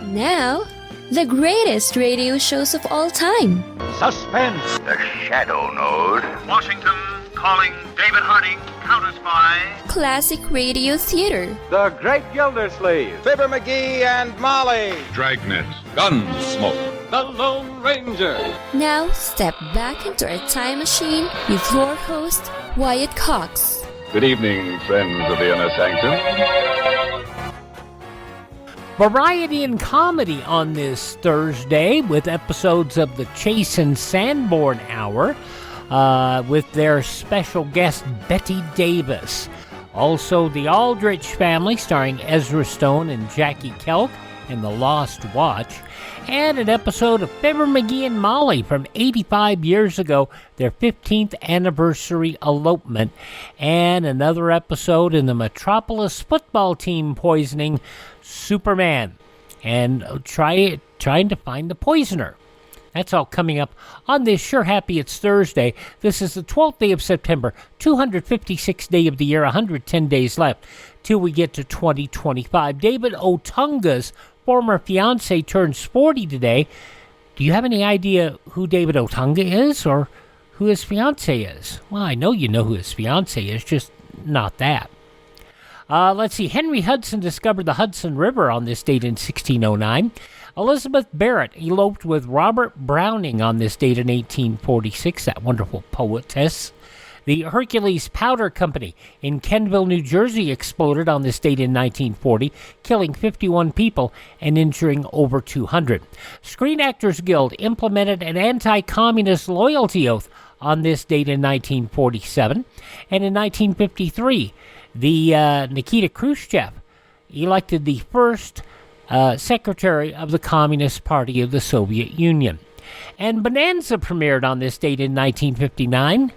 Now, the greatest radio shows of all time. Suspense. The Shadow Node. Washington calling David Harding, counter-spy. Classic radio theater. The Great Gildersleeve. Fibber McGee and Molly. Dragnet. Gunsmoke. The Lone Ranger. Now, step back into a time machine with your host, Wyatt Cox. Good evening, friends of the Inner Sanctum. Variety and comedy on this Thursday with episodes of the Chase and Sanborn Hour with their special guest Bette Davis. Also, the Aldrich Family starring Ezra Stone and Jackie Kelk in The Lost Watch. And an episode of Fibber McGee and Molly from 85 years ago, their 15th Anniversary Elopement. And another episode in the Metropolis football team poisoning Superman. And trying to find the poisoner. That's all coming up on this Sure Happy It's Thursday. This is the 12th day of September, 256th day of the year, 110 days left till we get to 2025. David Otunga's former fiance turns 40 today. Do you have any idea who David Otunga is or who his fiance is? Well, I know you know who his fiance is, just not that. Let's see. Henry Hudson discovered the Hudson River on this date in 1609. Elizabeth Barrett eloped with Robert Browning on this date in 1846, that wonderful poetess. The Hercules Powder Company in Kenville, New Jersey exploded on this date in 1940, killing 51 people and injuring over 200. Screen Actors Guild implemented an anti-communist loyalty oath on this date in 1947. And in 1953, Nikita Khrushchev elected the first secretary of the Communist Party of the Soviet Union. And Bonanza premiered on this date in 1959.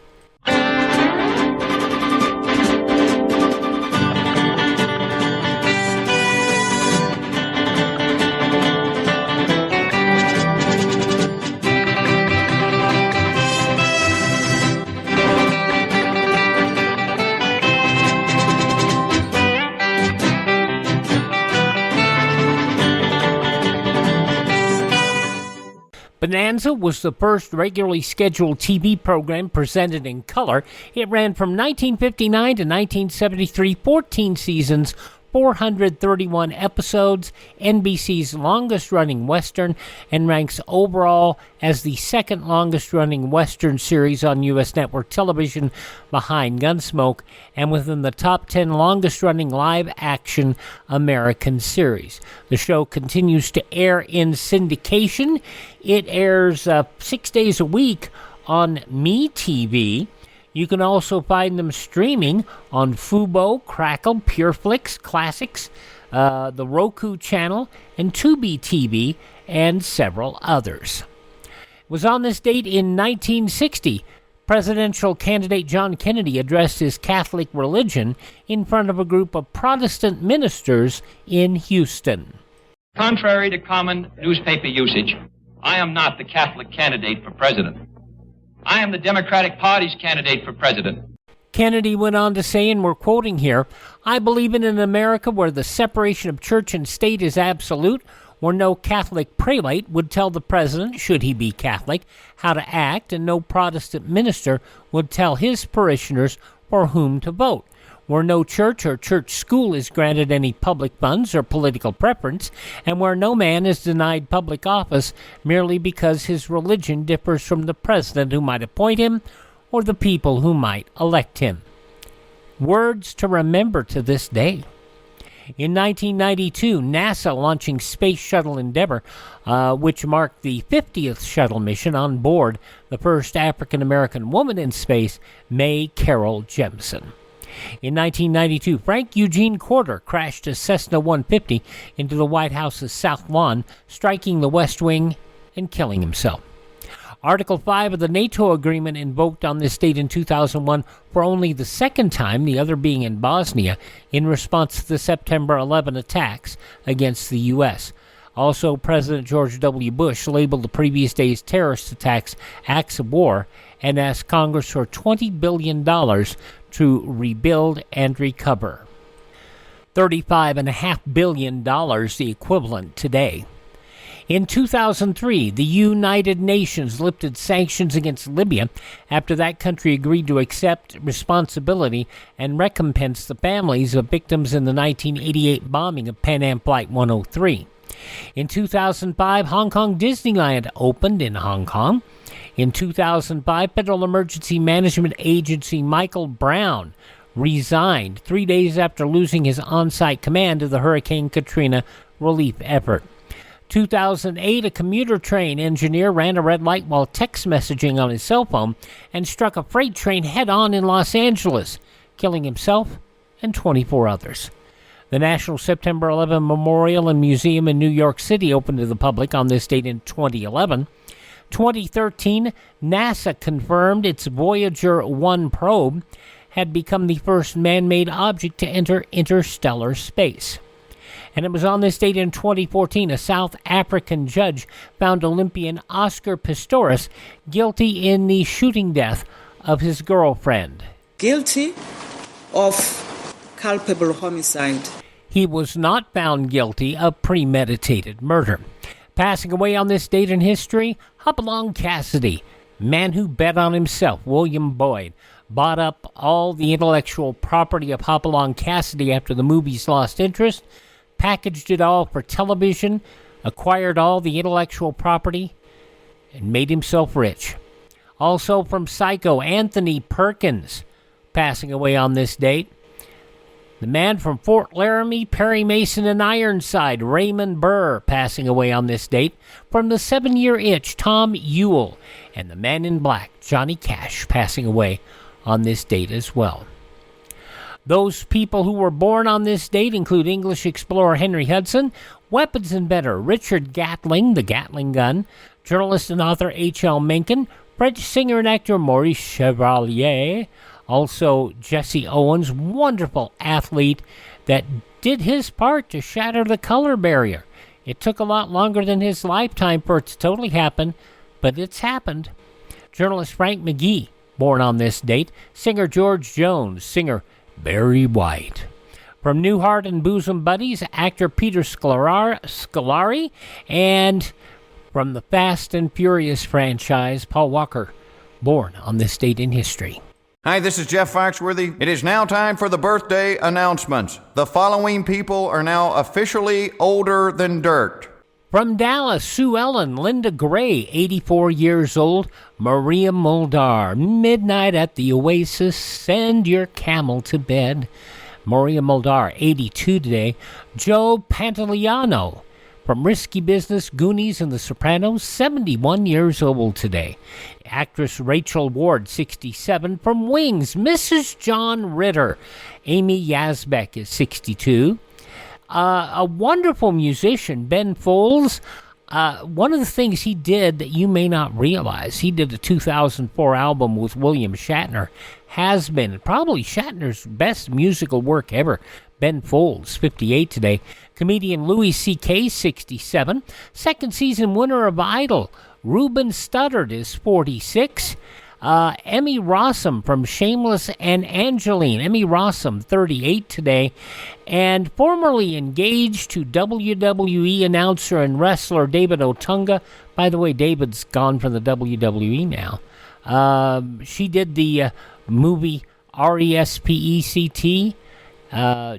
Bonanza was the first regularly scheduled TV program presented in color. It ran from 1959 to 1973, 14 seasons, 431 episodes, NBC's longest-running Western, and ranks overall as the second longest-running Western series on U.S. network television behind Gunsmoke, and within the top 10 longest-running live-action American series. The show continues to air in syndication. It airs 6 days a week on MeTV. You can also find them streaming on Fubo, Crackle, PureFlix, Classics, the Roku channel, and Tubi TV, and several others. It was on this date in 1960, presidential candidate John Kennedy addressed his Catholic religion in front of a group of Protestant ministers in Houston. Contrary to common newspaper usage, I am not the Catholic candidate for president. I am the Democratic Party's candidate for president. Kennedy went on to say, and we're quoting here, "I believe in an America where the separation of church and state is absolute, where no Catholic prelate would tell the president, should he be Catholic, how to act, and no Protestant minister would tell his parishioners for whom to vote, where no church or church school is granted any public funds or political preference, and where no man is denied public office merely because his religion differs from the president who might appoint him or the people who might elect him." Words to remember to this day. In 1992, NASA launching Space Shuttle Endeavour, which marked the 50th shuttle mission on board the first African-American woman in space, Mae Carol Jemison. In 1992, Frank Eugene Corder crashed a Cessna 150 into the White House's South Lawn, striking the West Wing and killing himself. Article 5 of the NATO agreement invoked on this date in 2001 for only the second time, the other being in Bosnia, in response to the September 11 attacks against the U.S. Also, President George W. Bush labeled the previous day's terrorist attacks acts of war and asked Congress for $20 billion to rebuild and recover. $35.5 billion, the equivalent today. In 2003, the United Nations lifted sanctions against Libya after that country agreed to accept responsibility and recompense the families of victims in the 1988 bombing of Pan Am Flight 103. In 2005, Hong Kong Disneyland opened in Hong Kong. In 2005, Federal Emergency Management Agency Michael Brown resigned 3 days after losing his on-site command of the Hurricane Katrina relief effort. 2008, a commuter train engineer ran a red light while text messaging on his cell phone and struck a freight train head-on in Los Angeles, killing himself and 24 others. The National September 11 Memorial and Museum in New York City opened to the public on this date in 2011. 2013, NASA confirmed its Voyager 1 probe had become the first man-made object to enter interstellar space. And it was on this date in 2014, a South African judge found Olympian Oscar Pistorius guilty in the shooting death of his girlfriend. Guilty of culpable homicide. He was not found guilty of premeditated murder. Passing away on this date in history, Hopalong Cassidy, man who bet on himself, William Boyd, bought up all the intellectual property of Hopalong Cassidy after the movies lost interest, packaged it all for television, acquired all the intellectual property, and made himself rich. Also from Psycho, Anthony Perkins, passing away on this date. The man from Fort Laramie, Perry Mason, and Ironside, Raymond Burr, passing away on this date. From the 7-Year Itch, Tom Ewell. And the Man in Black, Johnny Cash, passing away on this date as well. Those people who were born on this date include English explorer Henry Hudson, weapons inventor Richard Gatling, the Gatling gun, journalist and author H.L. Mencken, French singer and actor Maurice Chevalier, also Jesse Owens, wonderful athlete that did his part to shatter the color barrier. It took a lot longer than his lifetime for it to totally happen, but it's happened. Journalist Frank McGee, born on this date, singer George Jones, singer Barry White. From Newhart and Bosom Buddies, actor Peter Scolari, and from the Fast and Furious franchise, Paul Walker, born on this date in history. Hi, this is Jeff Foxworthy. It is now time for the birthday announcements. The following people are now officially older than dirt. From Dallas, Sue Ellen, Linda Gray, 84 years old, Maria Muldar, Midnight at the Oasis, Send Your Camel to Bed, Maria Muldar, 82 today, Joe Pantoliano, from Risky Business, Goonies, and The Sopranos, 71 years old today. Actress Rachel Ward, 67, from Wings, Mrs. John Ritter, Amy Yazbek is 62. A wonderful musician, Ben Folds. One of the things he did that you may not realize, he did a 2004 album with William Shatner, Has Been, probably Shatner's best musical work ever. Ben Folds, 58 today. Comedian Louis C.K., 67. Second season winner of Idol, Ruben Studdard, is 46. Emmy Rossum from Shameless and Angeline. Emmy Rossum, 38 today. And formerly engaged to WWE announcer and wrestler David Otunga. By the way, David's gone from the WWE now. She did the movie RESPECT.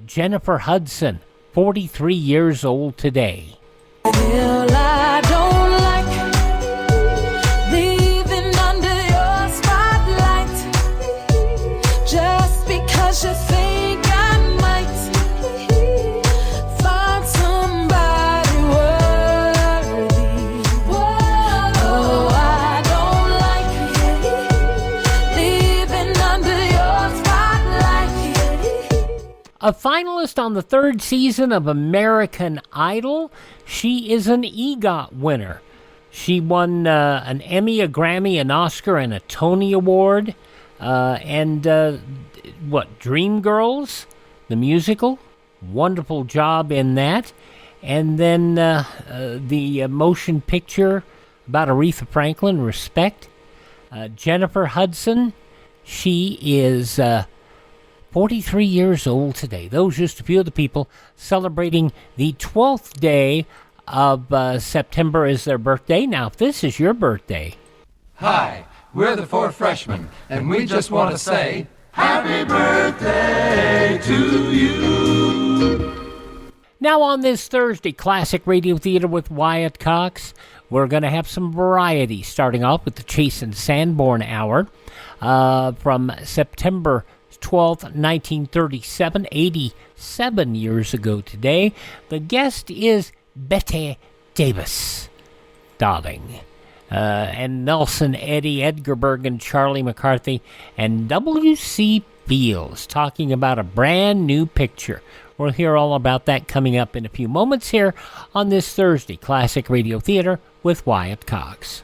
Jennifer Hudson, 43 years old today. Well, I don't like leaving under your spotlight just because you think I might find somebody worthy. Oh, I don't like leaving under your spotlight. A finalist on the third season of American Idol, she is an EGOT winner. She won an Emmy, a Grammy, an Oscar, and a Tony Award. Dreamgirls, the musical, wonderful job in that. And then the motion picture about Aretha Franklin, Respect. Jennifer Hudson, she is 43 years old today. Those are just a few of the people celebrating the 12th day of September is their birthday. Now, if this is your birthday... Hi, we're the Four Freshmen, and we just want to say, Happy birthday to you! Now on this Thursday, Classic Radio Theater with Wyatt Cox, we're going to have some variety, starting off with the Chase and Sanborn Hour from September 12th, 1937, 87 years ago today. The guest is Bette Davis, darling. And Nelson Eddy, Edgar Bergen, Charlie McCarthy, and W.C. Fields talking about a brand new picture. We'll hear all about that coming up in a few moments here on this Thursday, Classic Radio Theater with Wyatt Cox.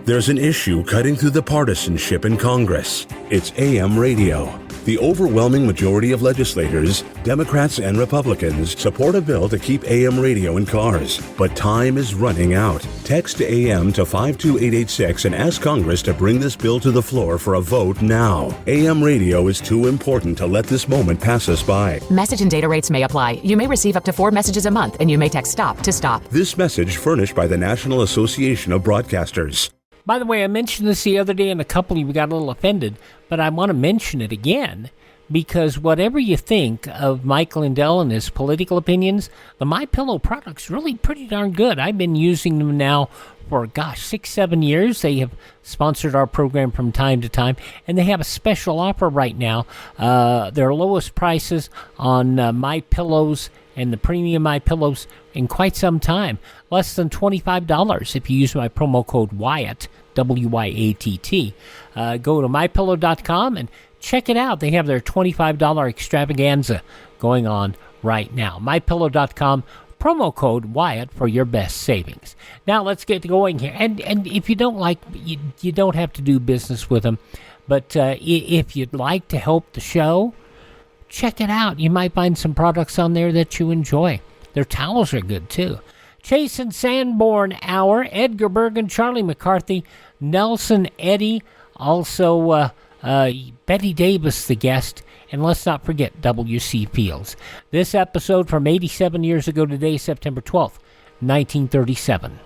There's an issue cutting through the partisanship in Congress. It's AM radio. The overwhelming majority of legislators, Democrats and Republicans, support a bill to keep AM radio in cars. But time is running out. Text AM to 52886 and ask Congress to bring this bill to the floor for a vote now. AM radio is too important to let this moment pass us by. Message and data rates may apply. You may receive up to 4 messages a month, and you may text STOP to stop. This message furnished by the National Association of Broadcasters. By the way, I mentioned this the other day, and a couple of you got a little offended, but I want to mention it again, because whatever you think of Mike Lindell and his political opinions, the MyPillow product's really pretty darn good. I've been using them now for, 6-7 years. They have sponsored our program from time to time, and they have a special offer right now. Their lowest prices on MyPillows and the premium MyPillows in quite some time. Less than $25 if you use my promo code Wyatt, W-Y-A-T-T. Go to MyPillow.com and check it out. They have their $25 extravaganza going on right now. MyPillow.com, promo code Wyatt for your best savings. Now let's get going here. And if you don't like, you don't have to do business with them. But if you'd like to help the show, check it out. You might find some products on there that you enjoy. Their towels are good too. Chase and Sanborn Hour, Edgar Bergen, Charlie McCarthy, Nelson Eddy, also Bette Davis, the guest, and let's not forget W.C. Fields. This episode from 87 years ago today, September 12th, 1937.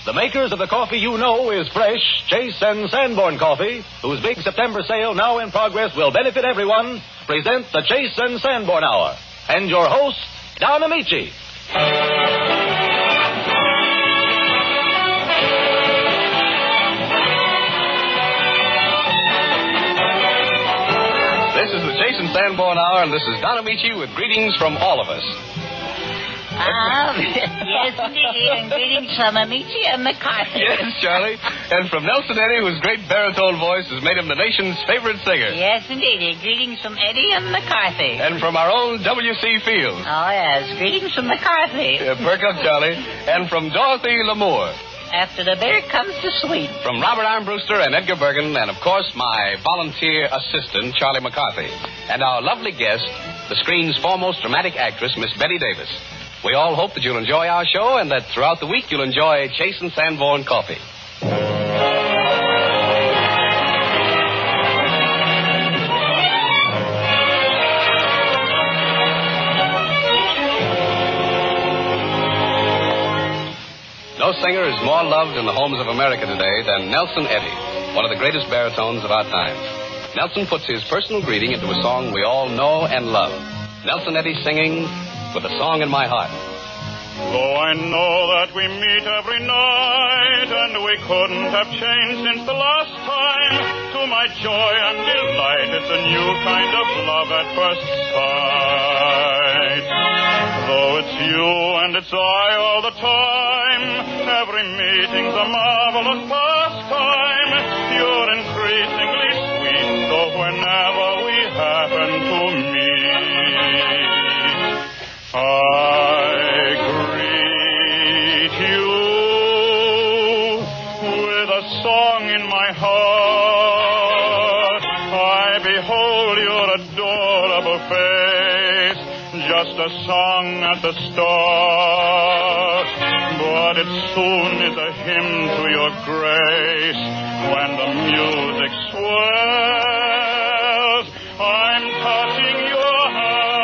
The makers of the coffee you know is fresh, Chase and Sanborn Coffee, whose big September sale now in progress will benefit everyone, present the Chase and Sanborn Hour. And your host, Don Amici. This is the Chase and Sanborn Hour, and this is Don Amici with greetings from all of us. Yes, indeed, and greetings from Amici and McCarthy. Yes, Charlie. And from Nelson Eddy, whose great baritone voice has made him the nation's favorite singer. Yes, indeed, greetings from Eddy and McCarthy. And from our own W.C. Fields. Oh, yes, greetings from McCarthy. Perk up, Charlie. And from Dorothy Lamour. After the bitter comes the sweet. From Robert Armbruster and Edgar Bergen, and of course my volunteer assistant, Charlie McCarthy. And our lovely guest, the screen's foremost dramatic actress, Miss Bette Davis. We all hope that you'll enjoy our show and that throughout the week you'll enjoy Chase and Sanborn Coffee. No singer is more loved in the homes of America today than Nelson Eddy, one of the greatest baritones of our time. Nelson puts his personal greeting into a song we all know and love. Nelson Eddy singing With a Song in My Heart. Though I know that we meet every night, and we couldn't have changed since the last time, to my joy and delight, it's a new kind of love at first sight. Though it's you and it's I all the time, every meeting's a marvelous pastime. You're increasingly sweet, so whenever we happen to meet, I greet you with a song in my heart. I behold your adorable face, just a song at the start. But it soon is a hymn to your grace. When the music swells, I'm touching your heart.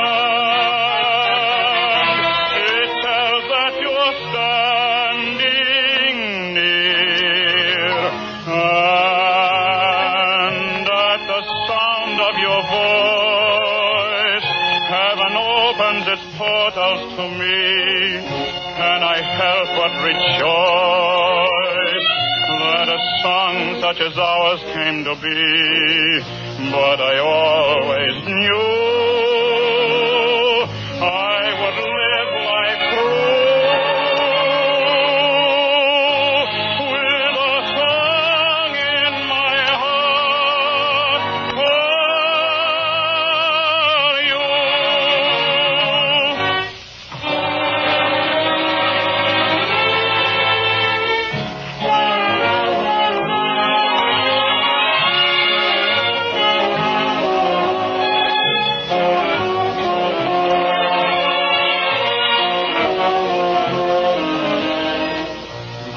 opens its portals to me, can I help but rejoice that a song such as ours came to be? But I always knew I would live life through with a song in my heart for you.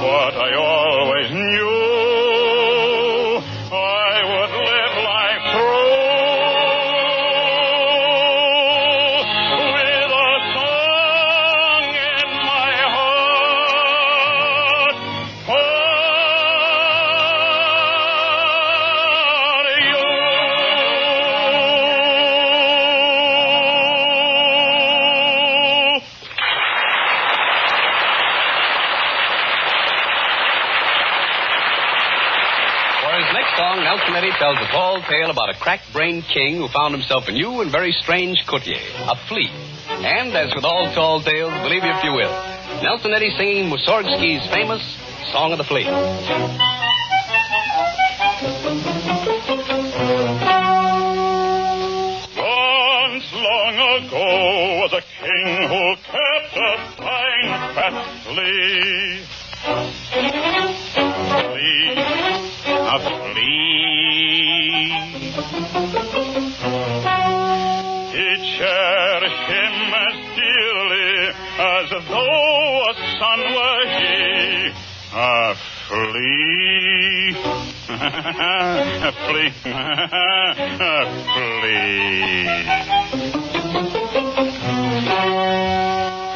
But I always knew I would live life through with a song in my heart for you. For his next song, Nelson Eddy tells a tall tale about a crack-brained king who found himself a new and very strange courtier, a flea. And as with all tall tales, believe me if you will, Nelson Eddy singing Mussorgsky's famous Song of the Flea. Once long ago was a king who kept a fine fat flea. A flea. He cherished him as dearly as though a son were he. A flea. A flea. A flea.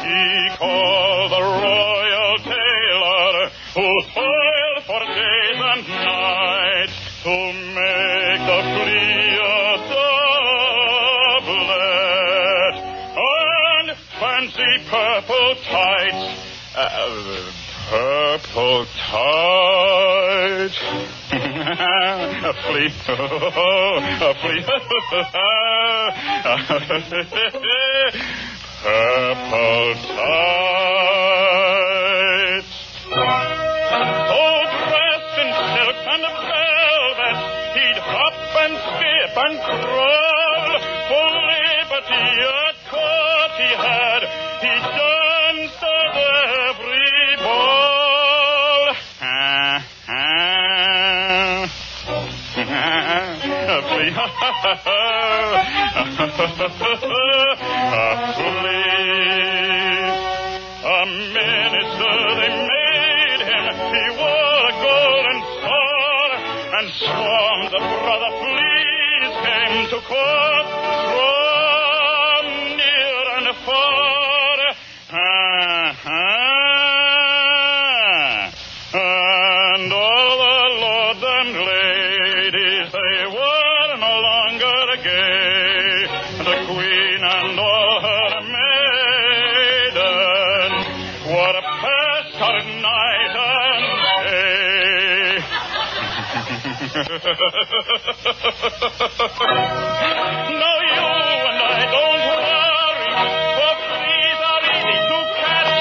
He called the royal tailor who toiled for days and nights to make the flea a doublet and fancy purple tights. Purple tights. A flea. A flea. Purple tights. So dressed in silk and velvet, he'd hop and skip and crawl. For liberty at court he had, he danced at every ball. A flea. A flea. A minister they made him, he wore a golden sword, and swarms of brother fleas came to court from near and far. And all the lords and ladies, they were no longer gay. The queen and all her maidens, what a past night and day. Now you and I don't worry, for fleas are easy to catch.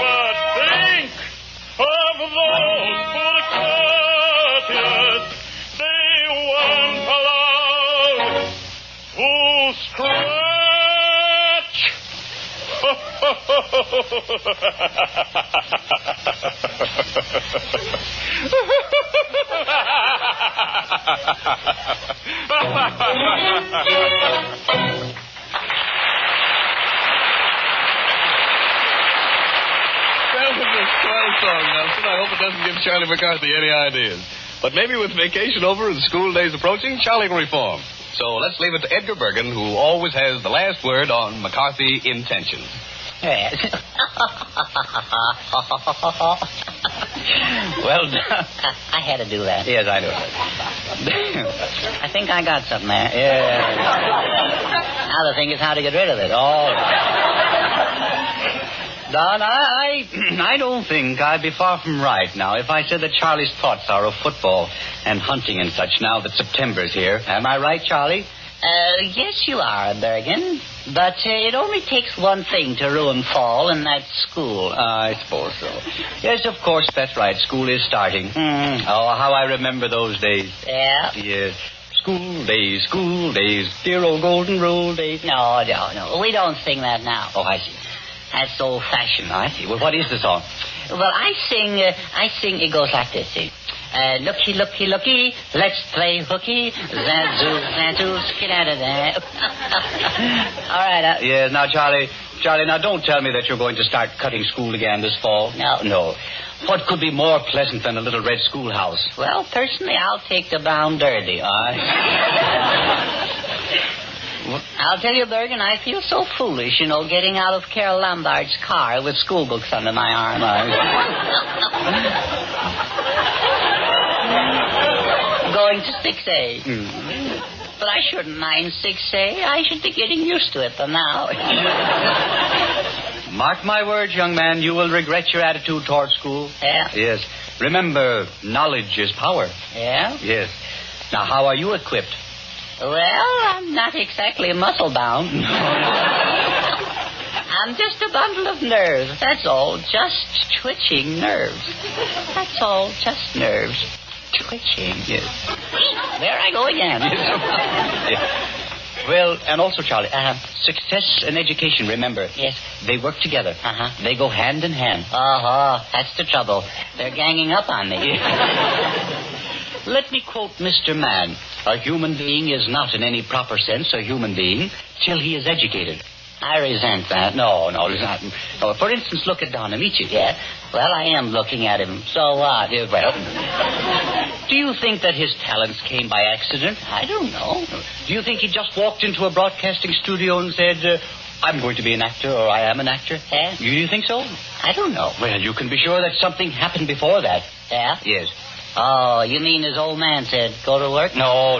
But think of those poor courtiers, they weren't allowed to scratch. That was a swell song, Nelson. I hope it doesn't give Charlie McCarthy any ideas. But maybe with vacation over and school days approaching, Charlie will reform. So let's leave it to Edgar Bergen, who always has the last word on McCarthy intentions. Yes. Well done. I had to do that. Yes, I know. I think I got something there. Yeah. Now the thing is how to get rid of it. All right. Don, I don't think I'd be far from right now if I said that Charlie's thoughts are of football and hunting and such now that September's here. Am I right, Charlie? Yes, you are, Bergen. But it only takes one thing to ruin fall, and that's school. I suppose so. Yes, of course, that's right. School is starting. Oh, how I remember those days. Yeah? Yes. School days, dear old golden rule days. No. We don't sing that now. Oh, I see. That's old-fashioned. I see. Well, what is the song? Well, I sing, it goes like this, see. Looky, looky, looky, let's play hooky. Zanzu, get out of there. All right. Yes, now, Charlie, now don't tell me that you're going to start cutting school again this fall. No. What could be more pleasant than a little red schoolhouse? Well, personally, I'll take the brown dirty. I'll tell you, Bergen, I feel so foolish, getting out of Carol Lombard's car with school books under my arm. Going to 6A. But I shouldn't mind 6A. I should be getting used to it by now. Mark my words, young man, you will regret your attitude toward school. Yeah? Yes. Remember, knowledge is power. Yeah? Yes. Now, how are you equipped? Well, I'm not exactly muscle-bound. I'm just a bundle of nerves, that's all. Just twitching nerves. That's all, just nerves. Twitching. Yes. There I go again. Yes. Well, and also, Charlie, success and education, remember. Yes. They work together. Uh-huh. They go hand in hand. That's the trouble. They're ganging up on me. Let me quote Mr. Mann. A human being is not in any proper sense a human being till he is educated. I resent that. No, listen. For instance, look at Don Amici. Yeah? Well, I am looking at him. So what? Well, do you think that his talents came by accident? I don't know. Do you think he just walked into a broadcasting studio and said, I'm going to be an actor, or I am an actor? Yeah? Do you think so? I don't know. Well, you can be sure that something happened before that. Yeah? Yes. Oh, you mean his old man said, go to work? No.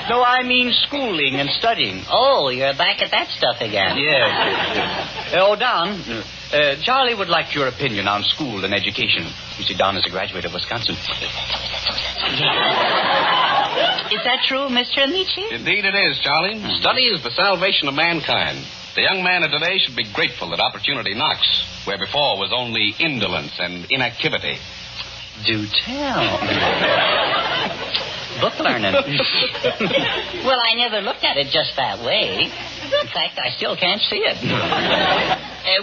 No, I mean schooling and studying. Oh, you're back at that stuff again. Yes. Don, Charlie would like your opinion on school and education. You see, Don is a graduate of Wisconsin. Is that true, Mr. Amici? Indeed it is, Charlie. Study is the salvation of mankind. The young man of today should be grateful that opportunity knocks, where before was only indolence and inactivity. Do tell. Book learning. Well, I never looked at it just that way. In fact, I still can't see it.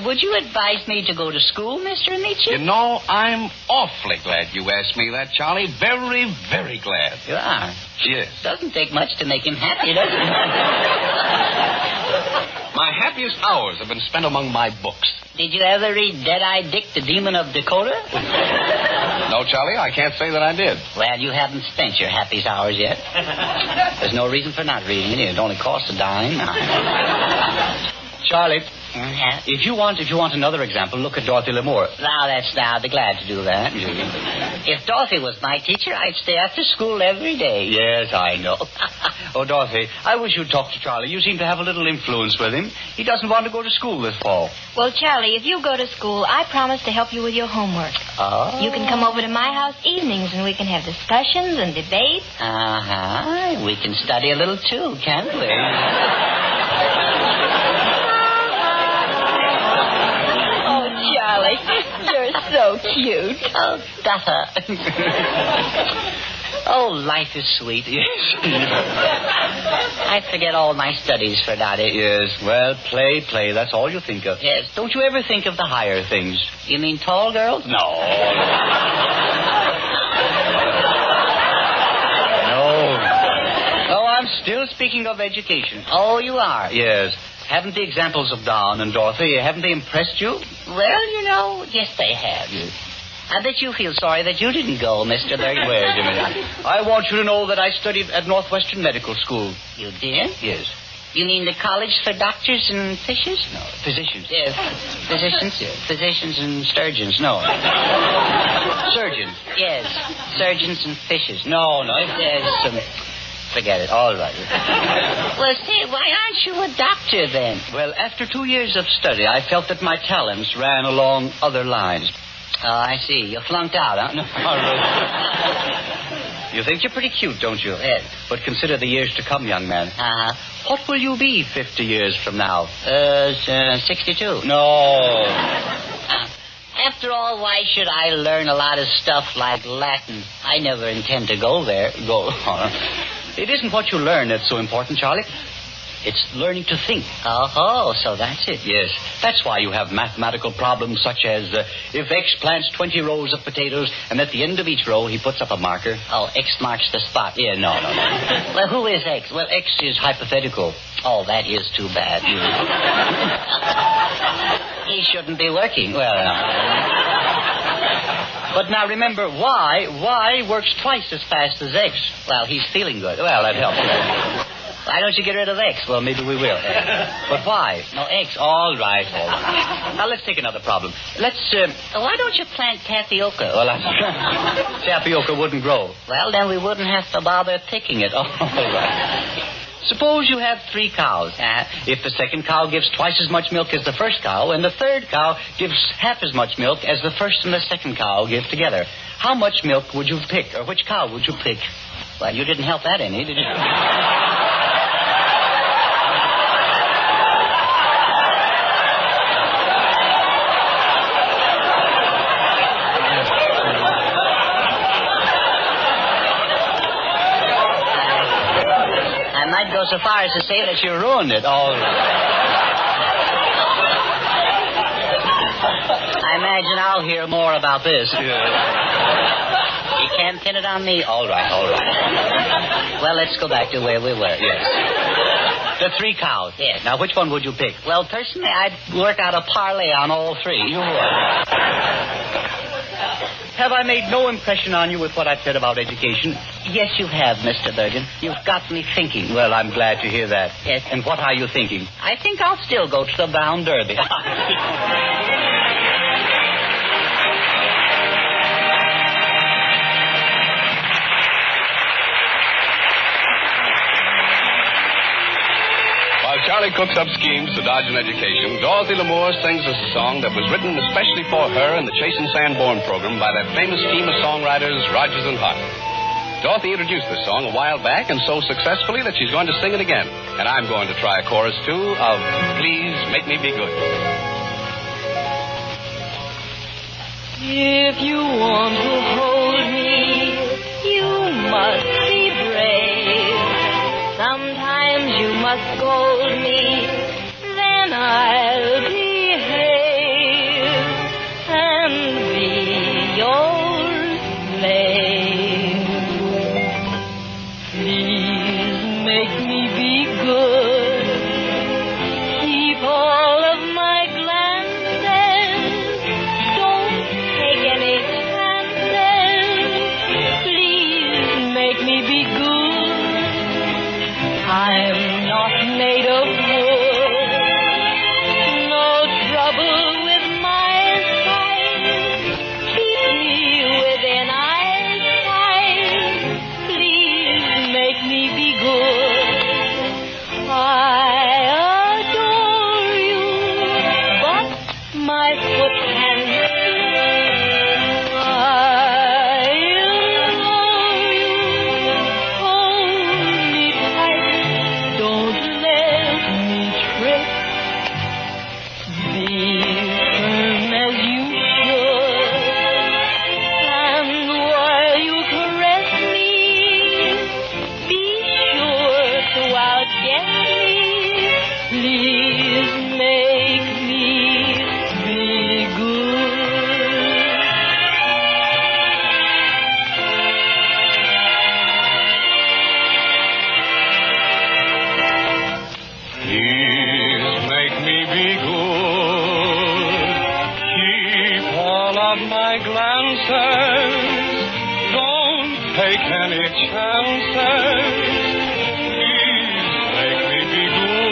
Would you advise me to go to school, Mr. Amici? You know, I'm awfully glad you asked me that, Charlie. Very, very glad. You are? Yes. Doesn't take much to make him happy, does it? My happiest hours have been spent among my books. Did you ever read Dead-Eye Dick, the Demon of Dakota? No, Charlie, I can't say that I did. Well, you haven't spent your happiest hours yet. There's no reason for not reading it. It only costs a dime. Charlie, if you want another example, look at Dorothy L'Amour. I'll be glad to do that. If Dorothy was my teacher, I'd stay after school every day. Yes, I know. Oh, Dorothy, I wish you'd talk to Charlie. You seem to have a little influence with him. He doesn't want to go to school this fall. Well, Charlie, if you go to school, I promise to help you with your homework. Oh. You can come over to my house evenings and we can have discussions and debates. Uh-huh. We can study a little, too, can't we? Charlie, you're so cute. Oh, Dutta. Oh, life is sweet. Yes. I forget all my studies for Dottie. Yes, well, play. That's all you think of. Yes. Don't you ever think of the higher things? You mean tall girls? No. No, I'm still speaking of education. Oh, you are? Yes. Haven't the examples of Don and Dorothy, haven't they impressed you? Well, yes, they have. Yes. I bet you feel sorry that you didn't go, Mr. Bergen. Wait a minute. I want you to know that I studied at Northwestern Medical School. You did? Yes. You mean the college for doctors and fishers? No, physicians. Yes, physicians. Yes. Physicians and sturgeons. No. Surgeons. Yes, surgeons and fishers. No. Forget it. All right. Well, say, why aren't you a doctor then? Well, after 2 years of study, I felt that my talents ran along other lines. Oh, I see. You flunked out, huh? No. You think you're pretty cute, don't you? Yes. But consider the years to come, young man. Uh-huh. What will you be 50 years from now? 62. No. After all, why should I learn a lot of stuff like Latin? I never intend to go there. It isn't what you learn that's so important, Charlie. It's learning to think. Oh, so that's it. Yes. That's why you have mathematical problems such as if X plants 20 rows of potatoes and at the end of each row he puts up a marker. Oh, X marks the spot. Yeah, no. Well, who is X? Well, X is hypothetical. Oh, that is too bad. He shouldn't be working. Well, but now remember, Y works twice as fast as X. Well, he's feeling good. Well, that helps. Why don't you get rid of X? Well, maybe we will. But why? No, X. All right. Now, let's take another problem. Why don't you plant tapioca? Well, tapioca wouldn't grow. Well, then we wouldn't have to bother picking it. All right. Suppose you have 3 cows. If the second cow gives twice as much milk as the first cow, and the third cow gives half as much milk as the first and the second cow give together, how much milk would you pick, or which cow would you pick? Well, you didn't help that any, did you? I'd go so far as to say that you ruined it. All right. I imagine I'll hear more about this. Yeah. You can't pin it on me. All right. Well, let's go back to where we were. Yes. The 3 cows. Yes. Now, which one would you pick? Well, personally, I'd work out a parlay on all 3. You would. Have I made no impression on you with what I've said about education? Yes, you have, Mr. Bergen. You've got me thinking. Well, I'm glad to hear that. Yes. And what are you thinking? I think I'll still go to the Brown Derby. While Charlie cooks up schemes to dodge an education, Dorothy Lamour sings us a song that was written especially for her in the Chase and Sanborn program by that famous team of songwriters, Rogers and Hart. Dorothy introduced this song a while back and so successfully that she's going to sing it again. And I'm going to try a chorus, too, of Please Make Me Be Good. If you want to hold me, you must be brave. Sometimes you must scold me, then I'll behave and be your slave. Please make me be good. Keep all of my glances. Don't take any chances. Please make me be good. I'm not made of wood. No trouble with my sight. Keep me within eyesight. Please make me be good. I adore you, but my foot can slip. I adore you. Hold me tight. Don't let me trip. Be firm as you should. And while you caress me, be sure to outguess me. Please make me be good. Please make me be good. Keep all of my glances. Don't take any chances. Please make me be good.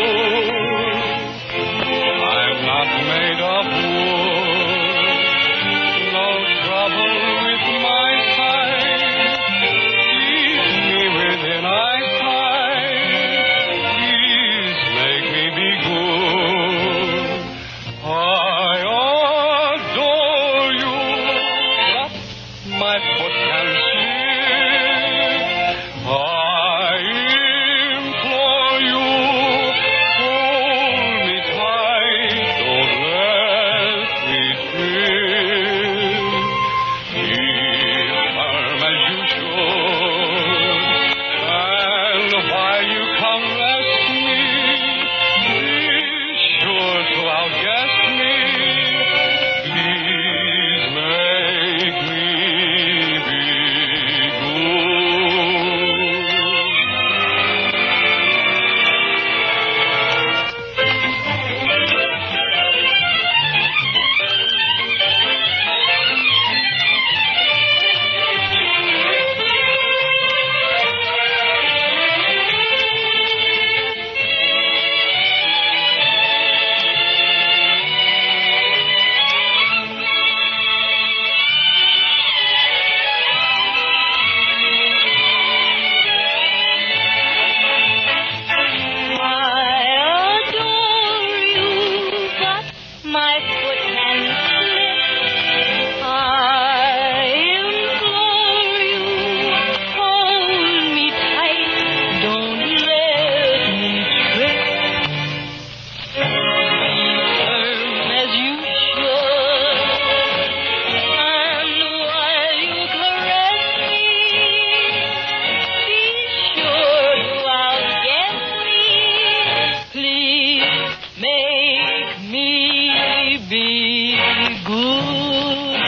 good.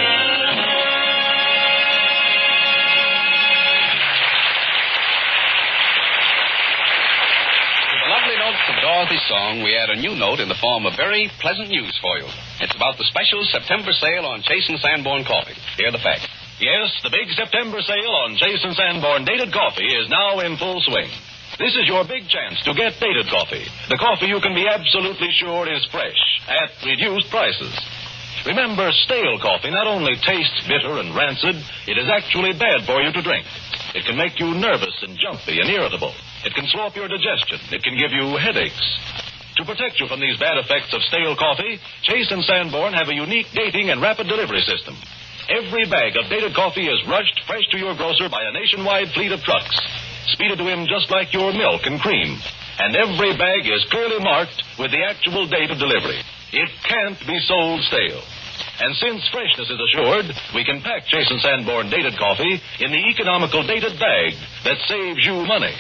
Of Dorothy's song, we add a new note in the form of very pleasant news for you. It's about the special September sale on Chase and Sanborn coffee. Hear the facts. Yes, the big September sale on Chase and Sanborn dated coffee is now in full swing. This is your big chance to get dated coffee. The coffee you can be absolutely sure is fresh at reduced prices. Remember, stale coffee not only tastes bitter and rancid, it is actually bad for you to drink. It can make you nervous and jumpy and irritable. It can slow up your digestion. It can give you headaches. To protect you from these bad effects of stale coffee, Chase and Sanborn have a unique dating and rapid delivery system. Every bag of dated coffee is rushed fresh to your grocer by a nationwide fleet of trucks, speeded to him just like your milk and cream. And every bag is clearly marked with the actual date of delivery. It can't be sold stale. And since freshness is assured, we can pack Chase and Sanborn dated coffee in the economical dated bag that saves you money.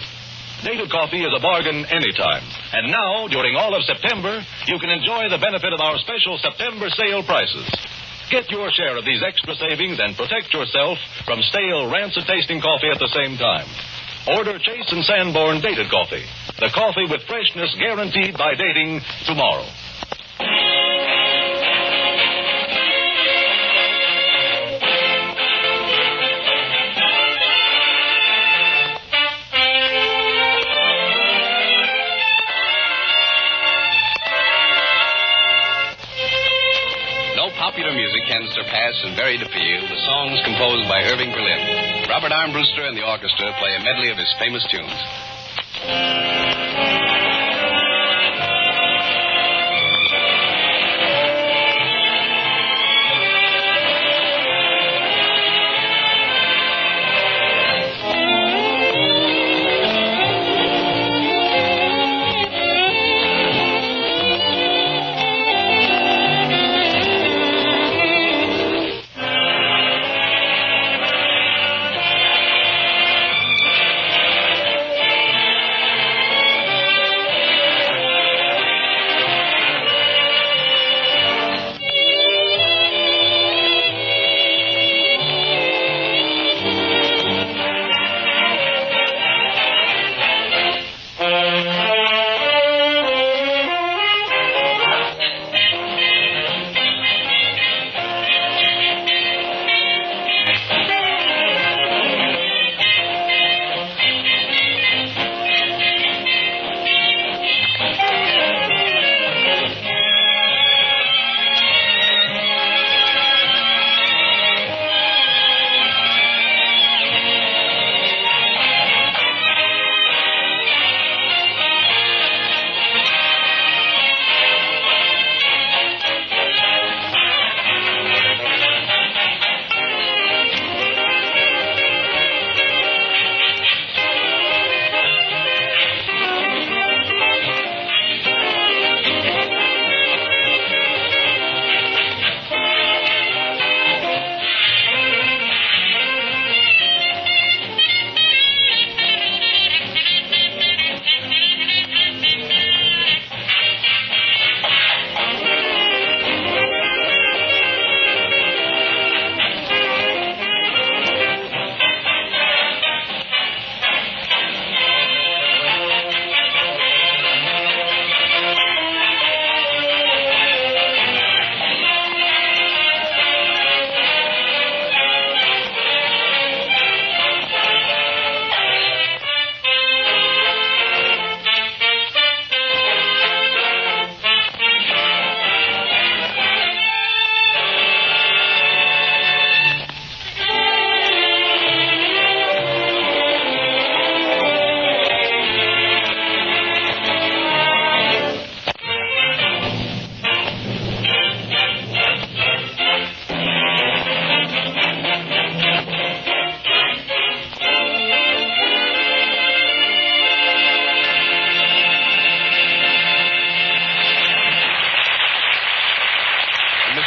Dated coffee is a bargain anytime. And now, during all of September, you can enjoy the benefit of our special September sale prices. Get your share of these extra savings and protect yourself from stale, rancid-tasting coffee at the same time. Order Chase and Sanborn dated coffee. The coffee with freshness guaranteed by dating tomorrow. Popular music can surpass and varied appeal the songs composed by Irving Berlin. Robert Armbruster and the orchestra play a medley of his famous tunes.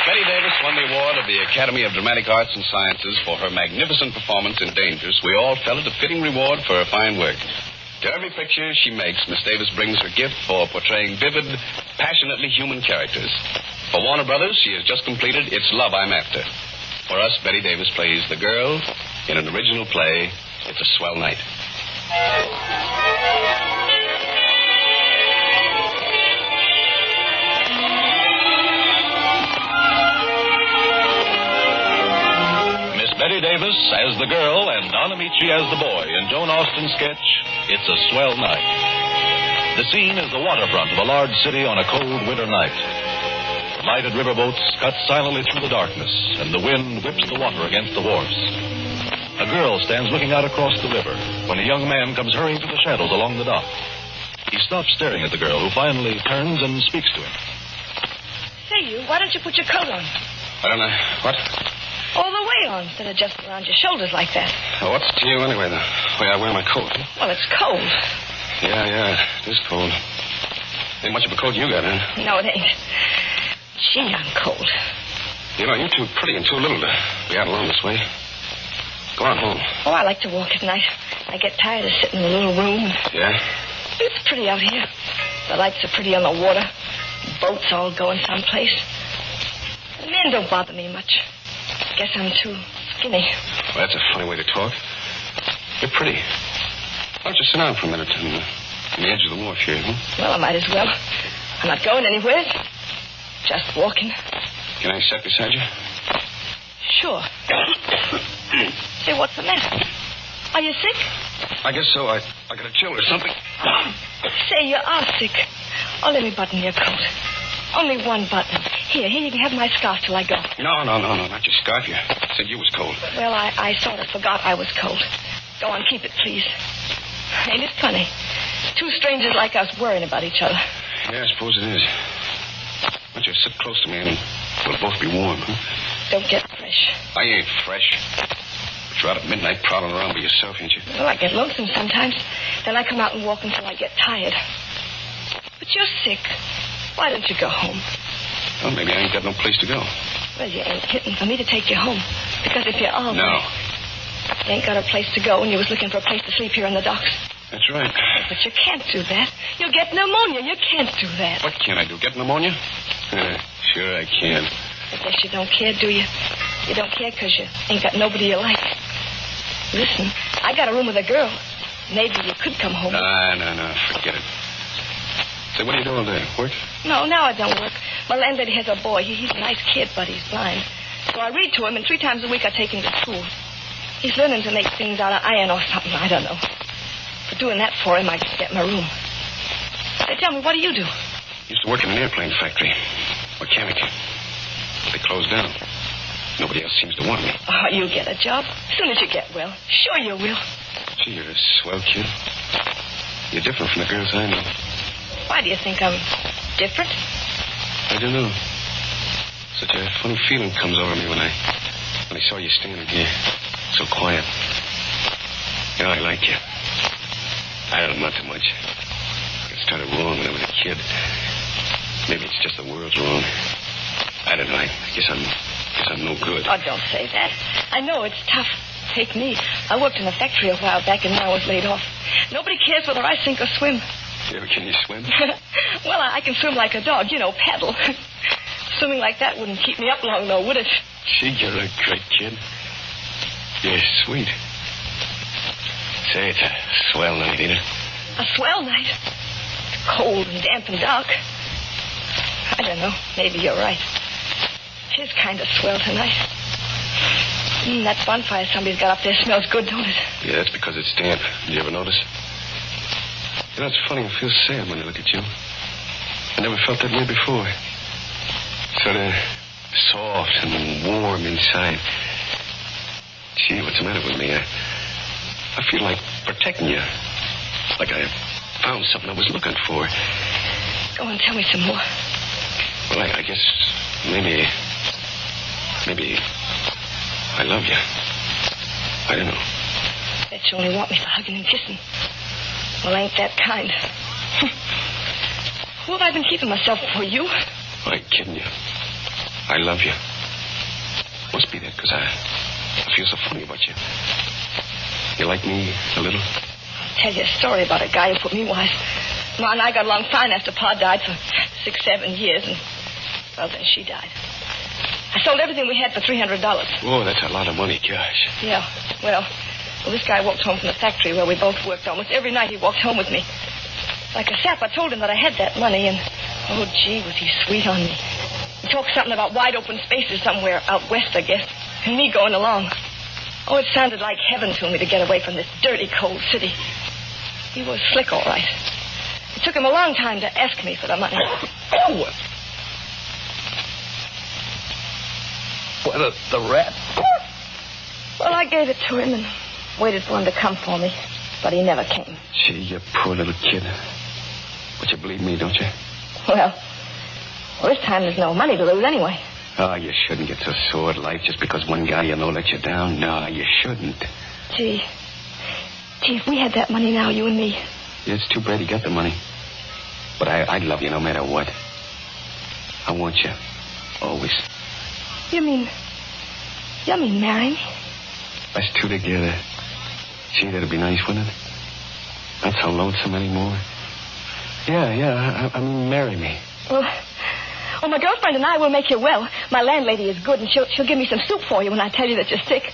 Bette Davis won the award of the Academy of Dramatic Arts and Sciences for her magnificent performance in Dangerous. We all felt it a fitting reward for her fine work. To every picture she makes, Miss Davis brings her gift for portraying vivid, passionately human characters. For Warner Brothers, she has just completed It's Love I'm After. For us, Bette Davis plays the girl in an original play, It's a Swell Night. Bette Davis as the girl and Don Amici as the boy in Joan Austen's sketch, It's a Swell Night. The scene is the waterfront of a large city on a cold winter night. Lighted riverboats cut silently through the darkness, and the wind whips the water against the wharfs. A girl stands looking out across the river when a young man comes hurrying through the shadows along the dock. He stops staring at the girl, who finally turns and speaks to him. Say, you, why don't you put your coat on? I don't know. What? All the way on, instead of just around your shoulders like that. Oh, what's to you anyway, the way I wear my coat? Huh? Well, it's cold. Yeah, it is cold. Ain't much of a coat you got, huh? No, it ain't. Gee, I'm cold. You know, you're too pretty and too little to be out alone this way. Go on home. Oh, I like to walk at night. I get tired of sitting in a little room. Yeah? It's pretty out here. The lights are pretty on the water. Boats all going someplace. The men don't bother me much. Guess I'm too skinny. Well, that's a funny way to talk. You're pretty. Why don't you sit down for a minute on the edge of the wharf here, huh? Well, I might as well. I'm not going anywhere. Just walking. Can I sit beside you? Sure. Say, what's the matter? Are you sick? I guess so. I got a chill or something. Say, you are sick. Oh, let me button your coat. Only one button. Here, you can have my scarf till I go. No, not your scarf. You said you was cold. Well, I sort of forgot I was cold. Go on, keep it, please. Ain't it funny? Two strangers like us worrying about each other. Yeah, I suppose it is. Why don't you sit close to me and we'll both be warm, huh? Don't get fresh. I ain't fresh. But you're out at midnight prowling around by yourself, ain't you? Well, I get lonesome sometimes. Then I come out and walk until I get tired. But you're sick. Why don't you go home? Well, maybe I ain't got no place to go. Well, you ain't hitting for me to take you home. Because if you're all No. you ain't got a place to go and you was looking for a place to sleep here in the docks. That's right. But you can't do that. You'll get pneumonia. You can't do that. What can I do? Get pneumonia? Sure I can. I guess you don't care, do you? You don't care because you ain't got nobody you like. Listen, I got a room with a girl. Maybe you could come home. No. Forget it. Say, what are you doing there? Work? No, now I don't work. My landlady has a boy. He's a nice kid, but he's blind. So I read to him, and 3 times a week I take him to school. He's learning to make things out of iron or something. I don't know. For doing that for him, I just get my room. Say, tell me, what do you do? Used to work in an airplane factory. Mechanic. But they closed down. Nobody else seems to want me. Oh, you'll get a job as soon as you get well. Sure you will. Gee, you're a swell kid. You're different from the girls I know. Why do you think I'm different? I don't know. Such a funny feeling comes over me when I saw you standing here, so quiet. You know, I like you. I don't know, not too much. I started wrong when I was a kid. Maybe it's just the world's wrong. I don't know. I guess I'm no good. Oh, don't say that. I know it's tough. Take me. I worked in a factory a while back, and now I was laid off. Nobody cares whether I sink or swim. Yeah, can you swim? Well, I can swim like a dog, paddle. Swimming like that wouldn't keep me up long, though, would it? Gee, you're a great kid. You're sweet. Say, it's a swell night, ain't it? A swell night? Cold and damp and dark. I don't know. Maybe you're right. It is kind of swell tonight. That bonfire somebody's got up there smells good, don't it? Yeah, that's because it's damp. Did you ever notice? You know, it's funny. I feel sad when I look at you. I never felt that way before. Sort of soft and warm inside. Gee, what's the matter with me? I feel like protecting you. Like I found something I was looking for. Go on, tell me some more. Well, I guess maybe I love you. I don't know. Bet you only want me for hugging and kissing. Well, ain't that kind. Who have I been keeping myself for? You? I ain't kidding you. I love you. Must be that because I feel so funny about you. You like me a little? I'll tell you a story about a guy who put me wise. Ma and I got along fine after Pa died for 6-7 years. And Well, then she died. I sold everything we had for $300. Whoa, that's a lot of money, gosh. Yeah, well, this guy walked home from the factory where we both worked. Almost every night he walked home with me. Like a sap, I told him that I had that money, and, oh, gee, was he sweet on me. He talked something about wide open spaces somewhere out west, I guess, and me going along. Oh, it sounded like heaven to me to get away from this dirty, cold city. He was slick, all right. It took him a long time to ask me for the money. What, the rat? Well, I gave it to him and waited for him to come for me, but he never came. Gee, you poor little kid. But you believe me, don't you? Well, this time there's no money to lose anyway. Oh, you shouldn't get so sore at life just because one guy you know let you down. No, you shouldn't. Gee, if we had that money now, you and me. Yeah, it's too bad he got the money. But I'd love you no matter what. I want you. Always. You mean marry me? Us two together. Gee, that'd be nice, wouldn't it? Not so lonesome anymore. Yeah, I mean, marry me. Well, my girlfriend and I will make you well. My landlady is good, and she'll give me some soup for you when I tell you that you're sick.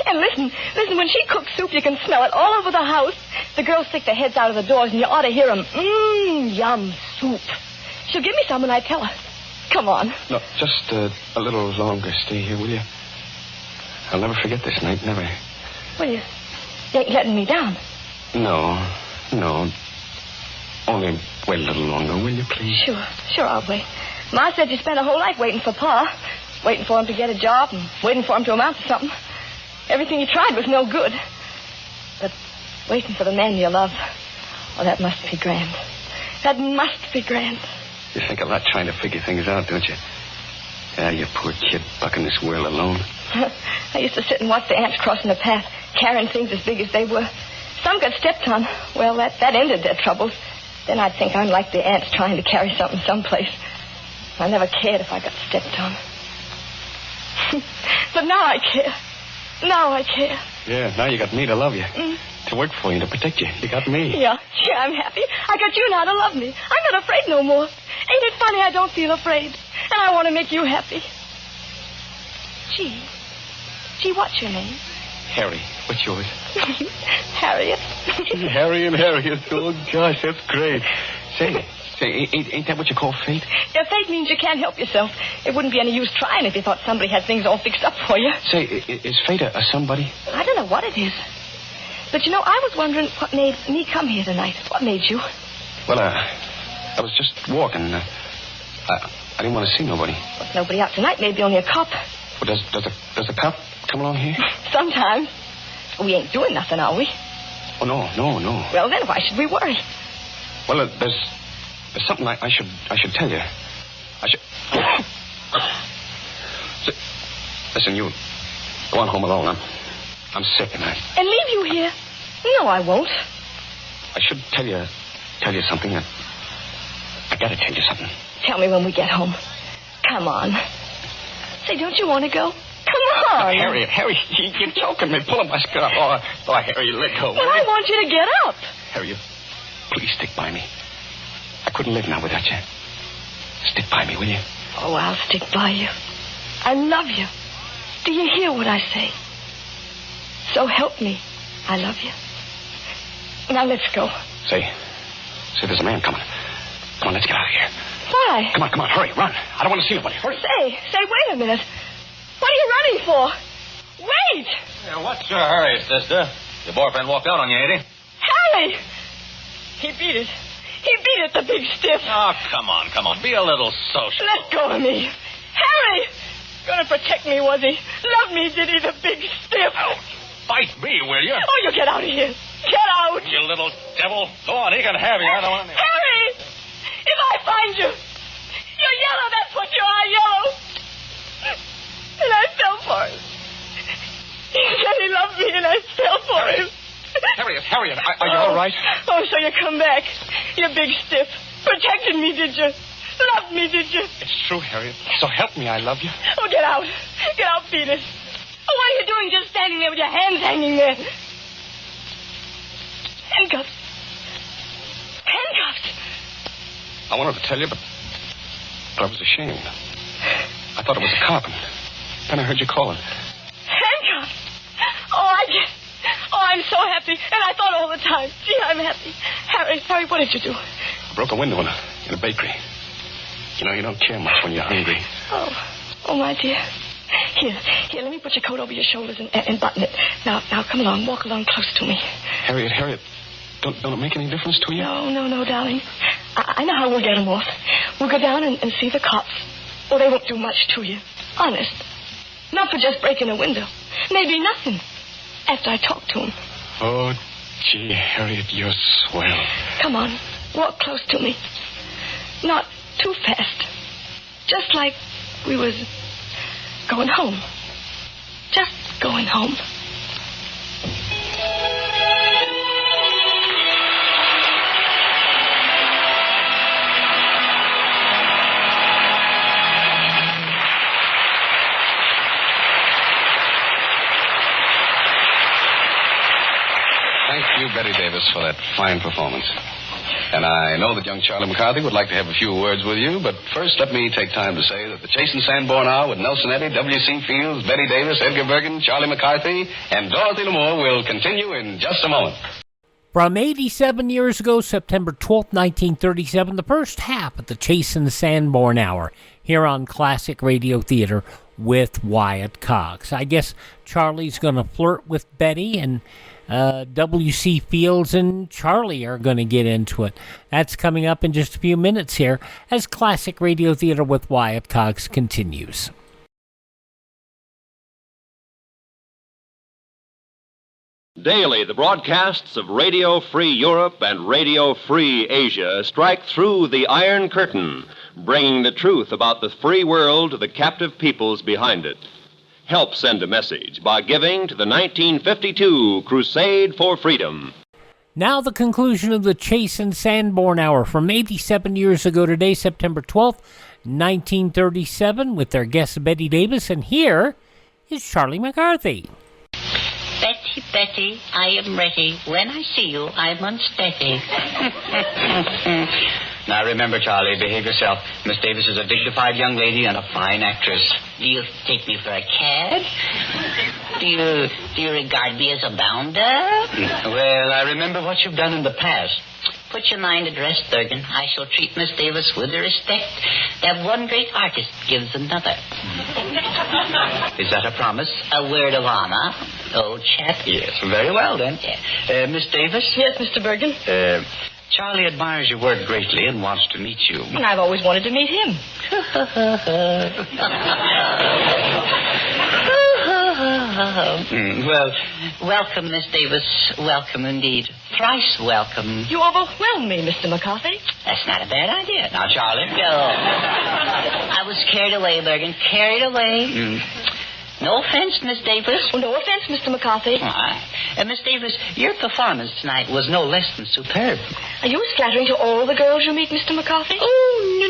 And listen, when she cooks soup, you can smell it all over the house. The girls stick their heads out of the doors, and you ought to hear them. Yum, soup. She'll give me some when I tell her. Come on. No, just a little longer stay here, will you? I'll never forget this night, never. Well, you ain't letting me down. No. Only wait a little longer, will you, please? Sure, I'll wait. Ma said you spent a whole life waiting for Pa. Waiting for him to get a job and waiting for him to amount to something. Everything you tried was no good. But waiting for the man you love, well, that must be grand. That must be grand. You think a lot trying to figure things out, don't you? Yeah, you poor kid bucking this world alone. I used to sit and watch the ants crossing the path, carrying things as big as they were. Some got stepped on. Well, that ended their troubles. Then I'd think I'm like the ants trying to carry something someplace. I never cared if I got stepped on. But now I care. Now I care. Yeah, now you got me to love you. To work for you, to protect you. You got me. Yeah, I'm happy. I got you now to love me. I'm not afraid no more. Ain't it funny I don't feel afraid? And I want to make you happy. Gee, what's your name? Harry. What's yours? Harriet. Harry and Harriet. Oh, gosh, that's great. Say, ain't that what you call fate? Yeah, fate means you can't help yourself. It wouldn't be any use trying if you thought somebody had things all fixed up for you. Say, is fate a somebody? I don't know what it is. But, I was wondering what made me come here tonight. What made you? Well, I was just walking. I didn't want to see nobody. Well, if nobody out tonight, maybe only a cop. Well, does a cop come along here? Sometimes. We ain't doing nothing, are we? Oh, no. Well, then why should we worry? Well, there's something I should tell you. I should... Listen, you go on home alone. I'm sick and And leave you here? No, I won't. I should tell you something. I gotta tell you something. Tell me when we get home. Come on. Say, don't you want to go? Come on. Harry, you're choking me. Pull up my scarf. Oh, Harry, let go. Well, I want you to get up. Harry, please stick by me. I couldn't live now without you. Stick by me, will you? Oh, I'll stick by you. I love you. Do you hear what I say? So help me. I love you. Now let's go. Say, there's a man coming. Come on, let's get out of here. Why? Come on, hurry, run. I don't want to see nobody. Hurry. Say, wait a minute. What are you running for? Wait! Yeah, what's your hurry, sister? Your boyfriend walked out on you, ain't he? Harry! He beat it. The big stiff. Oh, come on. Be a little social. Let go of me. Harry! Gonna protect me, was he? Love me, did he, the big stiff? Oh, fight me, will you? Oh, you get out of here. Get out. You little devil. Go on, he can have you. I don't want any... Harry! If I find you, you're yellow, that's what you are, yellow. And I fell for him. He said he loved me, and I fell for him. Harriet, are you all right? Oh, so you come back. You big stiff. Protected me, did you? Loved me, did you? It's true, Harriet. So help me, I love you. Oh, get out. Get out, Peter. Oh, what are you doing just standing there with your hands hanging there? Handcuffs. I wanted to tell you, but But I was ashamed. I thought it was a cop, and then I heard you calling. Handcuffs! I'm so happy. And I thought all the time, gee, I'm happy. Harry, what did you do? I broke a window in a bakery. You know, you don't care much when you're hungry. Oh, my dear. Here, let me put your coat over your shoulders and button it. Now, come along. Walk along close to me. Harriet, don't it make any difference to you? No, darling. I know how we'll get them off. We'll go down and see the cops. Oh, they won't do much to you. Honest. Not for just breaking a window. Maybe nothing. After I talk to them. Oh, gee, Harriet, you're swell. Come on. Walk close to me. Not too fast. Just like we was going home. Just going home. Thank you, Bette Davis, for that fine performance. And I know that young Charlie McCarthy would like to have a few words with you, but first let me take time to say that the Chase and Sanborn Hour with Nelson Eddy, W.C. Fields, Bette Davis, Edgar Bergen, Charlie McCarthy, and Dorothy Lamour will continue in just a moment. From 87 years ago, September 12th, 1937, the first half of the Chase and Sanborn Hour here on Classic Radio Theater with Wyatt Cox. I guess Charlie's going to flirt with Betty, and W.C. Fields and Charlie are going to get into it. That's coming up in just a few minutes here as Classic Radio Theater with Wyatt Cox continues. Daily, the broadcasts of Radio Free Europe and Radio Free Asia strike through the Iron Curtain, bringing the truth about the free world to the captive peoples behind it. Help send a message by giving to the 1952 Crusade for Freedom. Now the conclusion of the Chase and Sanborn Hour from 87 years ago today, September 12th, 1937, with their guest Bette Davis, and here is Charlie McCarthy. Betty, I am ready. When I see you, I'm unsteady. Now remember, Charlie, behave yourself. Miss Davis is a dignified young lady and a fine actress. Do you take me for a cad? Do you regard me as a bounder? Well, I remember what you've done in the past. Put your mind at rest, Bergen. I shall treat Miss Davis with the respect that one great artist gives another. Is that a promise? A word of honor, old chap. Yes, very well, then. Yeah. Miss Davis? Yes, Mr. Bergen? Charlie admires your work greatly and wants to meet you. And I've always wanted to meet him. Well, welcome, Miss Davis. Welcome indeed. Thrice welcome. You overwhelm me, Mr. McCarthy. That's not a bad idea. Now, Charlie. No. I was carried away, Bergen. Carried away. No offense, Miss Davis. Oh, no offense, Mr. McCarthy. All right. Miss Davis, your performance tonight was no less than superb. Are you as flattering to all the girls you meet, Mr. McCarthy? Oh, no.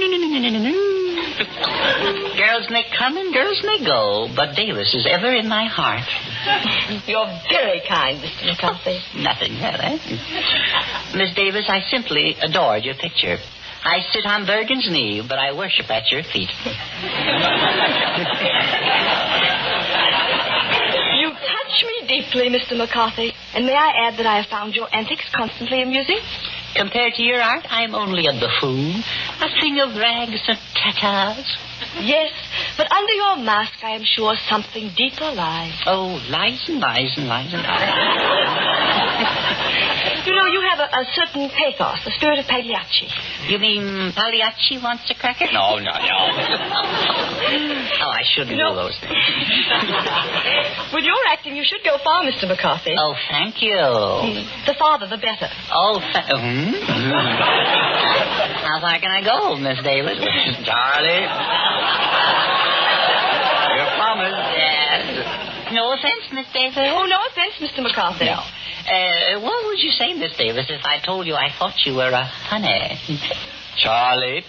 Girls may come and girls may go, but Davis is ever in my heart. You're very kind, Mr. McCarthy. Nothing, really. Miss Davis, I simply adored your picture. I sit on Bergen's knee, but I worship at your feet. You touch me deeply, Mr. McCarthy. And may I add that I have found your antics constantly amusing? Compared to your art, I'm only a buffoon, a thing of rags and tatters. Yes, but under your mask, I am sure something deeper lies. Oh, lies and lies and lies and lies. You know, you have a certain pathos, the spirit of Pagliacci. You mean Pagliacci wants a cracker? No. Oh, I shouldn't do those things. With your acting, you should go far, Mr. McCarthy. Oh, thank you. The farther, the better. Oh, How far can I go, Miss Davis? Charlie. Your promise. Yes. No offense, Miss Davis. Oh, no offense, Mr. McCarthy. No. What would you say, Miss Davis, if I told you I thought you were a honey? Charlie.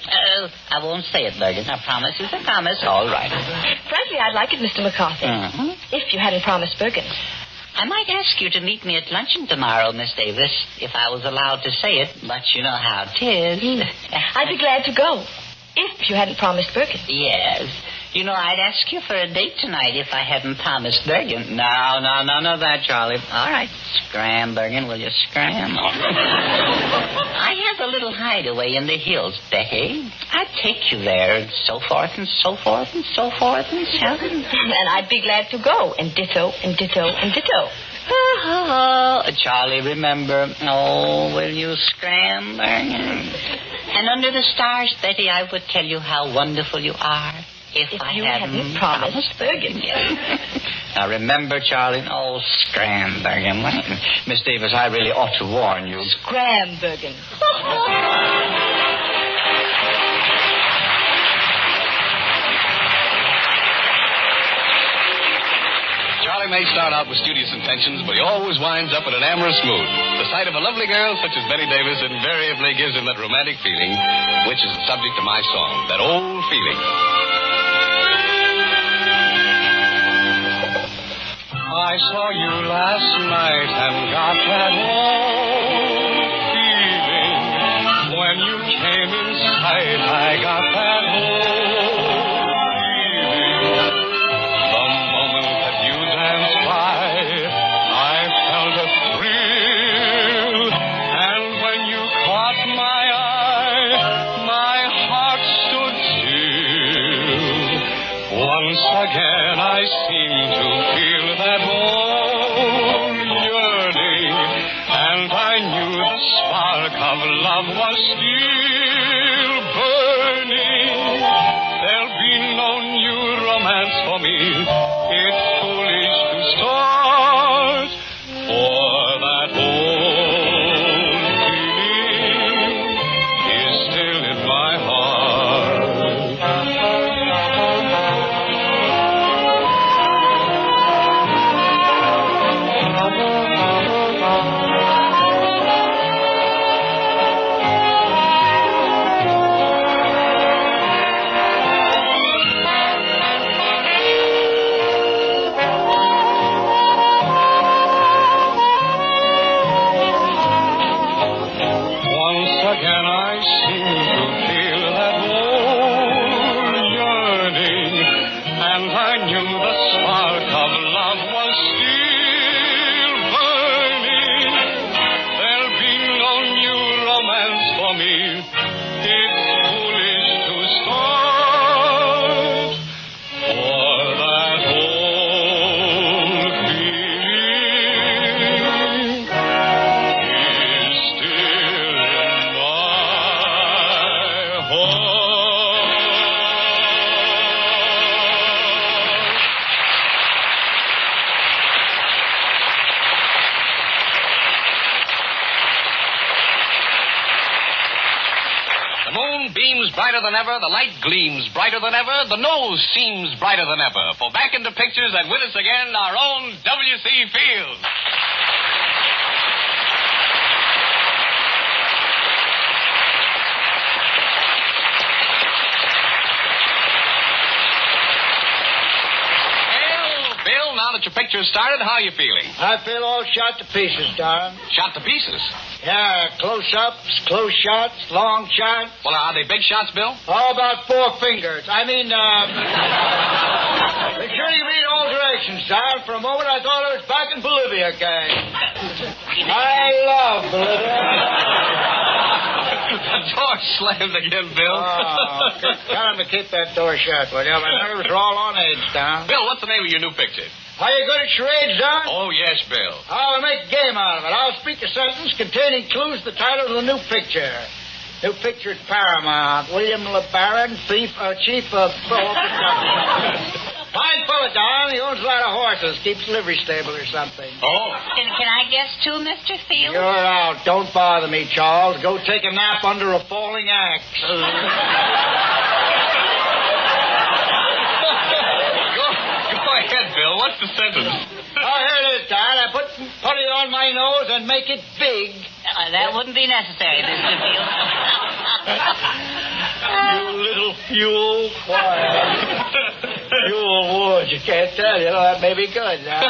I won't say it, Bergen. I promise it's a promise. All right. Frankly, I'd like it, Mr. McCarthy. Mm-hmm. If you hadn't promised Bergen. I might ask you to meet me at luncheon tomorrow, Miss Davis, if I was allowed to say it, but you know how 'tis. I'd be glad to go. If you hadn't promised Bergen. Yes. You know, I'd ask you for a date tonight if I hadn't promised Bergen. No, that, Charlie. All right, scram, Bergen, will you scram? I have a little hideaway in the hills, Betty. I'd take you there, and so forth, and so forth, and so forth, and so forth. And I'd be glad to go, and ditto, and ditto, and ditto. Charlie, remember, oh, will you scram, Bergen? And under the stars, Betty, I would tell you how wonderful you are. If I hadn't promised Bergen. Now remember, Charlie, oh, scram, Bergen. Miss Davis, I really ought to warn you. Scram, Bergen. Charlie may start out with studious intentions, but he always winds up in an amorous mood. The sight of a lovely girl such as Bette Davis invariably gives him that romantic feeling, which is the subject of my song, that old feeling. I saw you last night and got that old feeling. When you came in sight, I got that old feeling. The moment that you danced by, I felt a thrill. And when you caught my eye, my heart stood still. Once again I seemed to feel that old yearning, and I knew the spark of love was still burning. There'll be no new romance for me. It's foolish to start, for that old feeling is still in my heart. Again I seem to feel that old yearning, and I knew the spark of love was still burning. There'll be no new romance for me. It's foolish to start, for that old feeling is still brighter than ever, the light gleams brighter than ever, the nose seems brighter than ever. For back into pictures and with us again, our own W.C. Fields. Bill, now that your picture's started, how are you feeling? I feel all shot to pieces, darling. Shot to pieces? Yeah, close-ups, close shots, long shots. Well, are they big shots, Bill? All about 4 fingers. I mean, make sure you read all directions, darling. For a moment, I thought I was back in Bolivia, gang. I love Bolivia. The door slammed again, Bill. Oh, tell him to keep that door shut, will you? My nerves are all on edge, Don. Bill, what's the name of your new picture? Are you good at charades, Don? Oh, yes, Bill. I'll make a game out of it. I'll speak a sentence containing clues to the title of the new picture. New picture at Paramount. William LeBaron, chief of... Fine fellow, Don. He owns a lot of horses. Keeps a livery stable or something. Oh. Can I guess too, Mr. Fields? You're out. Don't bother me, Charles. Go take a nap under a falling axe. Go ahead, Bill. What's the sentence? Oh, here it is, Don. I put putty on my nose and make it big. That wouldn't be necessary, Mr. Fields. You little fuel. Quiet. You old wood, you can't tell. You know, that may be good. I got it.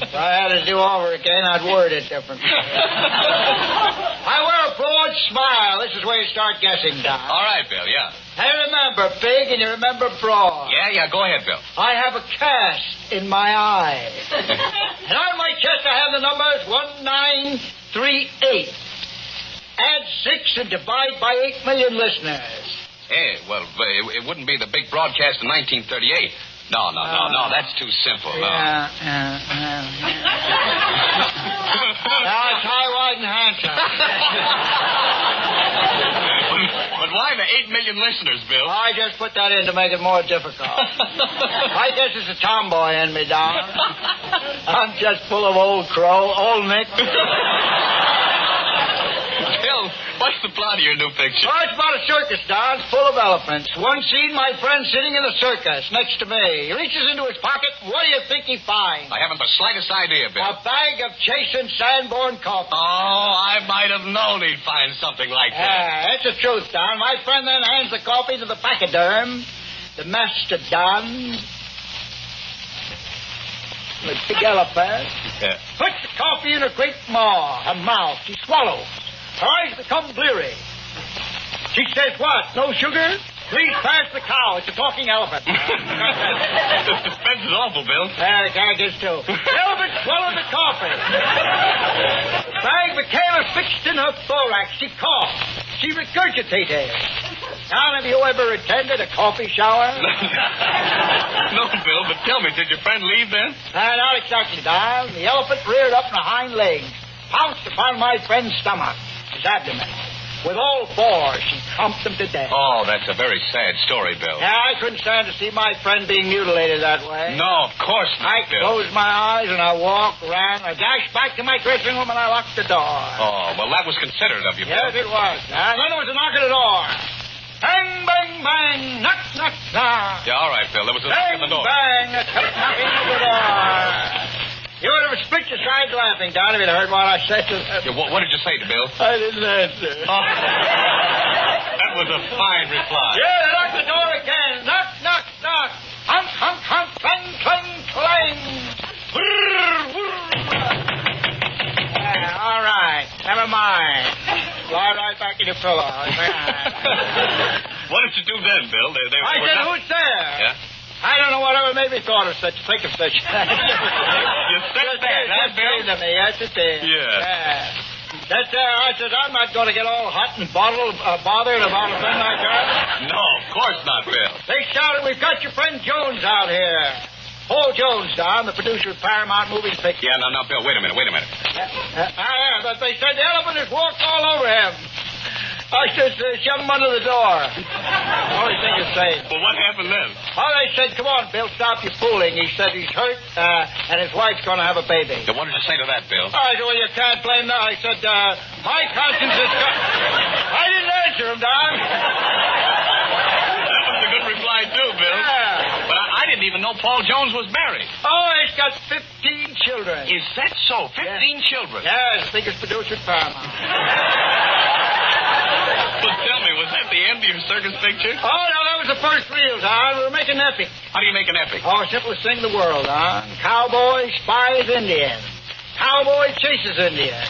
If I had to do over again, I'd word it differently. I wear a broad smile. This is where you start guessing, Don. All right, Bill, yeah. I remember big and you remember broad. Yeah, go ahead, Bill. I have a cast in my eye. And on my chest I have the numbers 1938. Add 6 and divide by 8 million listeners. Hey, well, it wouldn't be the big broadcast in 1938. No, that's too simple. No. Yeah. Now it's high, wide, and handsome. But why the 8 million listeners, Bill? I just put that in to make it more difficult. I guess it's a tomboy in me, Don. I'm just full of old crow, old Nick. Bill, what's the plot of your new picture? Oh, it's about a circus, Don. It's full of elephants. One scene, my friend sitting in the circus next to me. He reaches into his pocket. What do you think he finds? I haven't the slightest idea, Bill. A bag of Chase and Sanborn coffee. Oh, I might have known he'd find something like that. That's the truth, Don. My friend then hands the coffee to the pachyderm, the mastodon, the big elephant. Yeah. Puts the coffee in a great maw, a mouth. He swallows. Her eyes become bleary. She says, what? No sugar? Please pass the cow. It's a talking elephant. The suspense is awful, Bill. I guess too. The elephant swallowed the coffee. The bag became fixed in her thorax. She coughed. She regurgitated. Now, have you ever attended a coffee shower? No, Bill, but tell me, did your friend leave then? Not exactly, Don. The elephant reared up on her hind legs, pounced upon my friend's stomach, his abdomen. With all four, she thumped him to death. Oh, that's a very sad story, Bill. Yeah, I couldn't stand to see my friend being mutilated that way. No, of course not, I closed my eyes and I walked, ran, I dashed back to my dressing room and I locked the door. Oh, well, that was considerate of you, Bill. Yes, it was. And then there was a knock at the door. Bang, bang, bang, knock, knock, knock. Yeah, all right, Bill, there was a knock at the door. Bang, a knocking at the door. You would have split your sides laughing, Don, if you'd heard what I said to them. Yeah, what did you say to Bill? I didn't answer. Oh, that was a fine reply. Yeah, they knocked the door again. Knock, knock, knock. Honk, honk, honk, clang, clang, clang. All right, never mind. Lie right back in your pillow. What did you do then, Bill? I said, who's there? Yeah? I don't know whatever made me think of such. You said that, Bill? To me. Yes, it did. Yeah. That's I said, I'm not going to get all hot and bothered about a thing like that. No, of course not, Bill. They shouted, we've got your friend Jones out here. Paul Jones, Don, the producer of Paramount Moving Pictures. Yeah, no, Bill, wait a minute. But they said the elephant has walked all over him. I said, shove him under the door. Only thing is safe. Well, what happened then? Oh, they said, come on, Bill, stop your fooling. He said he's hurt, and his wife's going to have a baby. So what did you say to that, Bill? I said, well, you can't blame that. I said, my conscience is... I didn't answer him, Don. That was a good reply, too, Bill. Yeah. But I didn't even know Paul Jones was married. Oh, he's got 15 children. Is that so? 15 children? Yes, biggest producer at Paramount. Well, tell me, was that the end of your circus picture? Oh, no, that was the first reel, Don. We were making epic. How do you make an epic? Oh, simplest thing in the world, Don. Cowboy spies Indian. Cowboy chases Indian.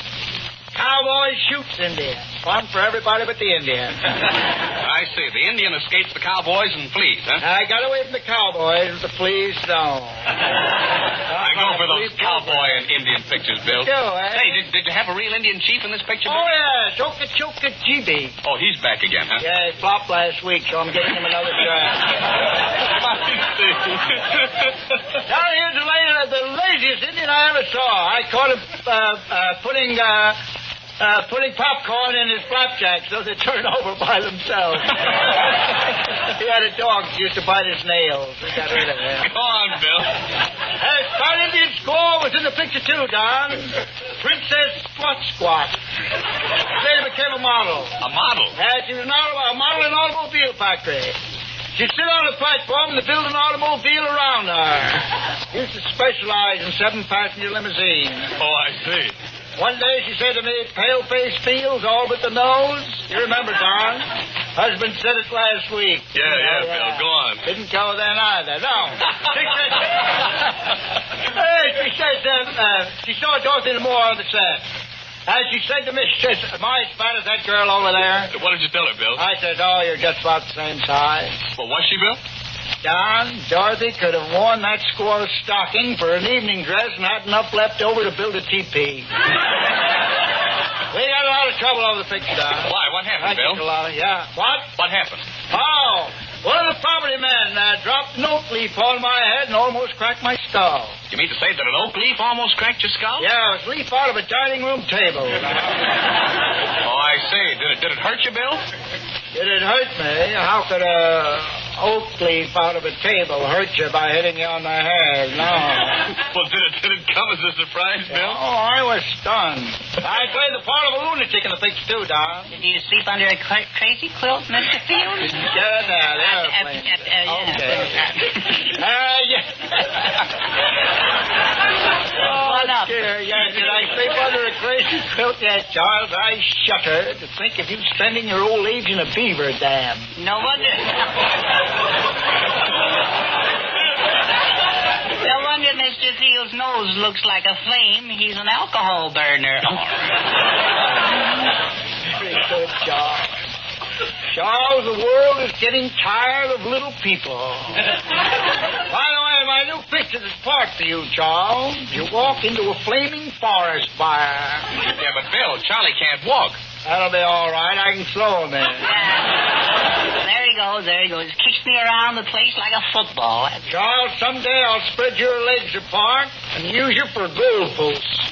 Cowboy shoots Indian. Fun for everybody but the Indian. I see. The Indian escapes the cowboys and flees, huh? I got away from the cowboys with the fleas, no. I go for those cowboy and Indian pictures, Bill. You do, eh? Hey, did you have a real Indian chief in this picture, Bill? Oh, yeah. Choka-Choka-Jibi. Oh, he's back again, huh? Yeah, he flopped last week, so I'm getting him another try. Now, here's the laziest Indian I ever saw. I caught him putting popcorn in his flapjacks so they turn over by themselves. He had a dog that used to bite his nails. We got rid of him. Go on, Bill. Star Indian score was in the picture, too, Don. Princess Squat. Later became a model. A model? Yeah, she was a model in an automobile factory. She'd sit on the platform and build an automobile around her. Used to specialize in 7-passenger limousines. Oh, I see. One day she said to me, pale-faced feels all but the nose. You remember, Don? Husband said it last week. Yeah, Bill, go on. Didn't go then either. No. She saw Dorothy in the moor on the set. And she said to me, she says, am I as fat as that girl over there? What did you tell her, Bill? I said, oh, you're just about the same size. Well, was she, Bill? Don, Dorothy could have worn that squirrel stocking for an evening dress and had enough left over to build a teepee. We got a lot of trouble over the picture, Don. Why? What happened, Bill? Yeah. What? What happened? Oh, one of the property men dropped an oak leaf on my head and almost cracked my skull. You mean to say that an oak leaf almost cracked your skull? Yeah, it was a leaf out of a dining room table. Oh, I see. Did it hurt you, Bill? Did it hurt me? How could a oak leaf out of a table hurt you by hitting you on the head? No. Well, did it come as a surprise, Bill? Oh, I was stunned. I played the part of a lunatic in the picture, too, Don. Did you sleep under a crazy quilt, Mr. Fields? Yeah. Dear, yeah, did I sleep under a crazy quilt? Yes, Charles, I shudder to think of you spending your old age in a beaver dam. No wonder. No wonder Mr. Fields' nose looks like a flame. He's an alcohol burner. Very good, Charles. Charles, the world is getting tired of little people. By the way, my new picture is part for you, Charles. You walk into a flaming forest fire. Yeah, but Bill, Charlie can't walk. That'll be all right. I can slow him in. There he goes. Kicks me around the place like a football. Charles, someday I'll spread your legs apart and use you for goalposts.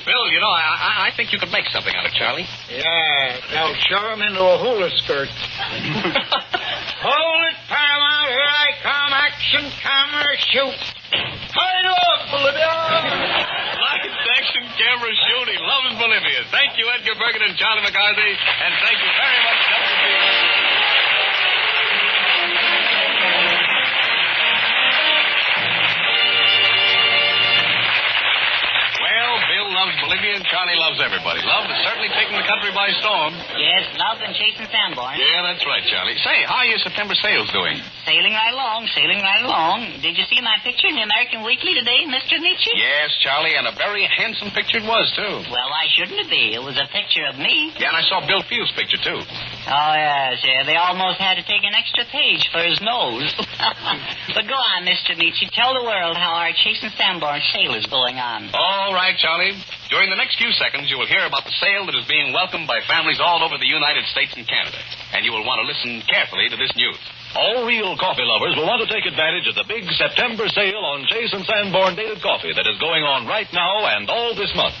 Bill, you know, I think you could make something out of Charlie. Yeah, they'll shove him into a hula skirt. Hold it, Paramount, here I come. Action, camera, shoot. Hurry up, Bolivia! Lights, action, camera, shooting. Love is Bolivia. Thank you, Edgar Bergen and Charlie McCarthy, and thank you very much, W.C. Bill loves Bolivia and Charlie loves everybody. Love is certainly taking the country by storm. Yes, Love and Chase and Sanborn. Yeah, that's right, Charlie. Say, how are your September sales doing? Sailing right along. Did you see my picture in the American Weekly today, Mr. Nietzsche? Yes, Charlie, and a very handsome picture it was, too. Well, why shouldn't it be? It was a picture of me. Yeah, and I saw Bill Fields' picture, too. Oh, yes. They almost had to take an extra page for his nose. But go on, Mr. Nietzsche. Tell the world how our Chase and Sanborn sale is going on. All right, Charlie. During the next few seconds, you will hear about the sale that is being welcomed by families all over the United States and Canada. And you will want to listen carefully to this news. All real coffee lovers will want to take advantage of the big September sale on Chase and Sanborn dated coffee that is going on right now and all this month.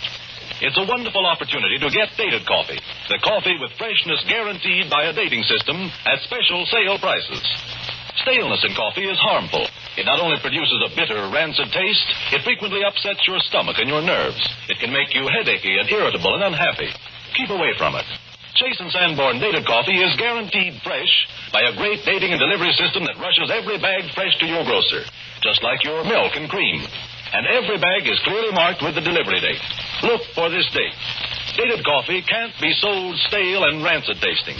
It's a wonderful opportunity to get dated coffee, the coffee with freshness guaranteed by a dating system at special sale prices. Staleness in coffee is harmful. It not only produces a bitter, rancid taste, it frequently upsets your stomach and your nerves. It can make you headachy and irritable and unhappy. Keep away from it. Chase and Sanborn dated coffee is guaranteed fresh by a great dating and delivery system that rushes every bag fresh to your grocer, just like your milk and cream. And every bag is clearly marked with the delivery date. Look for this date. Dated coffee can't be sold stale and rancid tasting.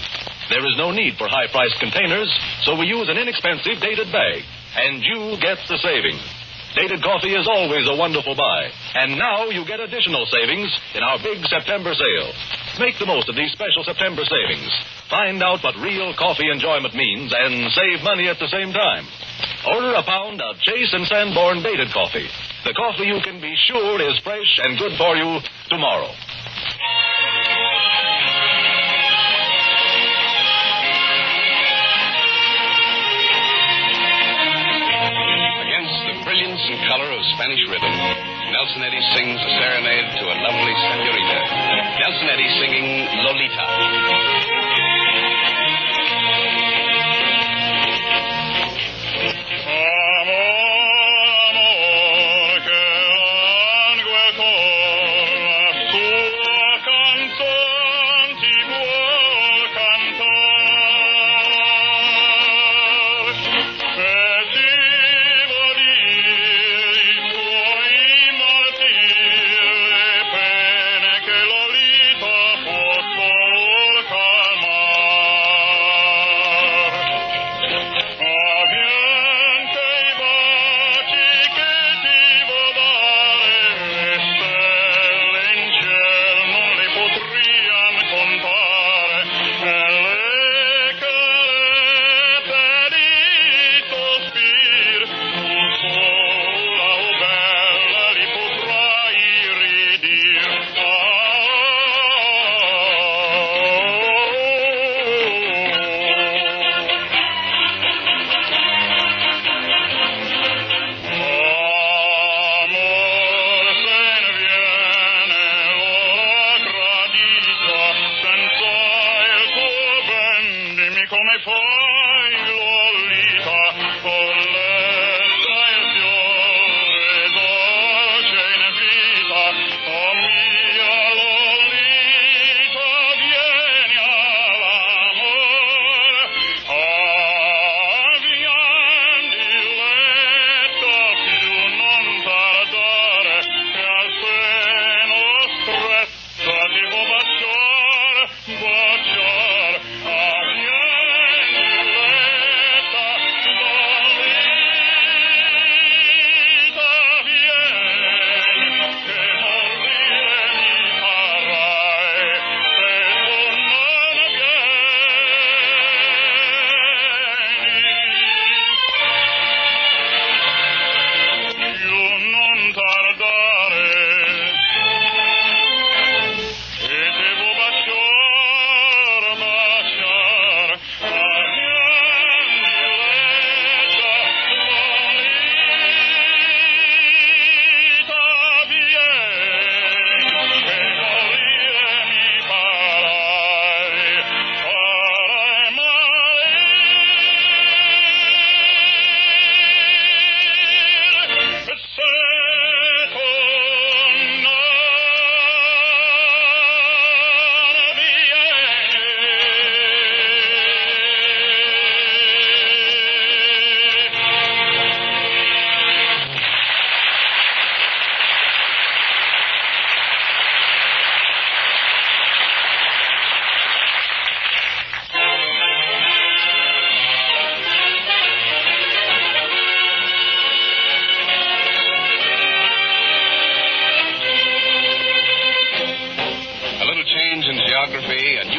There is no need for high-priced containers, so we use an inexpensive dated bag. And you get the savings. Dated coffee is always a wonderful buy. And now you get additional savings in our big September sale. Make the most of these special September savings. Find out what real coffee enjoyment means and save money at the same time. Order a pound of Chase and Sanborn dated coffee. The coffee you can be sure is fresh and good for you tomorrow. Brilliance and color of Spanish rhythm, Nelson Eddy sings a serenade to a lovely senorita. Nelson Eddy singing Lolita. Lolita, por sol,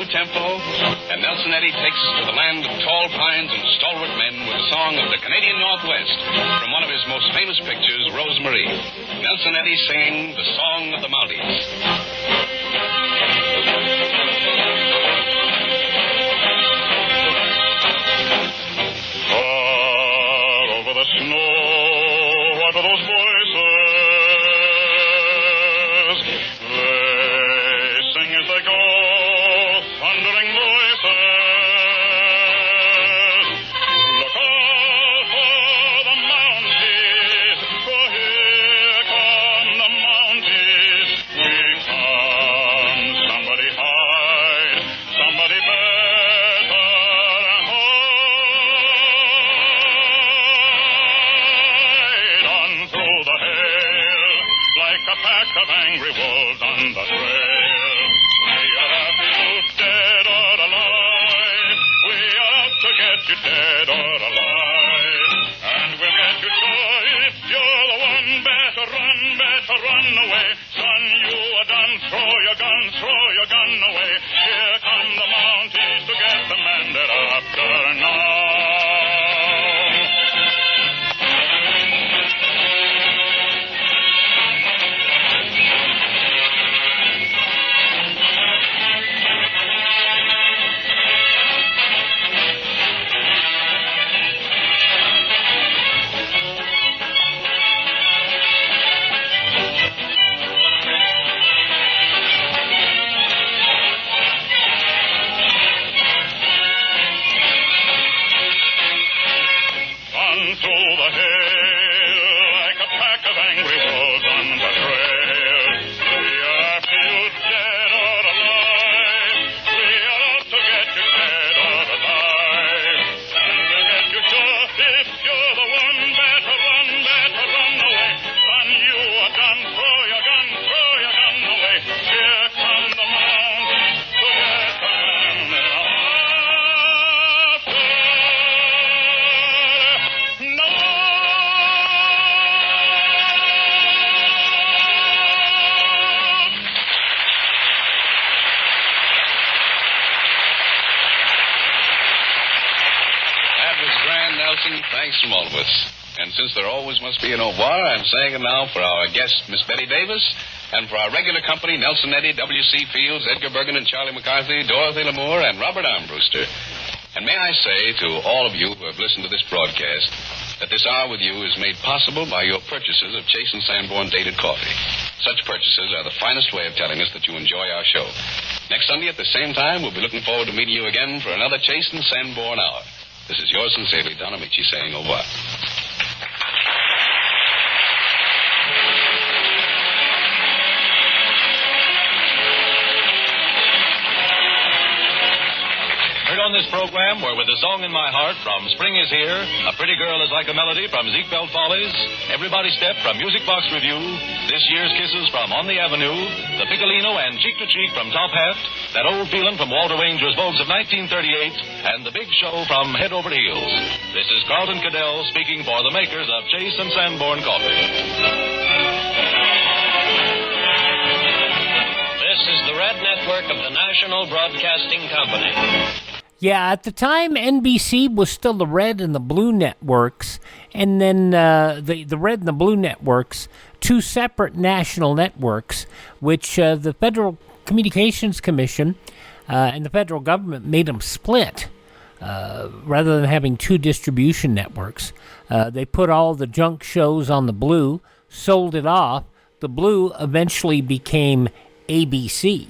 tempo, and Nelson Eddy takes us to the land of tall pines and stalwart men with a song of the Canadian Northwest from one of his most famous pictures, Rosemarie. Nelson Eddy singing the Song of the Mounties. Far over the snow, what are those voices? They sing as they go, thundering voices. Look out for the Mounties, for here come the Mounties. We come, somebody hide, somebody better hide. On through the hail, like a pack of angry wolves on the trail. We are after you dead or alive. We are out to get you dead or alive. And we'll get you sure if you're the one. Better run away. Son, you are done. Throw your gun away. Here come the Mounties to get the men that are after now. On through the hail, like a pack of angry wolves on the trail. We are after you dead or alive. We are out to get you dead or alive. And we'll get you sure if you're the one. Better run away. Son, you are done. Throw your gun away. Here come the Mounties to get the men that are after. That was grand, Nelson. Thanks from all of us. And since there always must be an au revoir, I'm saying it now for our guest, Miss Bette Davis, and for our regular company, Nelson Eddy, W.C. Fields, Edgar Bergen and Charlie McCarthy, Dorothy Lamour, and Robert Armbruster. And may I say to all of you who have listened to this broadcast that this hour with you is made possible by your purchases of Chase and Sanborn dated coffee. Such purchases are the finest way of telling us that you enjoy our show. Next Sunday at the same time, we'll be looking forward to meeting you again for another Chase and Sanborn Hour. This is yours sincerely, Don Amici, saying au revoir. Heard on this program were With a Song in My Heart from Spring Is Here, A Pretty Girl Is Like a Melody from Ziegfeld Follies, Everybody Step from Music Box Review, This Year's Kisses from On the Avenue, The Piccolino and Cheek to Cheek from Top Hat, That Old Feelin' from Walter Wanger's Vogues of 1938, and The Big Show from Head Over Heels. This is Carlton Cadell speaking for the makers of Chase and Sanborn Coffee. This is the Red Network of the National Broadcasting Company. Yeah, at the time, NBC was still the Red and the Blue Networks, and then the Red and the Blue Networks, two separate national networks, which the Federal Communications Commission and the federal government made them split. Rather than having two distribution networks, they put all the junk shows on the Blue, sold it off. The Blue eventually became ABC.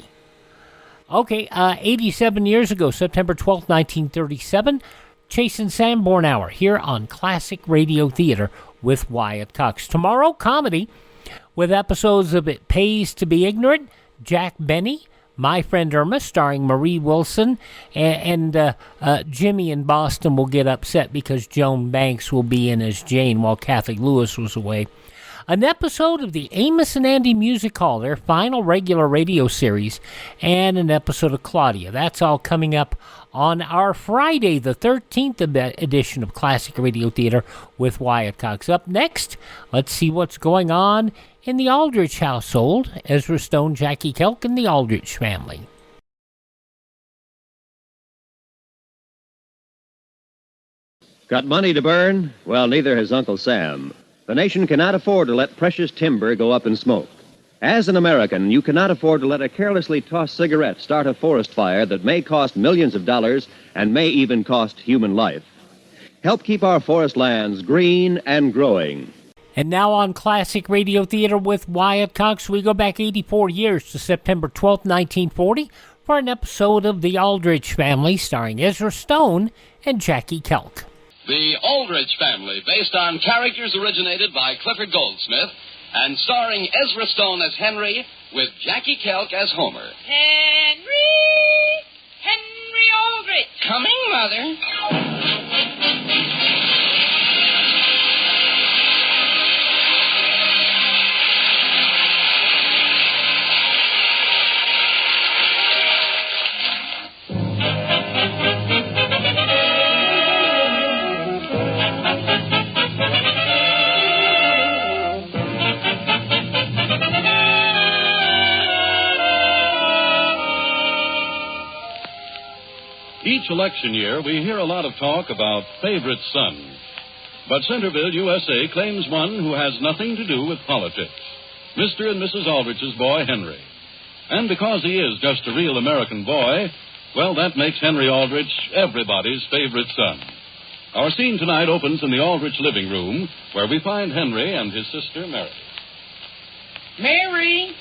Okay, 87 years ago, September 12th, 1937, Chase and Sanborn Hour here on Classic Radio Theater with Wyatt Cox. Tomorrow, comedy with episodes of It Pays to Be Ignorant, Jack Benny, My Friend Irma, starring Marie Wilson, and Jimmy in Boston will get upset because Joan Banks will be in as Jane while Kathy Lewis was away. An episode of the Amos and Andy Music Hall, their final regular radio series, and an episode of Claudia. That's all coming up on our Friday, the 13th edition of Classic Radio Theater with Wyatt Cox. Up next, let's see what's going on in the Aldrich household. Ezra Stone, Jackie Kelk, and the Aldrich family. Got money to burn? Well, neither has Uncle Sam. The nation cannot afford to let precious timber go up in smoke. As an American, you cannot afford to let a carelessly tossed cigarette start a forest fire that may cost millions of dollars and may even cost human life. Help keep our forest lands green and growing. And now on Classic Radio Theater with Wyatt Cox, we go back 84 years to September 12th, 1940, for an episode of The Aldrich Family starring Ezra Stone and Jackie Kelk. The Aldrich Family, based on characters originated by Clifford Goldsmith and starring Ezra Stone as Henry with Jackie Kelk as Homer. Henry Aldrich. Coming, Mother. Each election year, we hear a lot of talk about favorite son. But Centerville, USA claims one who has nothing to do with politics, Mr. and Mrs. Aldrich's boy, Henry. And because he is just a real American boy, well, that makes Henry Aldrich everybody's favorite son. Our scene tonight opens in the Aldrich living room, where we find Henry and his sister, Mary. Mary!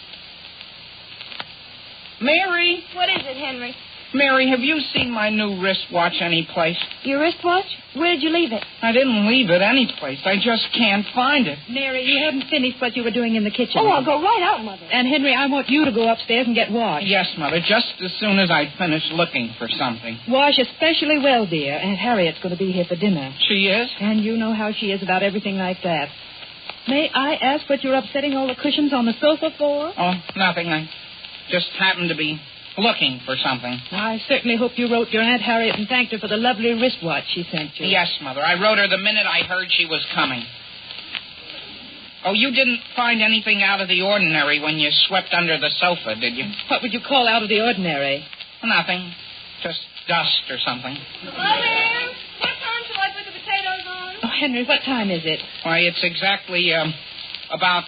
Mary! What is it, Henry? Mary, have you seen my new wristwatch anyplace? Your wristwatch? Where did you leave it? I didn't leave it anyplace. I just can't find it. Mary, you haven't finished what you were doing in the kitchen. Oh, I'll go right out, Mother. And, Henry, I want you to go upstairs and get washed. Yes, Mother, just as soon as I finish looking for something. Wash especially well, dear. Aunt Harriet's going to be here for dinner. She is? And you know how she is about everything like that. May I ask what you're upsetting all the cushions on the sofa for? Oh, nothing. I just happened to be looking for something. I certainly hope you wrote your Aunt Harriet and thanked her for the lovely wristwatch she sent you. Yes, Mother. I wrote her the minute I heard she was coming. Oh, you didn't find anything out of the ordinary when you swept under the sofa, did you? What would you call out of the ordinary? Nothing. Just dust or something. Mother, what time shall I put the potatoes on? Oh, Henry, what time is it? Why, it's exactly, about,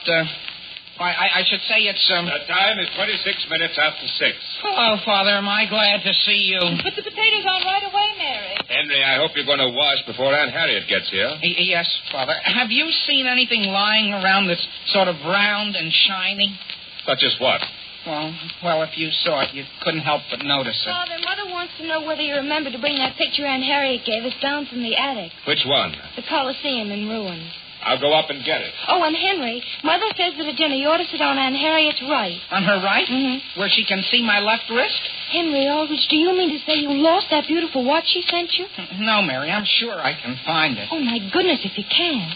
I should say it's, The time is 26 minutes after 6. Hello, Father. Am I glad to see you? Put the potatoes on right away, Mary. Henry, I hope you're going to wash before Aunt Harriet gets here. Yes, Father. Have you seen anything lying around that's sort of round and shiny? Such as what? Well, if you saw it, you couldn't help but notice it. Father, Mother wants to know whether you remember to bring that picture Aunt Harriet gave us down from the attic. Which one? The Coliseum in ruins. I'll go up and get it. Oh, and Henry, Mother says that at dinner you ought to sit on Aunt Harriet's right. On her right? Mm-hmm. Where she can see my left wrist? Henry Aldrich, do you mean to say you lost that beautiful watch she sent you? No, Mary, I'm sure I can find it. Oh, my goodness, if you can.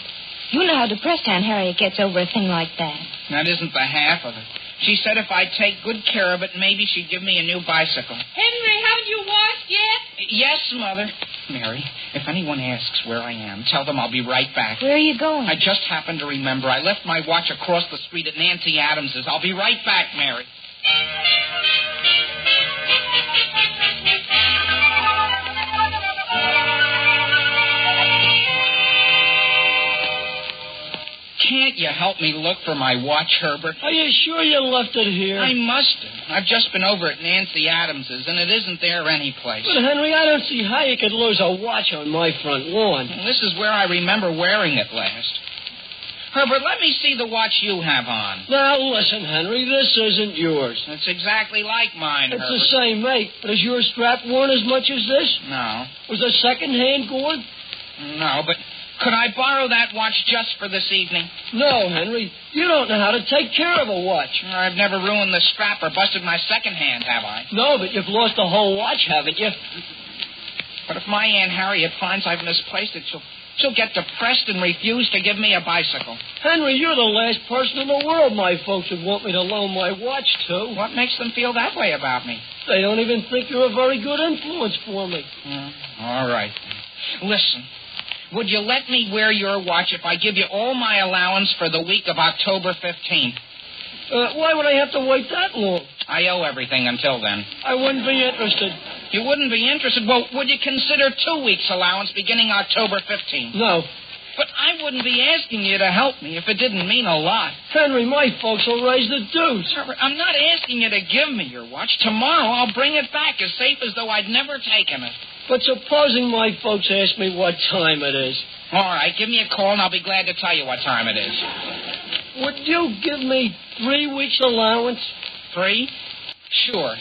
You know how depressed Aunt Harriet gets over a thing like that. That isn't the half of it. She said if I'd take good care of it, maybe she'd give me a new bicycle. Henry, haven't you washed yet? Yes, Mother. Mary, if anyone asks where I am, tell them I'll be right back. Where are you going? I just happened to remember. I left my watch across the street at Nancy Adams's. I'll be right back, Mary. Can't you help me look for my watch, Herbert? Are you sure you left it here? I must have. I've just been over at Nancy Adams's, and it isn't there anyplace. But, Henry, I don't see how you could lose a watch on my front lawn. Well, this is where I remember wearing it last. Herbert, let me see the watch you have on. Now, listen, Henry, this isn't yours. It's exactly like mine, It's Herbert. the same make, but is your strap worn as much as this? No. Was the second hand going? No, but could I borrow that watch just for this evening? No, Henry. You don't know how to take care of a watch. I've never ruined the strap or busted my second hand, have I? No, but you've lost the whole watch, haven't you? But if my Aunt Harriet finds I've misplaced it, she'll get depressed and refuse to give me a bicycle. Henry, you're the last person in the world my folks would want me to loan my watch to. What makes them feel that way about me? They don't even think you're a very good influence for me. All right. Listen, would you let me wear your watch if I give you all my allowance for the week of October 15th? Why would I have to wait that long? I owe everything until then. I wouldn't be interested. You wouldn't be interested? Well, would you consider 2 weeks' allowance beginning October 15th? No. But I wouldn't be asking you to help me if it didn't mean a lot. Henry, my folks will raise the deuce. Herbert, I'm not asking you to give me your watch. Tomorrow I'll bring it back as safe as though I'd never taken it. But supposing my folks ask me what time it is. All right, give me a call and I'll be glad to tell you what time it is. Would you give me 3 weeks' allowance? 3? Sure.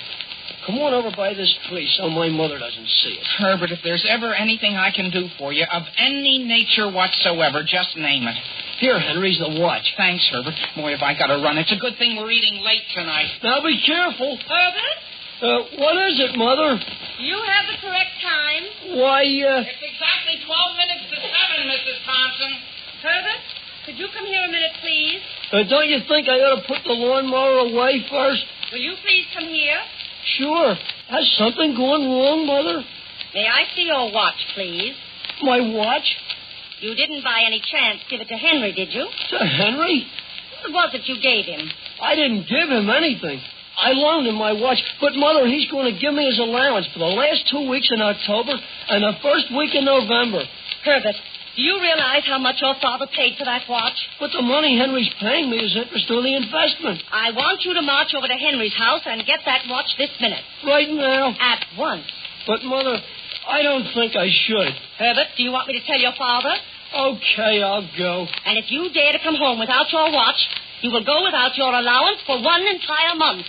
Come on over by this tree so my mother doesn't see it. Herbert, if there's ever anything I can do for you of any nature whatsoever, just name it. Here, Henry's the watch. Thanks, Herbert. Boy, have I got to run. It's a good thing we're eating late tonight. Now be careful. Herbert? What is it, Mother? You have the correct time. Why, It's exactly 12 minutes to 7, Mrs. Thompson. Herbert, could you come here a minute, please? Don't you think I ought to put the lawnmower away first? Will you please come here? Sure. Has something gone wrong, Mother? May I see your watch, please? My watch? You didn't by any chance give it to Henry, did you? To Henry? What was it you gave him? I didn't give him anything. I loaned him my watch. But, Mother, he's going to give me his allowance for the last 2 weeks in October and the first week in November. Herbert, do you realize how much your father paid for that watch? But the money Henry's paying me is interest on the investment. I want you to march over to Henry's house and get that watch this minute. Right now? At once. But, Mother, I don't think I should. Herbert, do you want me to tell your father? Okay, I'll go. And if you dare to come home without your watch, you will go without your allowance for 1 entire month.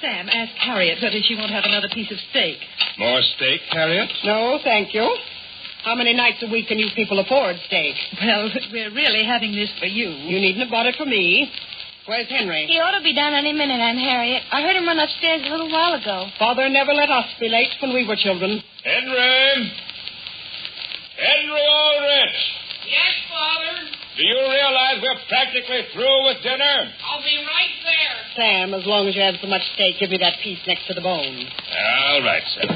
Sam, ask Harriet whether she won't have another piece of steak. More steak, Harriet? No, thank you. How many nights a week can you people afford steak? Well, we're really having this for you. You needn't have bought it for me. Where's Henry? He ought to be down any minute, Aunt Harriet. I heard him run upstairs a little while ago. Father never let us be late when we were children. Henry! Henry Aldrich! Yes, Father? Do you realize we're practically through with dinner? I'll be right there. Sam, as long as you have so much steak, give me that piece next to the bone. All right, sir.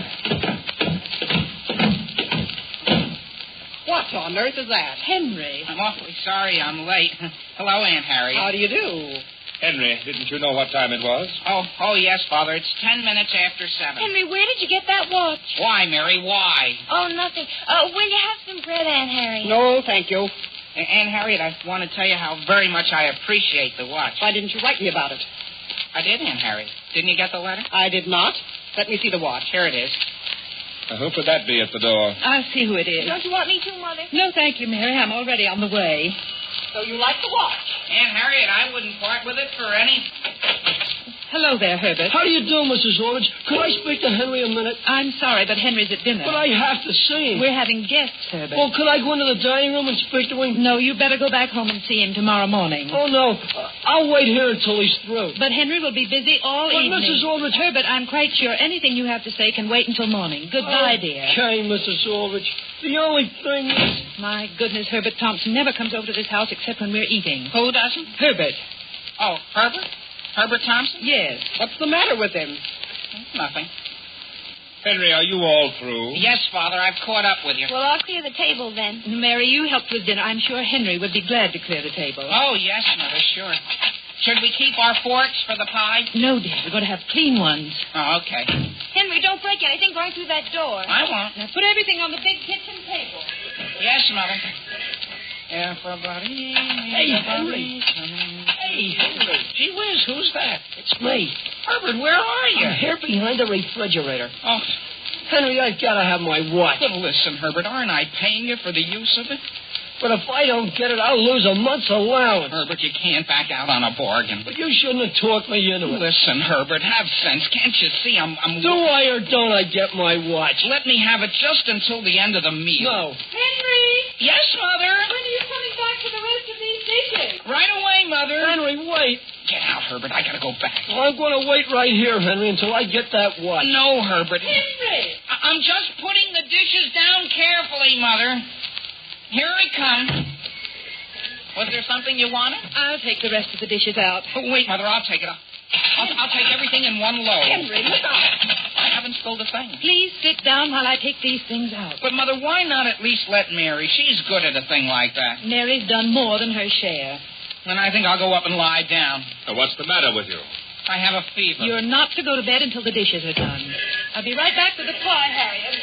What on earth is that? Henry. I'm awfully sorry I'm late. Hello, Aunt Harriet. How do you do? Henry, didn't you know what time it was? Oh, yes, Father. It's 10 minutes after 7. Henry, where did you get that watch? Why, Mary, why? Oh, nothing. Will you have some bread, Aunt Harriet? No, thank you. Aunt Harriet, I want to tell you how very much I appreciate the watch. Why didn't you write me about it? I did, Aunt Harriet. Didn't you get the letter? I did not. Let me see the watch. Here it is. Who could that be at the door? I'll see who it is. Don't you want me to, Mother? No, thank you, Mary. I'm already on the way. So you like the watch? Aunt Harriet, I wouldn't part with it for any... Hello there, Herbert. How do you do, Mrs. Aldrich? Could I speak to Henry a minute? I'm sorry, but Henry's at dinner. But I have to see him. We're having guests, Herbert. Well, could I go into the dining room and speak to him? No, you better go back home and see him tomorrow morning. Oh, no. I'll wait here until he's through. But Henry will be busy all evening. Mrs. Aldrich... Herbert, I'm quite sure anything you have to say can wait until morning. Goodbye, dear. Okay, Mrs. Aldrich. The only thing is... My goodness, Herbert Thompson never comes over to this house except when we're eating. Who doesn't? Herbert. Oh, Herbert? Herbert Thompson? Yes. What's the matter with him? Nothing. Henry, are you all through? Yes, Father, I've caught up with you. Well, I'll clear the table then. Mary, you helped with dinner. I'm sure Henry would be glad to clear the table. Oh, yes, Mother, sure. Should we keep our forks for the pie? No, dear. We're going to have clean ones. Oh, okay. Henry, don't break anything going through that door. I won't. Now put everything on the big kitchen table. Yes, Mother. Everybody. Hey, Henry. Hey, Henry. Gee whiz, who's that? It's me. Herbert, where are you? I'm here behind the refrigerator. Oh. Henry, I've got to have my watch. But listen, Herbert, aren't I paying you for the use of it? But if I don't get it, I'll lose a month's allowance. Herbert, you can't back out on a bargain. But you shouldn't have talked me into it. Listen, Herbert, have sense. Can't you see I'm... Do I or don't I get my watch? Let me have it just until the end of the meal. No. Henry! Yes, Mother? When are you coming back for the rest of these dishes? Right away, Mother. Henry, wait. Get out, Herbert. I gotta go back. Well, I'm going to wait right here, Henry, until I get that watch. No, Herbert. Henry! I'm just putting the dishes down carefully, Mother. Here I come. Was there something you wanted? I'll take the rest of the dishes out. Oh, wait, Mother, I'll take it. I'll take everything in one load. Henry, look out. I haven't spilled a thing. Please sit down while I take these things out. But, Mother, why not at least let Mary? She's good at a thing like that. Mary's done more than her share. Then I think I'll go up and lie down. What's the matter with you? I have a fever. You're not to go to bed until the dishes are done. I'll be right back with the pie, Harriet.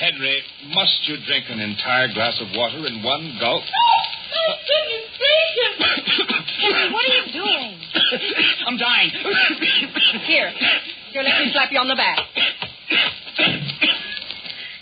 Henry, must you drink an entire glass of water in one gulp? Oh, goodness gracious! Henry, what are you doing? I'm dying. Here, let me slap you on the back.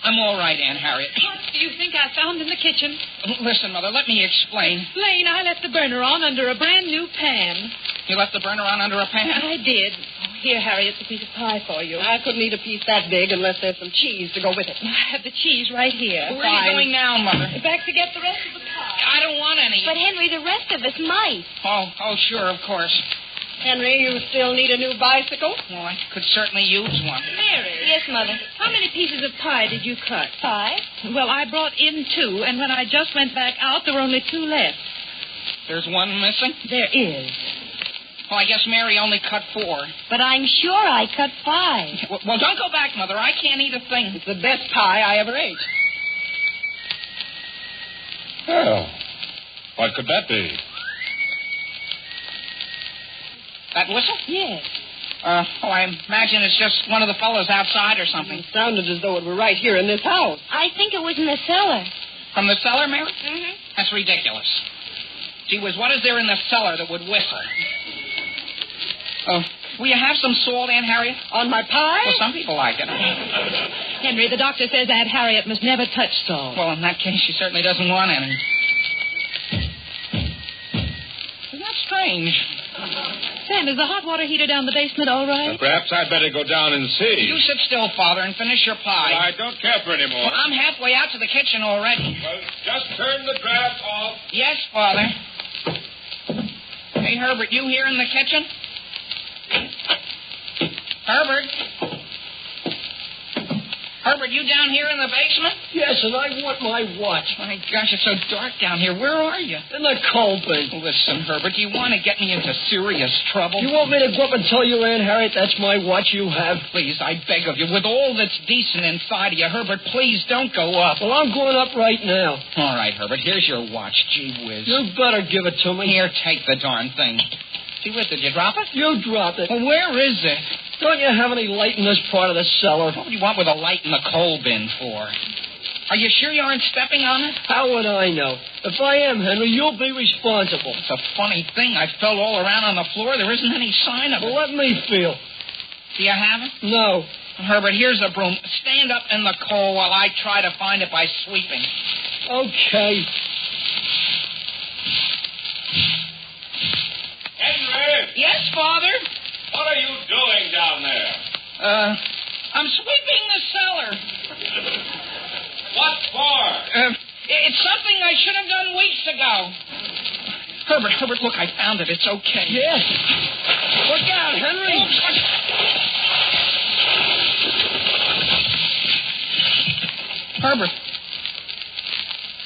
I'm all right, Aunt Harriet. What do you think I found in the kitchen? Listen, Mother, let me explain. Explain, I left the burner on under a brand new pan. You left the burner on under a pan? I did. Oh, here, Harriet, it's a piece of pie for you. I couldn't eat a piece that big unless there's some cheese to go with it. I have the cheese right here. Where are you going now, Mother? Back to get the rest of the pie. I don't want any. But, Henry, the rest of us might. Oh, sure, of course. Henry, you still need a new bicycle? Well, I could certainly use one. Mary. Yes, Mother. How many pieces of pie did you cut? 5. Well, I brought in 2, and when I just went back out, there were only 2 left. There's one missing? There is. Well, I guess Mary only cut 4. But I'm sure I cut 5. Well, don't go back, Mother. I can't eat a thing. It's the best pie I ever ate. Well, what could that be? That whistle? Yes. I imagine it's just one of the fellows outside or something. It sounded as though it were right here in this house. I think it was in the cellar. From the cellar, Mary? Mm-hmm. That's ridiculous. Gee whiz, what is there in the cellar that would whistle? Will you have some salt, Aunt Harriet? On my pie? Well, some people like it. Henry, the doctor says Aunt Harriet must never touch salt. Well, in that case, she certainly doesn't want any. Isn't that strange? Sam, is the hot water heater down the basement all right? Perhaps I'd better go down and see. You sit still, Father, and finish your pie. Well, I don't care for any more. Well, I'm halfway out to the kitchen already. Well, just turn the draft off. Yes, Father. Hey, Herbert, you here in the kitchen? Herbert? Herbert, you down here in the basement? Yes, and I want my watch. My gosh, it's so dark down here. Where are you? In the coal bin. Listen, Herbert, do you want to get me into serious trouble? You want me to go up and tell you, Aunt Harriet, that's my watch you have? Please, I beg of you, with all that's decent inside of you, Herbert, please don't go up. Well, I'm going up right now. All right, Herbert, here's your watch. Gee whiz. You better give it to me. Here, take the darn thing. Gee whiz, did you drop it? You dropped it. Well, where is it? Don't you have any light in this part of the cellar? What do you want with a light in the coal bin for? Are you sure you aren't stepping on it? How would I know? If I am, Henry, you'll be responsible. It's a funny thing. I felt all around on the floor. There isn't any sign of it. Well, let me feel. Do you have it? No. Herbert, here's a broom. Stand up in the coal while I try to find it by sweeping. Okay. Henry! Yes, Father? What are you doing down there? I'm sweeping the cellar. What for? It's something I should have done weeks ago. Herbert, look, I found it. It's okay. Yes. Look out, Henry.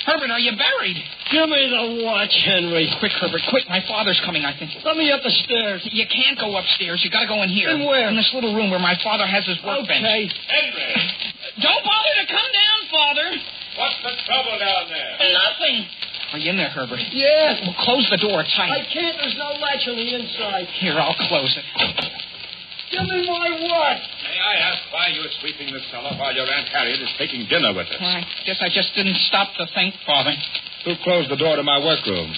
Herbert, are you buried? Give me the watch, Henry. Quick, Herbert, quick. My father's coming, I think. Let me up the stairs. You can't go upstairs. You gotta go in here. In where? In this little room where my father has his workbench. Okay. Henry! Don't bother to come down, Father. What's the trouble down there? Nothing. Are you in there, Herbert? Yes. Well, close the door tight. I can't. There's no latch on the inside. Here, I'll close it. Give me my watch. May I ask why you're sweeping the cellar while your Aunt Harriet is taking dinner with us? I guess I just didn't stop to think, Father. Who closed the door to my workroom?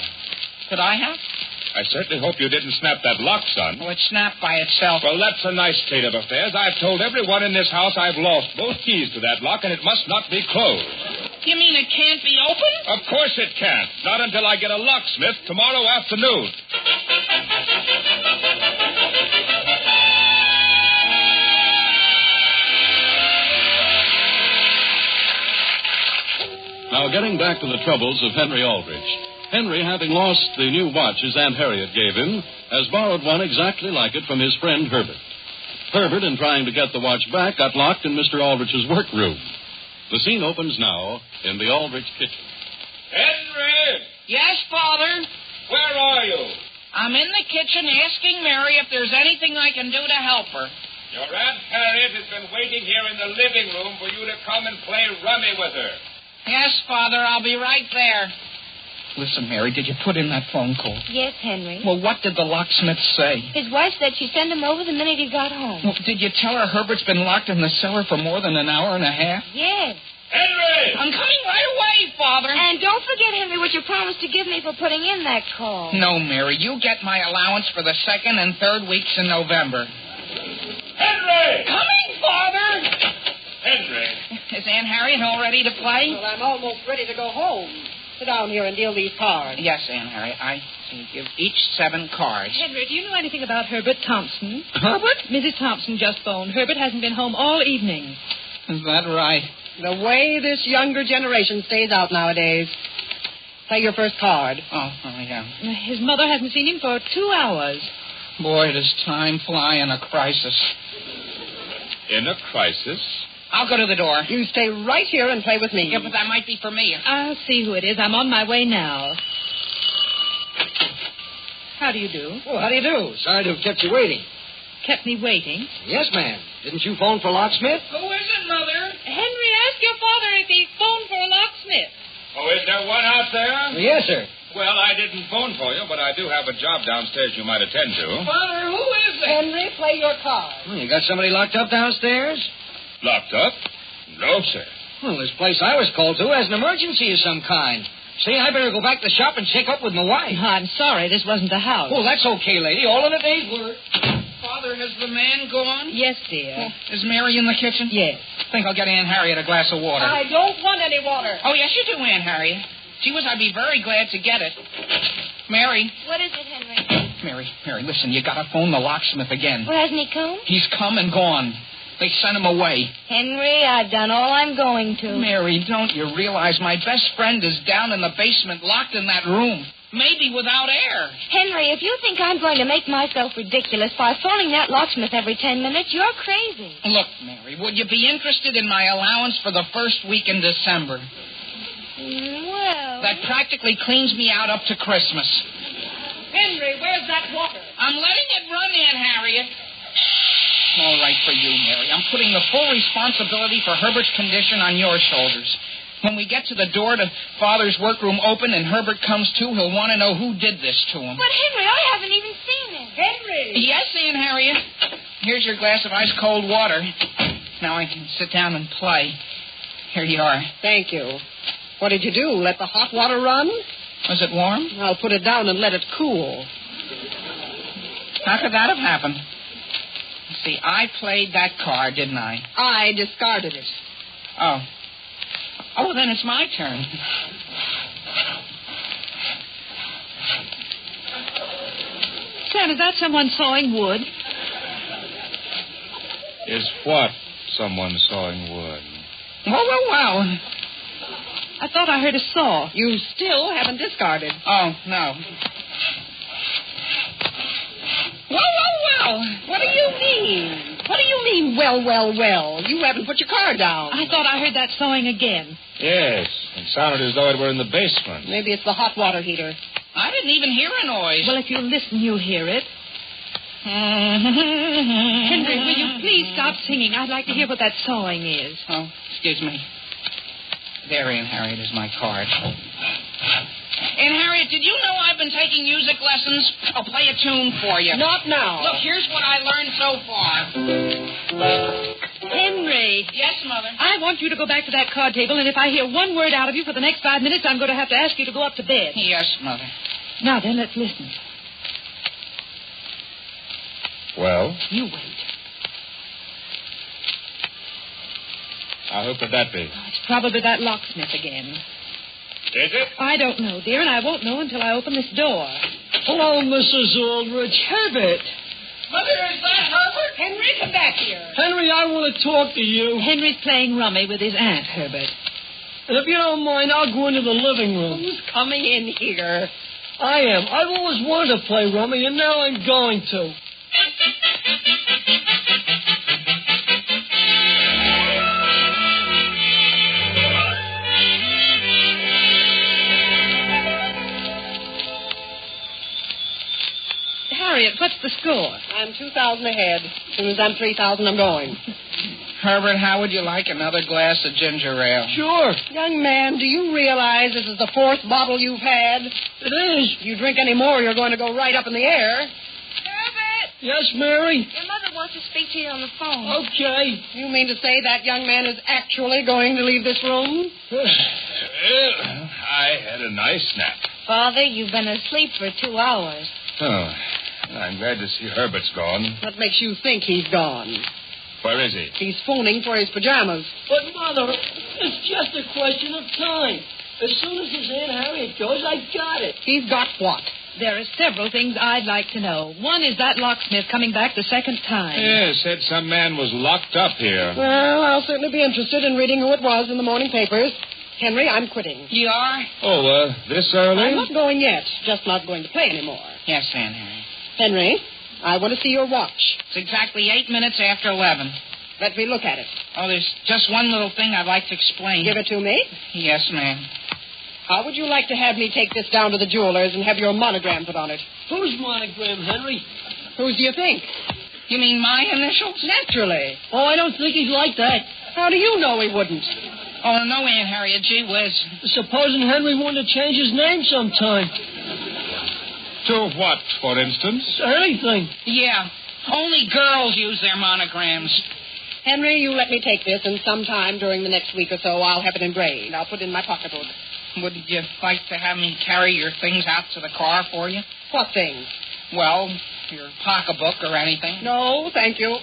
Could I have? I certainly hope you didn't snap that lock, son. Well, it snapped by itself. Well, that's a nice state of affairs. I've told everyone in this house I've lost both keys to that lock, and it must not be closed. You mean it can't be opened? Of course it can't. Not until I get a locksmith tomorrow afternoon. Now, getting back to the troubles of Henry Aldrich. Henry, having lost the new watch his Aunt Harriet gave him, has borrowed one exactly like it from his friend Herbert. Herbert, in trying to get the watch back, got locked in Mr. Aldrich's workroom. The scene opens now in the Aldrich kitchen. Henry! Yes, Father? Where are you? I'm in the kitchen asking Mary if there's anything I can do to help her. Your Aunt Harriet has been waiting here in the living room for you to come and play rummy with her. Yes, Father, I'll be right there. Listen, Mary, did you put in that phone call? Yes, Henry. Well, what did the locksmith say? His wife said she'd send him over the minute he got home. Well, did you tell her Herbert's been locked in the cellar for more than an hour and a half? Yes. Henry! I'm coming right away, Father. And don't forget, Henry, what you promised to give me for putting in that call. No, Mary, you get my allowance for the second and third weeks in November. Henry! Coming, Father! Henry! Is Aunt Harriet all ready to play? Well, I'm almost ready to go home. Sit down here and deal these cards. Yes, Aunt Harriet. I give each 7 cards. Henry, do you know anything about Herbert Thompson? Herbert? Mrs. Thompson just phoned. Herbert hasn't been home all evening. Is that right? The way this younger generation stays out nowadays. Play your first card. Oh, yeah. His mother hasn't seen him for 2 hours. Boy, does time fly in a crisis. In a crisis? I'll go to the door. You stay right here and play with me. Yeah, but that might be for me. I'll see who it is. I'm on my way now. How do you do? Oh, how do you do? Sorry to have kept you waiting. Kept me waiting? Yes, ma'am. Didn't you phone for a locksmith? Who is it, Mother? Henry, ask your father if he phoned for a locksmith. Oh, is there one out there? Yes, sir. Well, I didn't phone for you, but I do have a job downstairs you might attend to. Father, who is it? Henry, play your card. You got somebody locked up downstairs? Locked up? No, sir. Well, this place I was called to has an emergency of some kind. See, I better go back to the shop and check up with my wife. I'm sorry, this wasn't the house. Oh, that's okay, lady. All in a day's work. Father, has the man gone? Yes, dear. Oh, is Mary in the kitchen? Yes. Think I'll get Aunt Harriet a glass of water. I don't want any water. Oh, yes, you do, Aunt Harriet. Gee whiz, I'd be very glad to get it. Mary. What is it, Henry? Mary, listen, you gotta phone the locksmith again. Well, hasn't he come? He's come and gone. They sent him away. Henry, I've done all I'm going to. Mary, don't you realize my best friend is down in the basement, locked in that room? Maybe without air. Henry, if you think I'm going to make myself ridiculous by phoning that locksmith every 10 minutes, you're crazy. Look, Mary, would you be interested in my allowance for the first week in December? Well... That practically cleans me out up to Christmas. Henry, where's that water? I'm letting it run, Aunt Harriet. All right for you, Mary. I'm putting the full responsibility for Herbert's condition on your shoulders. When we get to the door to Father's workroom open and Herbert comes to, he'll want to know who did this to him. But, Henry, I haven't even seen him. Henry! Yes, Aunt Harriet. Here's your glass of ice-cold water. Now I can sit down and play. Here you are. Thank you. What did you do? Let the hot water run? Was it warm? I'll put it down and let it cool. How could that have happened? See, I played that card, didn't I? I discarded it. Oh. Oh, well, then it's my turn. Sam, is that someone sawing wood? Is what someone sawing wood? Well. I thought I heard a saw. You still haven't discarded. Oh, no. Well. What do you mean? What do you mean, well? You haven't put your card down. I thought I heard that sawing again. Yes. It sounded as though it were in the basement. Maybe it's the hot water heater. I didn't even hear a noise. Well, if you listen, you'll hear it. Henry, will you please stop singing? I'd like to hear what that sawing is. Oh, excuse me. There, Aunt Harriet, is my card. Aunt Harriet, did you know I've been taking music lessons? I'll play a tune for you. Not now. Look, here's what I learned so far. Henry. Yes, Mother? I want you to go back to that card table, and if I hear one word out of you for the next 5 minutes, I'm going to have to ask you to go up to bed. Yes, Mother. Now then, let's listen. Well? You wait. Who could that be? Oh, it's probably that locksmith again. Is it? I don't know, dear, and I won't know until I open this door. Hello, Mrs. Aldrich. Herbert. Mother, is that Herbert? Henry, come back here. Henry, I want to talk to you. Henry's playing rummy with his aunt, Herbert. And if you don't mind, I'll go into the living room. Who's coming in here? I am. I've always wanted to play rummy, and now I'm going to. Harry, Harriet, what's the score? I'm 2,000 ahead. As soon as I'm 3,000, I'm going. Herbert, how would you like another glass of ginger ale? Sure. Young man, do you realize this is the 4th bottle you've had? It is. If you drink any more, you're going to go right up in the air. Yes, Mary? Your mother wants to speak to you on the phone. Okay. You mean to say that young man is actually going to leave this room? I had a nice nap. Father, you've been asleep for 2 hours. Oh, I'm glad to see Herbert's gone. What makes you think he's gone? Where is he? He's phoning for his pajamas. But, Mother, it's just a question of time. As soon as his Aunt Harriet goes, I got it. He's got what? There are several things I'd like to know. One is that locksmith coming back the second time. Yeah, said some man was locked up here. Well, I'll certainly be interested in reading who it was in the morning papers. Henry, I'm quitting. You are? Oh, this early? I'm not going yet. Just not going to play anymore. Yes, Aunt Harriet. Henry, I want to see your watch. It's exactly 8 minutes after 11. Let me look at it. Oh, there's just one little thing I'd like to explain. Give it to me. Yes, ma'am. How would you like to have me take this down to the jeweler's and have your monogram put on it? Whose monogram, Henry? Whose do you think? You mean my initials? Naturally. Oh, I don't think he's like that. How do you know he wouldn't? Oh, no, Aunt Harriet. Gee whiz. Supposing Henry wanted to change his name sometime. To what, for instance? Anything. Yeah. Only girls use their monograms. Henry, you let me take this, and sometime during the next week or so, I'll have it engraved. I'll put it in my pocketbook. Would you like to have me carry your things out to the car for you? What things? Well, your pocketbook or anything. No, thank you.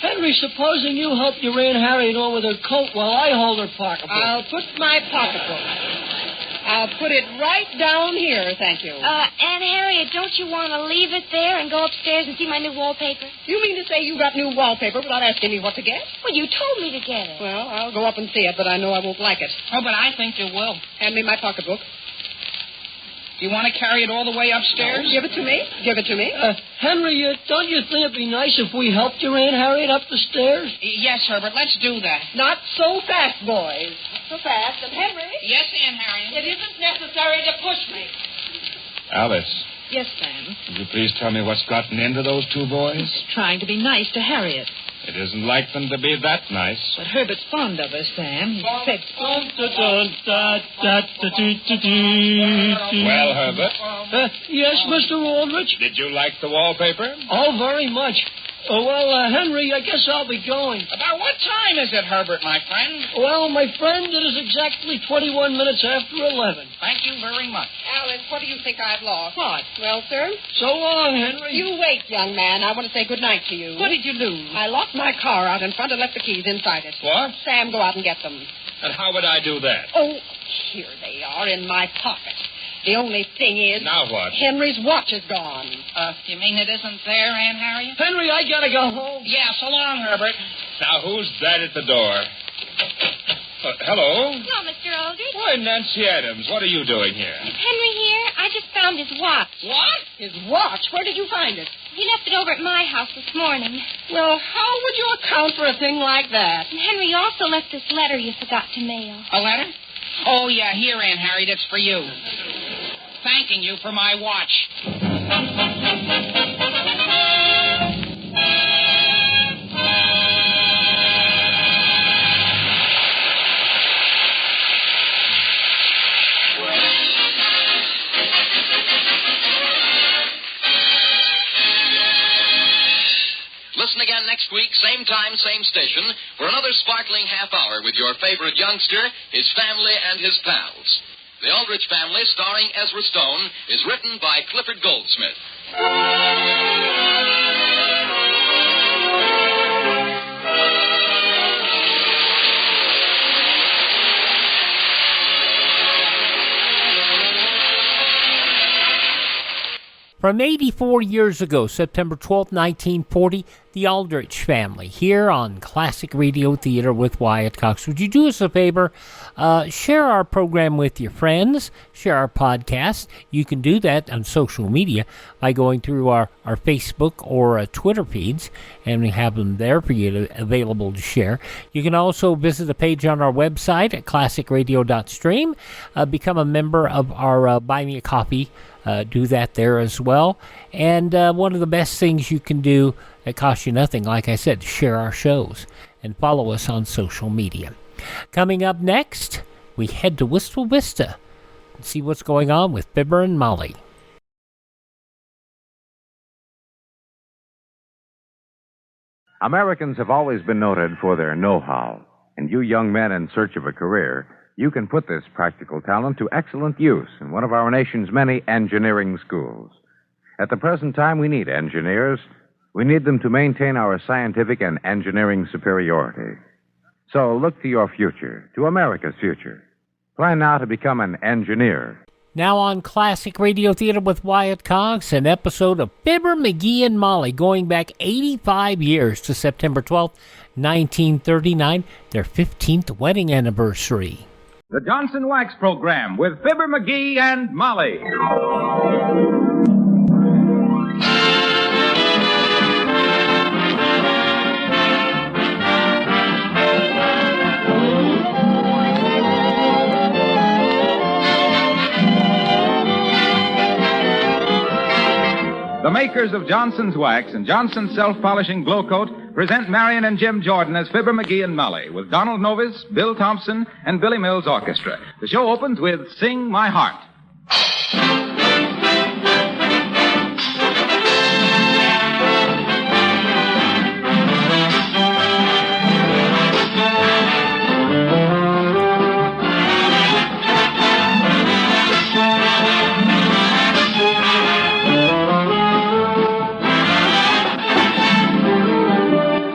Henry, supposing you help your Aunt Harriet on with her coat while I hold her pocketbook. I'll put my pocketbook. I'll put it right down here, thank you. Aunt Harriet, don't you want to leave it there and go upstairs and see my new wallpaper? You mean to say you got new wallpaper without asking me what to get? Well, you told me to get it. Well, I'll go up and see it, but I know I won't like it. Oh, but I think you will. Hand me my pocketbook. Do you want to carry it all the way upstairs? No, give it to me. Give it to me. Henry, don't you think it'd be nice if we helped your Aunt Harriet up the stairs? Yes, Herbert, let's do that. Not so fast, boys. Not so fast. And Henry? Yes, Aunt Harriet? It isn't necessary to push me. Alice, Yes, Sam. would you please tell me what's gotten into those two boys? Trying to be nice to Harriet. It isn't like them to be that nice. But Herbert's fond of her, Sam. He said... Well, Herbert? Yes, Mr. Aldrich? Did you like the wallpaper? Oh, very much. Well, Henry, I guess I'll be going. About what time is it, Herbert, my friend? Well, my friend, it is exactly 21 minutes after 11. Thank you very much. Alice, what do you think I've lost? What? Well, sir? So long, Henry. You wait, young man. I want to say good night to you. What did you lose? I locked my car out in front and left the keys inside it. What? Sam, go out and get them. And how would I do that? Oh, here they are in my pocket. The only thing is... Now what? Henry's watch is gone. You mean it isn't there, Aunt Harriet? Henry, I gotta go home. Yeah, so long, Herbert. Now, who's that at the door? Hello? No, Mr. Aldrich. Why, Nancy Adams, what are you doing here? Is Henry here? I just found his watch. What? His watch? Where did you find it? He left it over at my house this morning. Well, how would you account for a thing like that? And Henry also left this letter you forgot to mail. A letter? Oh, yeah, here, Aunt Harriet, it's for you. Thanking you for my watch. Listen again next week, same time, same station, for another sparkling half hour with your favorite youngster, his family, and his pals. The Aldrich Family, starring Ezra Stone, is written by Clifford Goldsmith. From 84 years ago, September 12, 1940, the Aldrich Family here on Classic Radio Theater with Wyatt Cox. Would you do us a favor? Share our program with your friends. Share our podcast. You can do that on social media by going through our Facebook or Twitter feeds, and we have them there for you available to share. You can also visit the page on our website at classicradio.stream. Become a member of our Buy Me a Coffee. Do that there as well. And one of the best things you can do that costs you nothing, like I said, share our shows and follow us on social media. Coming up next, we head to Wistful Vista and see what's going on with Fibber and Molly. Americans have always been noted for their know-how. And you young men in search of a career, you can put this practical talent to excellent use in one of our nation's many engineering schools. At the present time, we need engineers. We need them to maintain our scientific and engineering superiority. So look to your future, to America's future. Plan now to become an engineer. Now on Classic Radio Theater with Wyatt Cox, an episode of Fibber McGee and Molly going back 85 years to September 12th, 1939, their 15th wedding anniversary. The Johnson Wax Program with Fibber McGee and Molly. The makers of Johnson's Wax and Johnson's Self-Polishing Glow Coat present Marion and Jim Jordan as Fibber McGee and Molly with Donald Novis, Bill Thompson, and Billy Mills Orchestra. The show opens with Sing My Heart.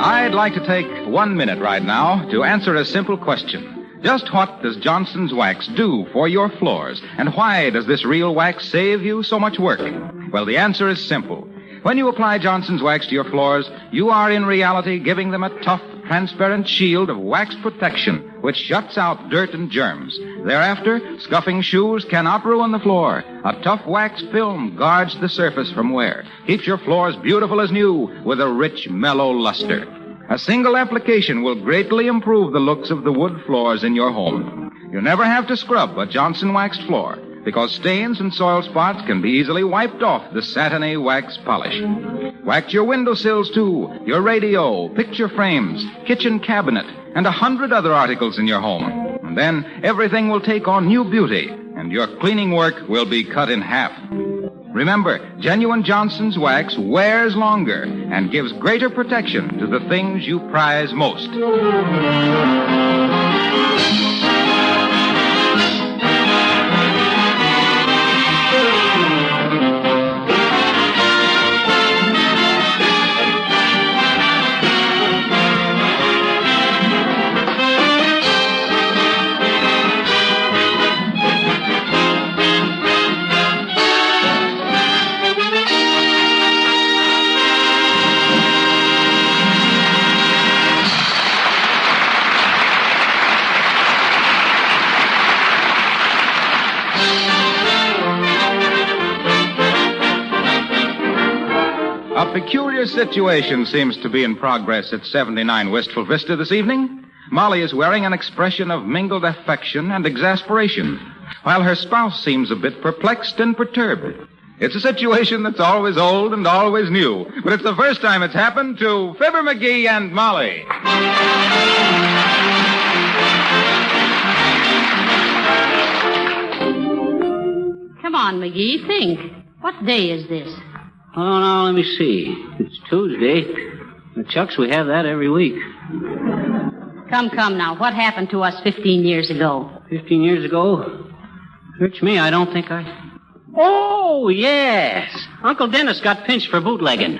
I'd like to take 1 minute right now to answer a simple question. Just what does Johnson's Wax do for your floors? And why does this real wax save you so much work? Well, the answer is simple. When you apply Johnson's Wax to your floors, you are in reality giving them a tough, transparent shield of wax protection, which shuts out dirt and germs. Thereafter, scuffing shoes cannot ruin the floor. A tough wax film guards the surface from wear, keeps your floors beautiful as new with a rich, mellow luster. A single application will greatly improve the looks of the wood floors in your home. You never have to scrub a Johnson waxed floor, because stains and soil spots can be easily wiped off the satiny wax polish. Wax your windowsills, too, your radio, picture frames, kitchen cabinet, and 100 other articles in your home. And then everything will take on new beauty, and your cleaning work will be cut in half. Remember, genuine Johnson's Wax wears longer and gives greater protection to the things you prize most. A peculiar situation seems to be in progress at 79 Wistful Vista this evening. Molly is wearing an expression of mingled affection and exasperation, while her spouse seems a bit perplexed and perturbed. It's a situation that's always old and always new, but it's the first time it's happened to Fibber McGee and Molly. Come on, McGee, think. What day is this? Oh, now, let me see. It's Tuesday. The Chucks, we have that every week. Come now. What happened to us 15 years ago? 15 years ago? Search me, I don't think I... Oh, yes. Uncle Dennis got pinched for bootlegging.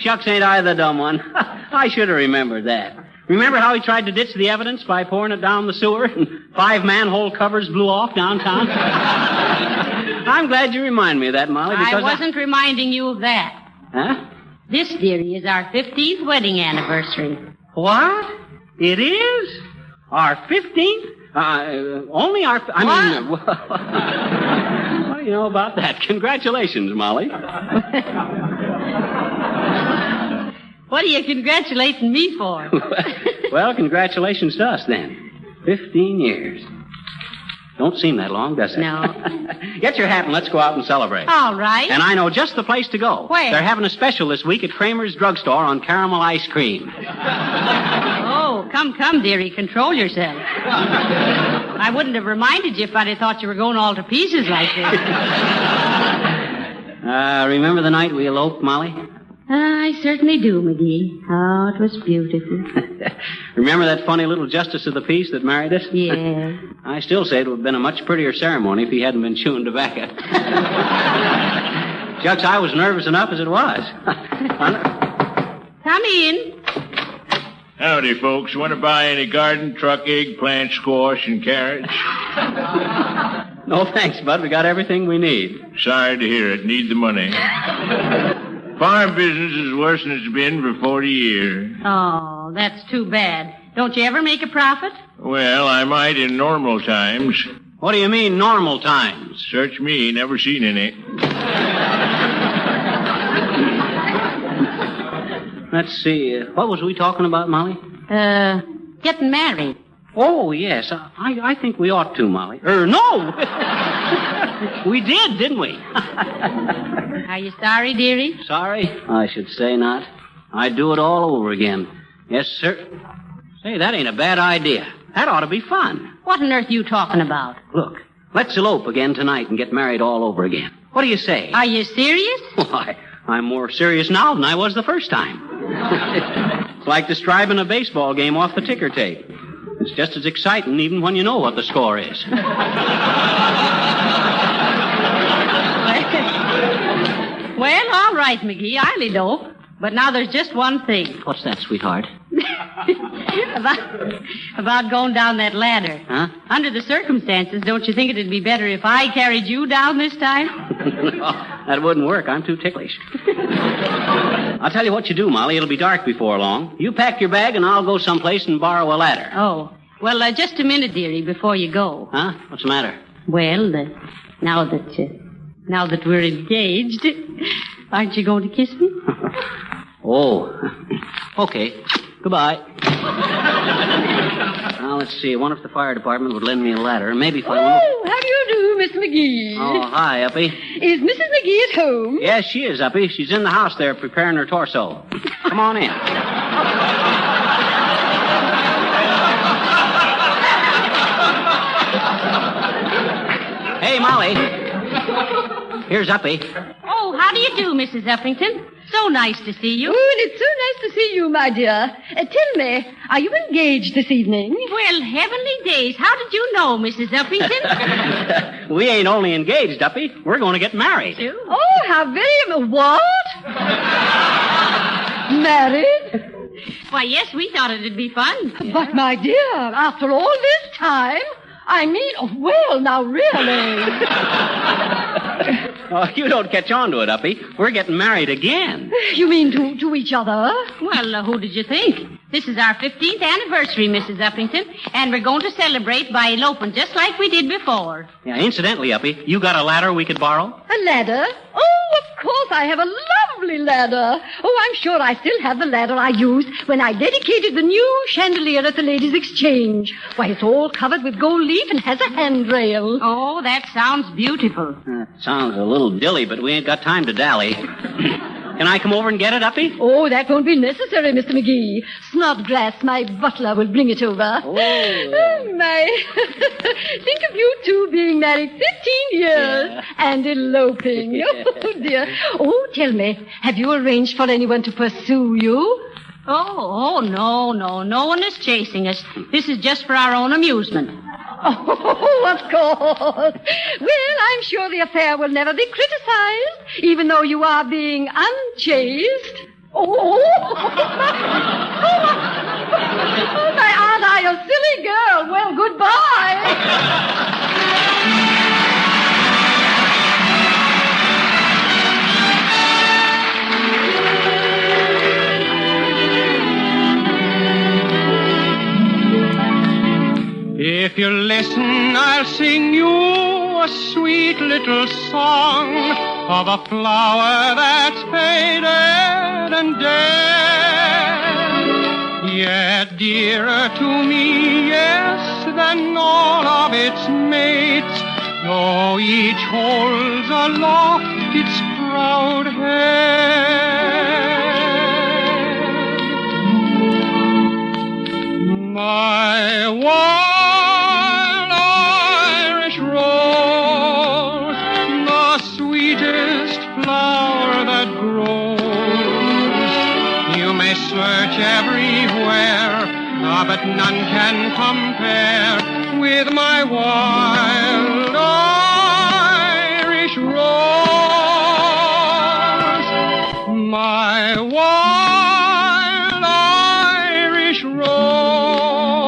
Shucks, ain't I the dumb one? I should have remembered that. Remember how he tried to ditch the evidence by pouring it down the sewer and 5 manhole covers blew off downtown? I'm glad you remind me of that, Molly, because I wasn't reminding you of that. Huh? This, dearie, is our 15th wedding anniversary. What? It is? Our 15th? Only our... what do you know about that? Congratulations, Molly. What are you congratulating me for? Well, congratulations to us, then. 15 years. Don't seem that long, does it? No. Get your hat and let's go out and celebrate. All right. And I know just the place to go. Where? They're having a special this week at Kramer's Drugstore on caramel ice cream. Oh, come, dearie. Control yourself. I wouldn't have reminded you if I'd have thought you were going all to pieces like this. Remember the night we eloped, Molly? I certainly do, McGee. Oh, it was beautiful. Remember that funny little justice of the peace that married us? Yeah. I still say it would have been a much prettier ceremony if he hadn't been chewing tobacco. Shucks, I was nervous enough as it was. Come in. Howdy, folks. Want to buy any garden, truck, eggplant, squash, and carrots? No, thanks, Bud. We got everything we need. Sorry to hear it. Need the money. Farm business is worse than it's been for 40 years. Oh, that's too bad. Don't you ever make a profit? Well, I might in normal times. What do you mean, normal times? Search me. Never seen any. Let's see. What was we talking about, Molly? Getting married. Oh, yes. I think we ought to, Molly. No! We did, didn't we? Are you sorry, dearie? Sorry? I should say not. I'd do it all over again. Yes, sir. Say, that ain't a bad idea. That ought to be fun. What on earth are you talking about? Look, let's elope again tonight and get married all over again. What do you say? Are you serious? Why, I'm more serious now than I was the first time. It's like describing a baseball game off the ticker tape. It's just as exciting even when you know what the score is. Well, all right, McGee, I'll elope. But now there's just one thing. What's that, sweetheart? about going down that ladder. Huh? Under the circumstances, don't you think it'd be better if I carried you down this time? No, that wouldn't work. I'm too ticklish. I'll tell you what you do, Molly. It'll be dark before long. You pack your bag, and I'll go someplace and borrow a ladder. Oh. Well, just a minute, dearie, before you go. Huh? What's the matter? Well, now that we're engaged, aren't you going to kiss me? Oh. Okay. Goodbye. Now, let's see. I wonder if the fire department would lend me a ladder. Maybe if I want... Oh, how do you do, Miss McGee? Oh, hi, Uppy. Is Mrs. McGee at home? Yes, she is, Uppy. She's in the house there preparing her torso. Come on in. Hey, Molly. Here's Uppy. Oh, how do you do, Mrs. Uppington? So nice to see you. Oh, and it's so nice to see you, my dear. Tell me, are you engaged this evening? Well, heavenly days. How did you know, Mrs. Uppington? We ain't only engaged, Uppy. We're going to get married. Oh, how very... What? Married? Why, yes, we thought it'd be fun. But, my dear, after all this time... I mean, well, now, really. Oh, you don't catch on to it, Uppy. We're getting married again. You mean to each other? Well, who did you think? This is our 15th anniversary, Mrs. Uppington, and we're going to celebrate by eloping just like we did before. Yeah, incidentally, Uppy, you got a ladder we could borrow? A ladder? Oh, of course, I have a lovely ladder. Oh, I'm sure I still have the ladder I used when I dedicated the new chandelier at the Ladies' Exchange. Why, it's all covered with gold leaf and has a handrail. Oh, that sounds beautiful. Sounds a little dilly, but we ain't got time to dally. Can I come over and get it, Uppy? Oh, that won't be necessary, Mr. McGee. Snodgrass, my butler, will bring it over. Oh. My. Think of you two being married 15 years and eloping. Yeah. Oh, dear. Oh, tell me, have you arranged for anyone to pursue you? Oh, no. No one is chasing us. This is just for our own amusement. Oh, of course. Well, I'm sure the affair will never be criticized, even though you are being unchaste. Oh, my Aunt, I, a silly girl. Well, goodbye. you listen, I'll sing you a sweet little song of a flower that's faded and dead, yet dearer to me, yes, than all of its mates, though each holds aloft its proud head. My wild Irish rose, the sweetest flower that grows. You may search everywhere, but none can compare with my wild Irish rose. My wild Irish rose,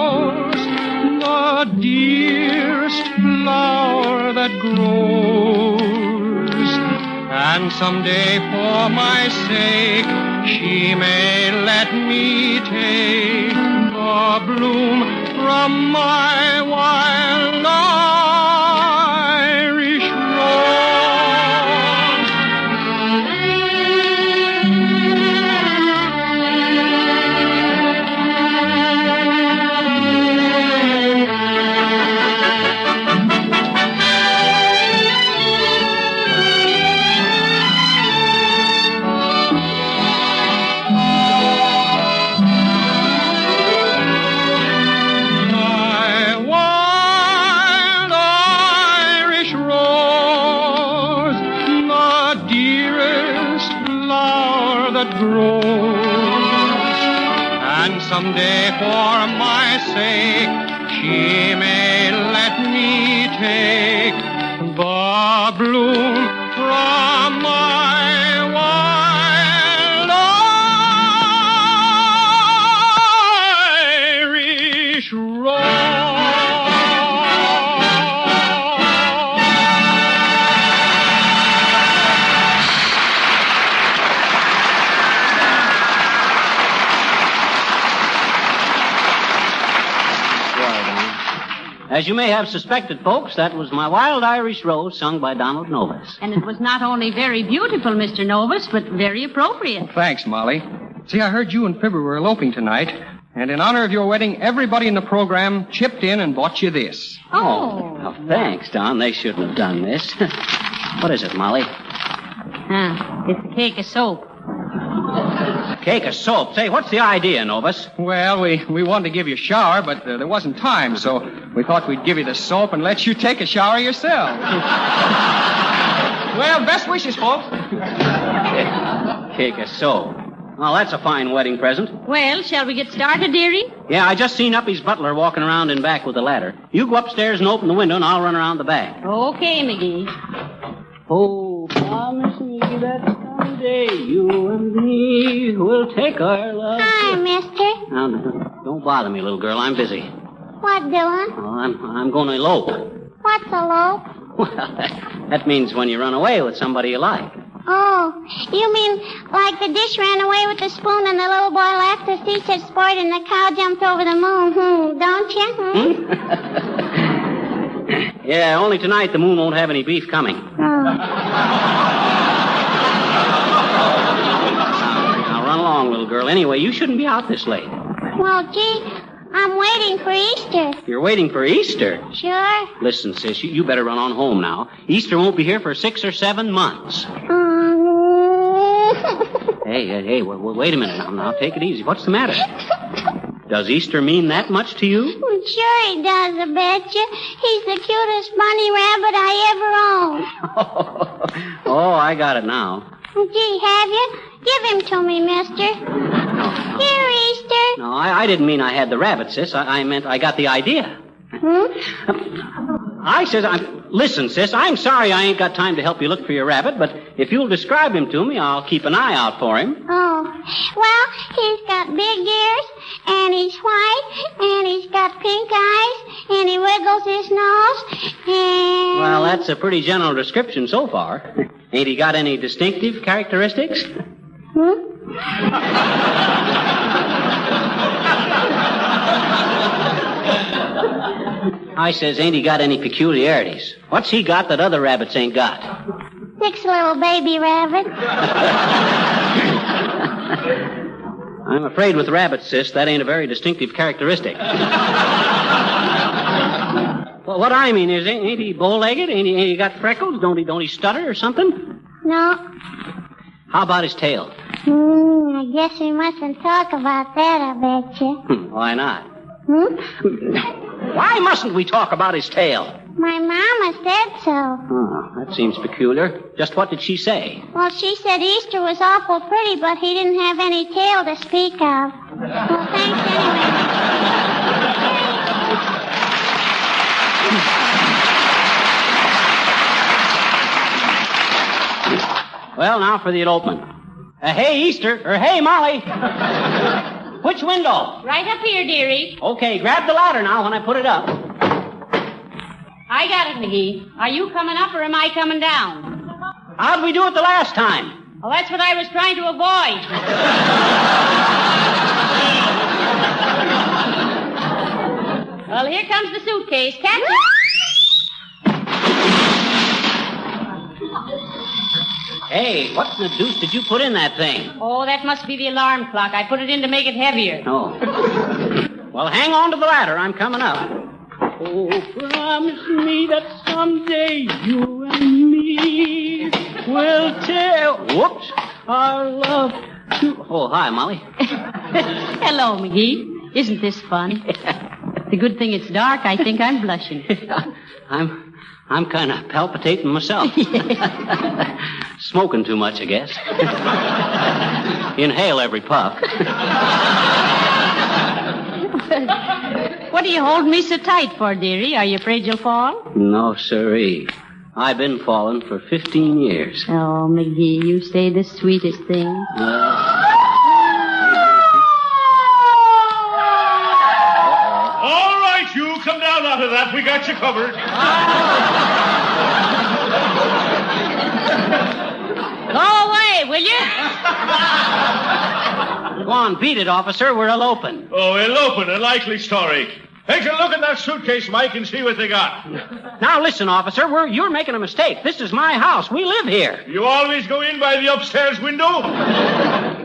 the dearest flower that grows. And someday for my sake she may let me take a bloom from my wild Irish someday for my sake she may let me take the bloom from my wild Irish rose. As you may have suspected, folks, that was My Wild Irish Rose, sung by Donald Novus. And it was not only very beautiful, Mr. Novus, but very appropriate. Thanks, Molly. See, I heard you and Fibber were eloping tonight, and in honor of your wedding, everybody in the program chipped in and bought you this. Oh, well, thanks, Don. They shouldn't have done this. What is it, Molly? It's a cake of soap. Cake of soap. Say, what's the idea, Novus? Well, we wanted to give you a shower, but there wasn't time, so we thought we'd give you the soap and let you take a shower yourself. Well, best wishes, folks. Cake of soap. Well, that's a fine wedding present. Well, shall we get started, dearie? Yeah, I just seen Uppy's butler walking around in back with a ladder. You go upstairs and open the window, and I'll run around the back. Okay, McGee. Oh, promise me that someday you and me will take our love. Hi, mister. Now, don't bother me, little girl. I'm busy. What doing? Oh, I'm going to elope. What's elope? Well, that means when you run away with somebody you like. Oh, you mean like the dish ran away with the spoon and the little boy left the sea said sport and the cow jumped over the moon, don't you? Yeah, only tonight the moon won't have any beef coming. Now run along, little girl. Anyway, you shouldn't be out this late. Well, gee, I'm waiting for Easter. You're waiting for Easter? Sure. Listen, sis, you better run on home now. Easter won't be here for 6 or 7 months. Hey, wait a minute now. Take it easy. What's the matter? Does Easter mean that much to you? Sure he does, I betcha. He's the cutest bunny rabbit I ever owned. Oh, I got it now. Gee, have you? Give him to me, mister. No. Here, Easter. No, I didn't mean I had the rabbit, sis. I meant I got the idea. Listen, sis, I'm sorry I ain't got time to help you look for your rabbit, but if you'll describe him to me, I'll keep an eye out for him. Oh, well, he's got big ears, and he's white, and he's got pink eyes, and he wiggles his nose, and... Well, that's a pretty general description so far. Ain't he got any distinctive characteristics? I says, ain't he got any peculiarities? What's he got that other rabbits ain't got? 6 little baby rabbits. I'm afraid with rabbits, sis, that ain't a very distinctive characteristic. Well, what I mean is, ain't he bow-legged? Ain't he got freckles? Don't he stutter or something? No. How about his tail? I guess we mustn't talk about that, I bet you. Why not? Why mustn't we talk about his tail? My mama said so. Oh, that seems peculiar. Just what did she say? Well, she said Easter was awful pretty, but he didn't have any tail to speak of. Well, thanks anyway. Well, now for the elopement. Hey, Easter, or hey, Molly. Which window? Right up here, dearie. Okay, grab the ladder now when I put it up. I got it, McGee. Are you coming up or am I coming down? How'd we do it the last time? Well, that's what I was trying to avoid. Well, here comes the suitcase. Catch it. Hey, what the deuce did you put in that thing? Oh, that must be the alarm clock. I put it in to make it heavier. Oh. Well, hang on to the ladder. I'm coming up. Oh, promise me that someday you and me will tell. Whoops. Our love to... Oh, hi, Molly. Hello, McGee. Isn't this fun? The good thing it's dark. I think I'm blushing. I'm kind of palpitating myself. Smoking too much, I guess. Inhale every puff. What are you holding me so tight for, dearie? Are you afraid you'll fall? No, sirree. I've been falling for 15 years. Oh, McGee, you say the sweetest thing. All right, you come down out of that. We got you covered. Go away, will you? Go on, beat it, officer. We're eloping. Oh, eloping, a likely story. Take a look at that suitcase, Mike, and see what they got. Now, listen, officer. You're making a mistake. This is my house. We live here. You always go in by the upstairs window?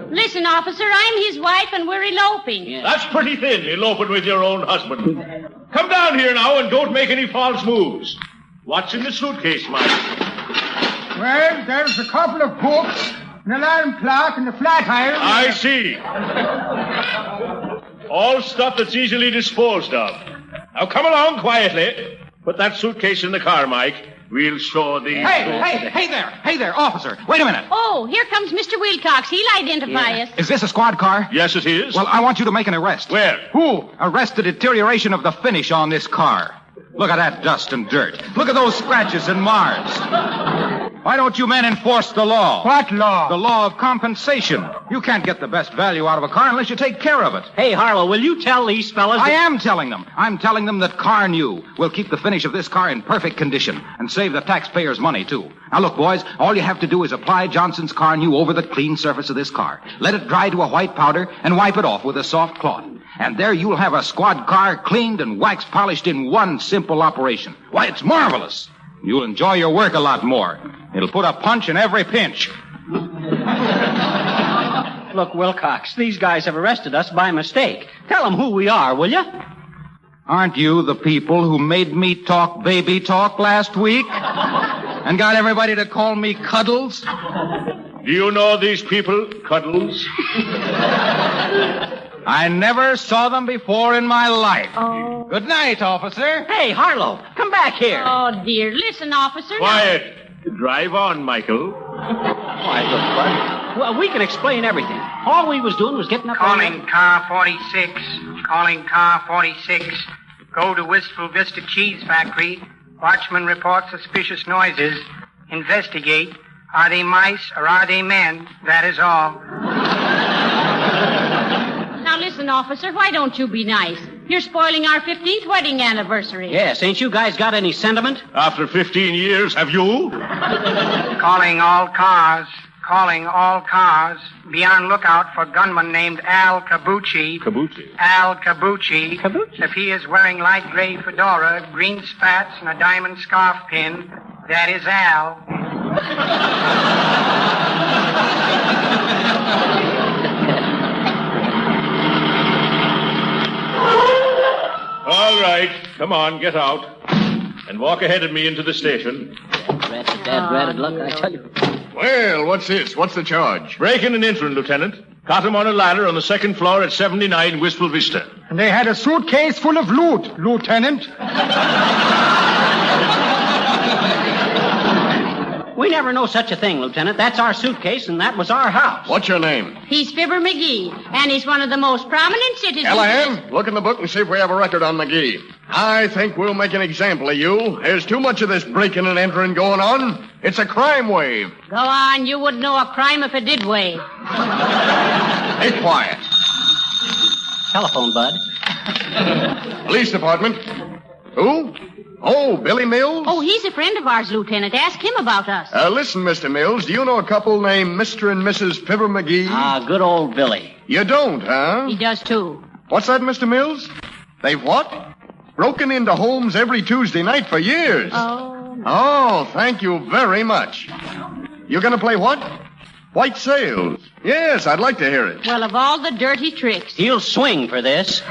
Listen, officer, I'm his wife, and we're eloping. Yeah. That's pretty thin, eloping with your own husband. Come down here now and don't make any false moves. What's in the suitcase, Mike? Well, there's a couple of books, an alarm clock, and a flat iron. I see. All stuff that's easily disposed of. Now come along quietly. Put that suitcase in the car, Mike. We'll show the... Hey there, officer. Wait a minute. Oh, here comes Mr. Wilcox. He'll identify us. Is this a squad car? Yes, it is. Well, I want you to make an arrest. Where? Who? Arrest the deterioration of the finish on this car. Look at that dust and dirt. Look at those scratches and mars. Why don't you men enforce the law? What law? The law of compensation. You can't get the best value out of a car unless you take care of it. Hey, Harlow, will you tell these fellas... I am telling them. I'm telling them that Car New will keep the finish of this car in perfect condition and save the taxpayers money, too. Now, look, boys, all you have to do is apply Johnson's Car New over the clean surface of this car. Let it dry to a white powder and wipe it off with a soft cloth. And there you'll have a squad car cleaned and wax polished in one simple operation. Why, it's marvelous. You'll enjoy your work a lot more. It'll put a punch in every pinch. Look, Wilcox, these guys have arrested us by mistake. Tell them who we are, will you? Aren't you the people who made me talk baby talk last week? And got everybody to call me Cuddles? Do you know these people, Cuddles? I never saw them before in my life. Oh. Good night, officer. Hey, Harlow, come back here. Oh, dear. Listen, officer. Quiet. Drive on, Michael. Why, look, bud. Well, we can explain everything. All we was doing was getting up... Calling car 46. Calling car 46. Go to Wistful Vista Cheese Factory. Watchman report suspicious noises. Investigate. Are they mice or are they men? That is all. Now, listen, officer, why don't you be nice? You're spoiling our 15th wedding anniversary. Yes, ain't you guys got any sentiment? After 15 years, have you? Calling all cars. calling all cars. Be on lookout for gunman named Al Cabucci. Cabucci? Al Cabucci. If he is wearing light gray fedora, green spats, and a diamond scarf pin, that is Al. All right. Come on, get out. And walk ahead of me into the station. Dad-ratted luck, I tell you. Well, what's this? What's the charge? Breaking and entering, Lieutenant. Caught him on a ladder on the second floor at 79 Wistful Vista. And they had a suitcase full of loot, Lieutenant. We never know such a thing, Lieutenant. That's our suitcase, and that was our house. What's your name? He's Fibber McGee, and he's one of the most prominent citizens. Callahan, look in the book and see if we have a record on McGee. I think we'll make an example of you. There's too much of this breaking and entering going on. It's a crime wave. Go on, you wouldn't know a crime if it did wave. Be quiet. Telephone, Bud. Police department. Who? Oh, Billy Mills? Oh, he's a friend of ours, Lieutenant. Ask him about us. Listen, Mr. Mills, do you know a couple named Mr. and Mrs. Fibber McGee? Ah, good old Billy. You don't, huh? He does, too. What's that, Mr. Mills? They've what? Broken into homes every Tuesday night for years. Oh, thank you very much. You're going to play what? White Sails. Yes, I'd like to hear it. Well, of all the dirty tricks. He'll swing for this.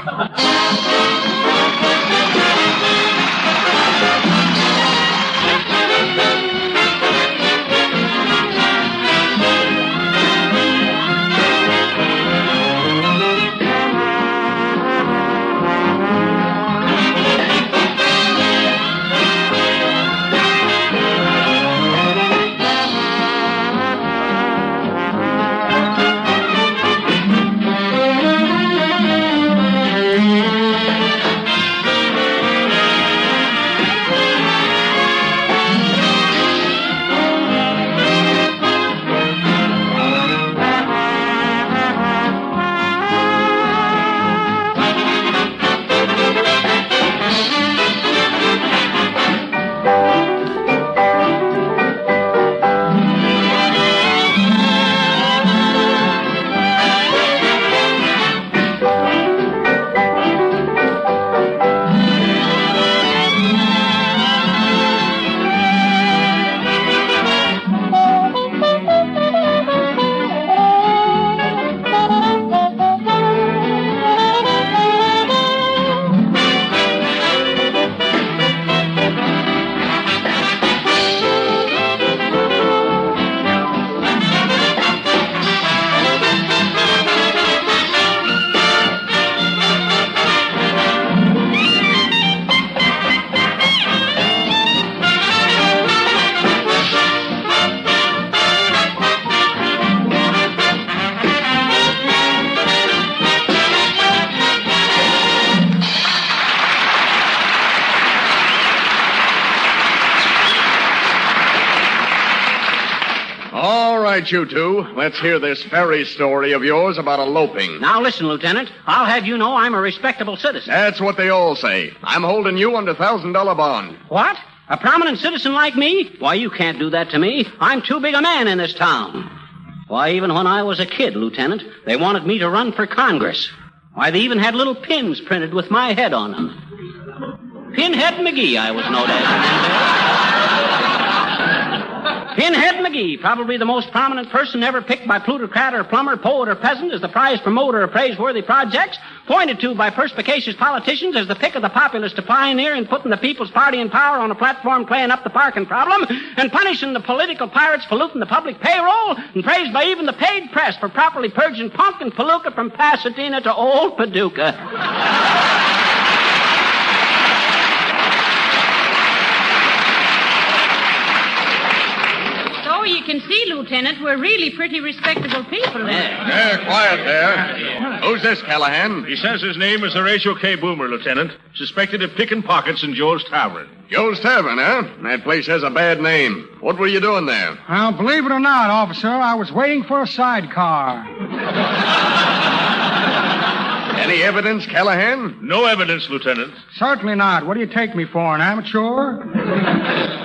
You two, let's hear this fairy story of yours about eloping. Now listen, Lieutenant. I'll have you know I'm a respectable citizen. That's what they all say. I'm holding you under $1,000 bond. What? A prominent citizen like me? Why, you can't do that to me. I'm too big a man in this town. Why, even when I was a kid, Lieutenant, they wanted me to run for Congress. Why, they even had little pins printed with my head on them. Pinhead McGee, I was known as. Pinhead McGee, probably the most prominent person ever picked by plutocrat or plumber, poet or peasant as the prize promoter of praiseworthy projects, pointed to by perspicacious politicians as the pick of the populace to pioneer in putting the People's Party in power on a platform playing up the parking problem, and punishing the political pirates polluting the public payroll, and praised by even the paid press for properly purging punk and palooka from Pasadena to old Paducah. You can see, Lieutenant, we're really pretty respectable people there. Yeah, quiet there. Who's this, Callahan? He says his name is Horatio K. Boomer, Lieutenant. Suspected of picking pockets in Joe's Tavern. Joe's Tavern, huh? That place has a bad name. What were you doing there? Well, believe it or not, officer, I was waiting for a sidecar. Any evidence, Callahan? No evidence, Lieutenant. Certainly not. What do you take me for, an amateur?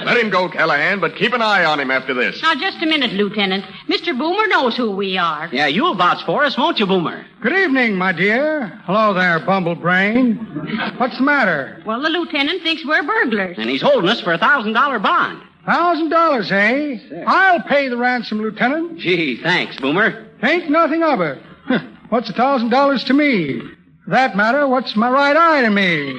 Let him go, Callahan, but keep an eye on him after this. Now, just a minute, Lieutenant. Mr. Boomer knows who we are. Yeah, you'll vouch for us, won't you, Boomer? Good evening, my dear. Hello there, Bumblebrain. What's the matter? Well, the lieutenant thinks we're burglars. And he's holding us for a $1,000 bond. $1,000, eh? I'll pay the ransom, Lieutenant. Gee, thanks, Boomer. Ain't nothing of it. What's $1,000 to me? For that matter, what's my right eye to me?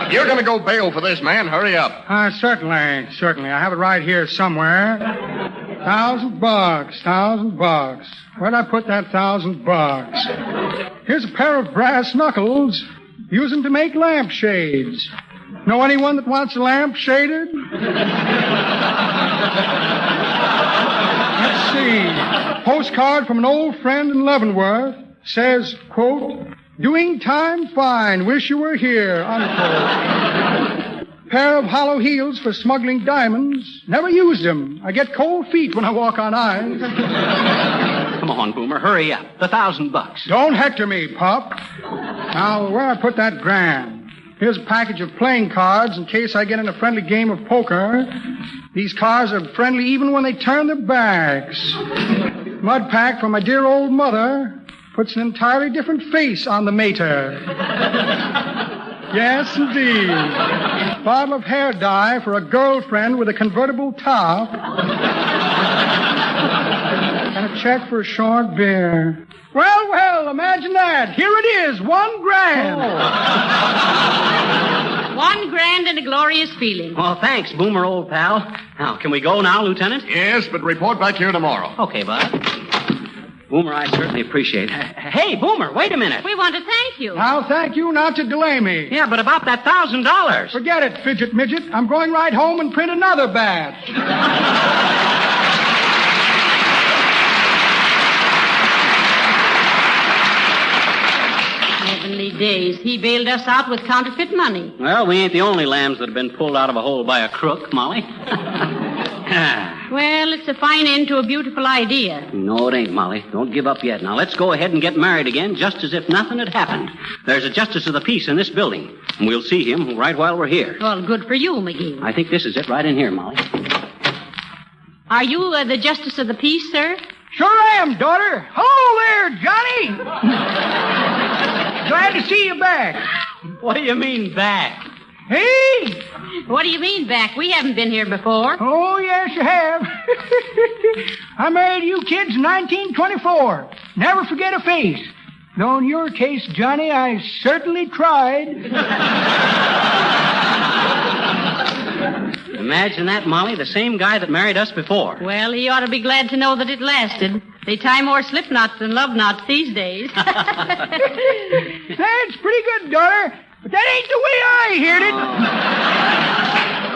If you're going to go bail for this, man, hurry up. Certainly. I have it right here somewhere. $1,000. Where'd I put that $1,000? Here's a pair of brass knuckles. Use them to make lampshades. Know anyone that wants a lamp shaded? Let's see. Postcard from an old friend in Leavenworth. Says, quote, doing time fine. Wish you were here, unquote. Pair of hollow heels for smuggling diamonds. Never used them. I get cold feet when I walk on ice. Come on, Boomer, hurry up. The $1,000. Don't hector me, pup. Now, where I put that grand? Here's a package of playing cards in case I get in a friendly game of poker. These cards are friendly even when they turn their backs. Mud pack for my dear old mother. Puts an entirely different face on the mater. Yes, indeed. Bottle of hair dye for a girlfriend with a convertible top. And a check for a short beer. Well, imagine that. Here it is, $1,000. $1,000 and a glorious feeling. Well, thanks, Boomer, old pal. Now, can we go now, Lieutenant? Yes, but report back here tomorrow. Okay, Bud. Boomer, I certainly appreciate it. Hey, Boomer, wait a minute. We want to thank you. I'll thank you not to delay me. Yeah, but about that $1,000. Forget it, Fidget Midget. I'm going right home and print another batch. Heavenly days. He bailed us out with counterfeit money. Well, we ain't the only lambs that have been pulled out of a hole by a crook, Molly. Well, it's a fine end to a beautiful idea. No, it ain't, Molly. Don't give up yet. Now, let's go ahead and get married again, just as if nothing had happened. There's a justice of the peace in this building, and we'll see him right while we're here. Well, good for you, McGee. I think this is it right in here, Molly. Are you the justice of the peace, sir? Sure I am, daughter. Hello there, Johnny. Glad to see you back. What do you mean, back? Hey! What do you mean, back? We haven't been here before. Oh, yes, you have. I married you kids in 1924. Never forget a face. Though in your case, Johnny, I certainly tried. Imagine that, Molly, the same guy that married us before. Well, he ought to be glad to know that it lasted. They tie more slip knots than love knots these days. That's pretty good, daughter. But that ain't the way I heard it.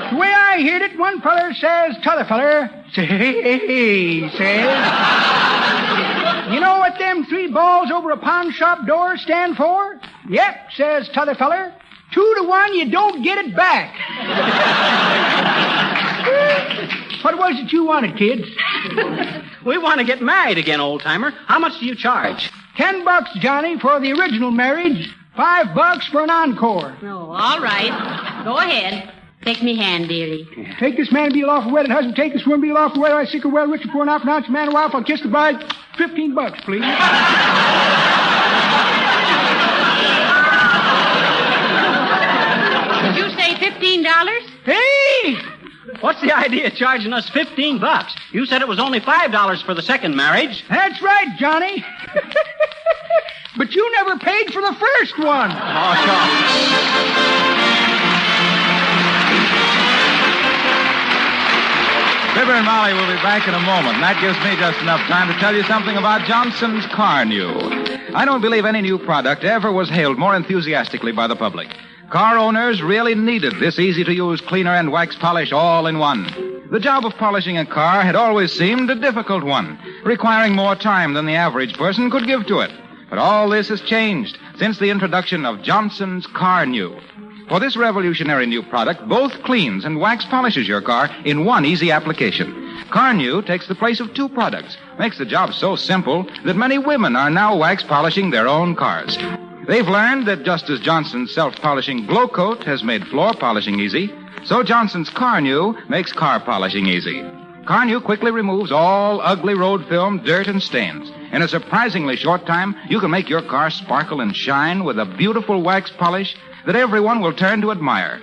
The way I heard it, one feller says, t'other feller, says, you know what them 3 balls over a pawn shop door stand for? Yep, says t'other feller. 2 to 1, you don't get it back. What was it you wanted, kids? We want to get married again, old-timer. How much do you charge? $10, Johnny, for the original marriage. $5 for an encore. Oh, all right. Go ahead. Take me hand, dearie. Take this man to be a lawful wedded husband. Take this woman to be a lawful wedded. I sick her well, rich or poor, not pronounce man or wife. I'll kiss the bride. $15, please. Did you say $15? Hey! What's the idea of charging us $15? You said it was only $5 for the second marriage. That's right, Johnny. But you never paid for the first one. Oh, sure. Fibber and Molly will be back in a moment, and that gives me just enough time to tell you something about Johnson's Car New. I don't believe any new product ever was hailed more enthusiastically by the public. Car owners really needed this easy-to-use cleaner and wax polish all in one. The job of polishing a car had always seemed a difficult one, requiring more time than the average person could give to it. But all this has changed since the introduction of Johnson's Car New. For this revolutionary new product both cleans and wax polishes your car in one easy application. Carnew takes the place of two products, makes the job so simple that many women are now wax polishing their own cars. They've learned that just as Johnson's self-polishing Glow Coat has made floor polishing easy, so Johnson's Carnew makes car polishing easy. Carnew quickly removes all ugly road film, dirt, and stains. In a surprisingly short time, you can make your car sparkle and shine with a beautiful wax polish that everyone will turn to admire.